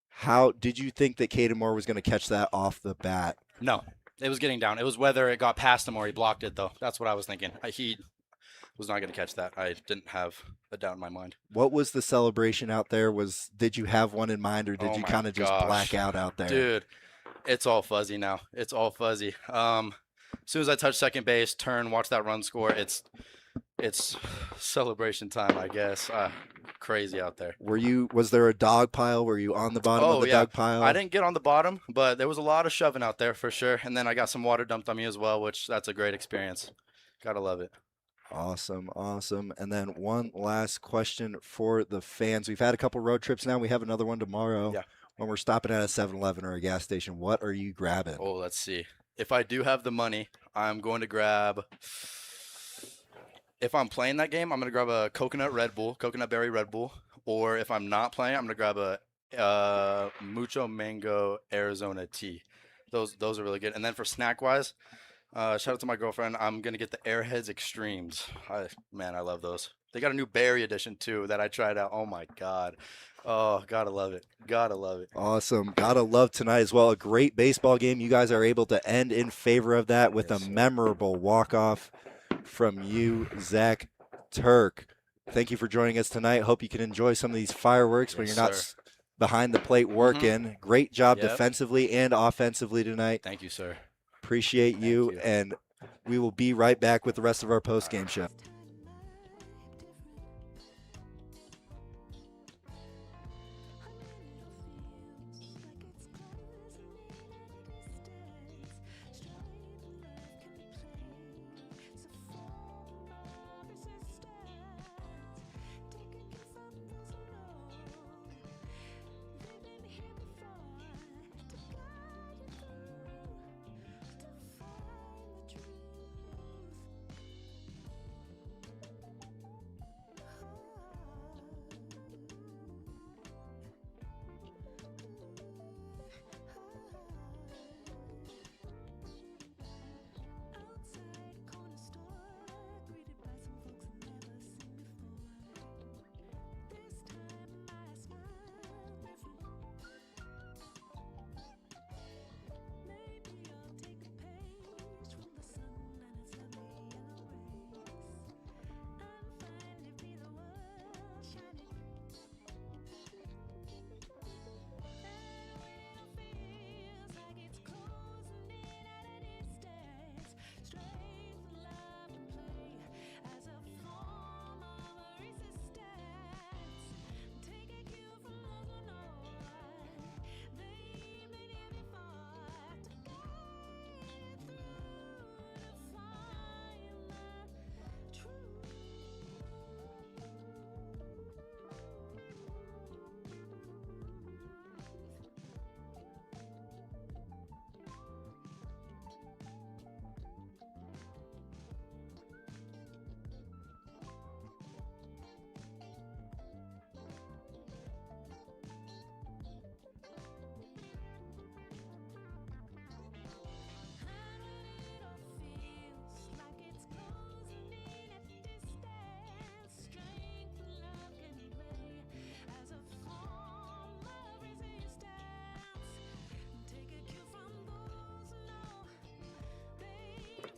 How did you think that Caden Moore was going to catch that off the bat? No, it was getting down. It was whether it got past him or he blocked it, though. That's what I was thinking. He was not going to catch that. I didn't have a doubt in my mind. What was the celebration out there? Did you have one in mind, or did Oh you my kind of just gosh. black out there? Dude, it's all fuzzy now. It's all fuzzy. As soon as I touch second base, turn, watch that run score, it's celebration time, I guess. Crazy out there. Was there a dog pile? Were you on the bottom of the dog pile? I didn't get on the bottom, but there was a lot of shoving out there for sure. And then I got some water dumped on me as well, which that's a great experience. Gotta love it. Awesome, awesome. And then one last question for the fans. We've had a couple road trips now. We have another one tomorrow. Yeah. When we're stopping at a 7-Eleven or a gas station, what are you grabbing? Oh, let's see. If I do have the money, I'm going to grab. If I'm playing that game, I'm going to grab a coconut berry Red Bull. Or if I'm not playing, I'm going to grab a Mucho Mango Arizona tea. Those are really good. And then for snack wise, shout out to my girlfriend. I'm going to get the Airheads Extremes. I love those. They got a new berry edition too that I tried out. Oh my God. Oh, gotta love it. Gotta love it. Awesome. Gotta love tonight as well. A great baseball game. You guys are able to end in favor of that with Yes, a sir. memorable walk-off from you, Zach Turk. Thank you for joining us tonight. Hope you can enjoy some of these fireworks when Yes, you're not sir. behind the plate working. Great job Yep. defensively and offensively tonight. Thank you, sir. Appreciate you, you. and we will be right back with the rest of our post-game show.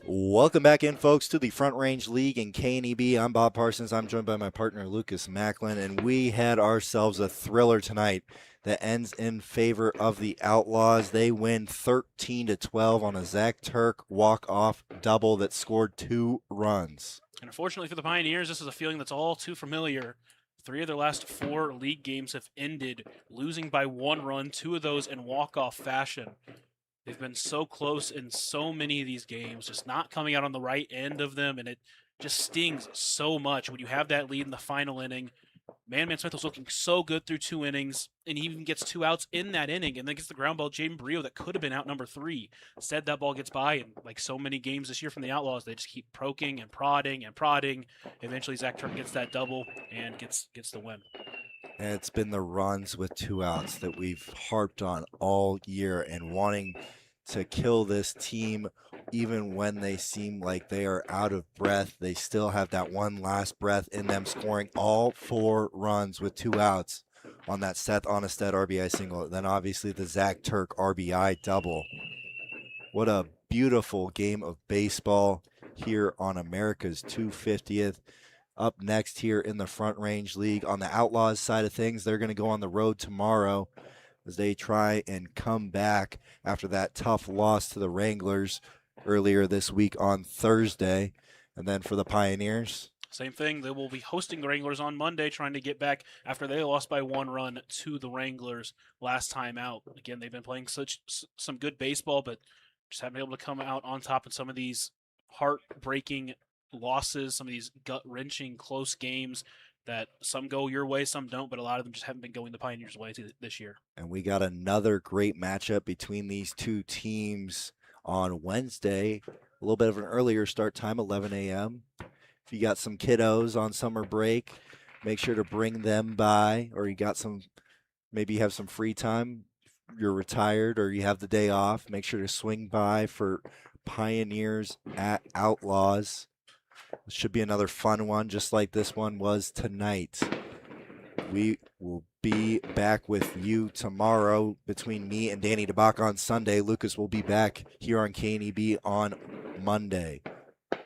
Welcome back in, folks, to the Front Range League in KNEB. I'm Bob Parsons. I'm joined by my partner, Lucas Macklin, and we had ourselves a thriller tonight that ends in favor of the Outlaws. They win 13-12 on a Zach Turk walk-off double that scored 2 runs. And unfortunately for the Pioneers, this is a feeling that's all too familiar. 3 of their last 4 league games have ended losing by 1 run, 2 of those in walk-off fashion. They've been so close in so many of these games, just not coming out on the right end of them, and it just stings so much when you have that lead in the final inning. Man Smith was looking so good through 2 innings, and he even gets 2 outs in that inning, and then gets the ground ball. Jaden Brio that could have been out number 3. Instead, that ball gets by, and like so many games this year from the Outlaws, they just keep poking and prodding and prodding. Eventually, Zach Turk gets that double and gets the win. And it's been the runs with 2 outs that we've harped on all year, and wanting to kill this team even when they seem like they are out of breath. They still have that one last breath in them, scoring all 4 runs with 2 outs on that Seth Onnested RBI single. Then obviously the Zach Turk RBI double. What a beautiful game of baseball here on America's 250th. Up next here in the Front Range League on the Outlaws side of things, they're going to go on the road tomorrow as they try and come back after that tough loss to the Wranglers earlier this week on Thursday. And then for the Pioneers, same thing. They will be hosting the Wranglers on Monday, trying to get back after they lost by 1 run to the Wranglers last time out. Again, they've been playing some good baseball, but just haven't been able to come out on top in some of these heartbreaking losses, some of these gut-wrenching close games that some go your way, some don't, but a lot of them just haven't been going the Pioneers' way this year. And we got another great matchup between these two teams on Wednesday. A little bit of an earlier start time, 11 a.m. If you got some kiddos on summer break, make sure to bring them by, or you got some, maybe you have some free time, you're retired, or you have the day off, make sure to swing by for Pioneers at Outlaws. It should be another fun one, just like this one was tonight. We will be back with you tomorrow between me and Danny DeBach on Sunday. Lucas will be back here on KNEB on Monday.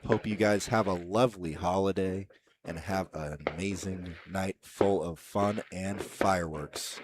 Hope you guys have a lovely holiday and have an amazing night full of fun and fireworks.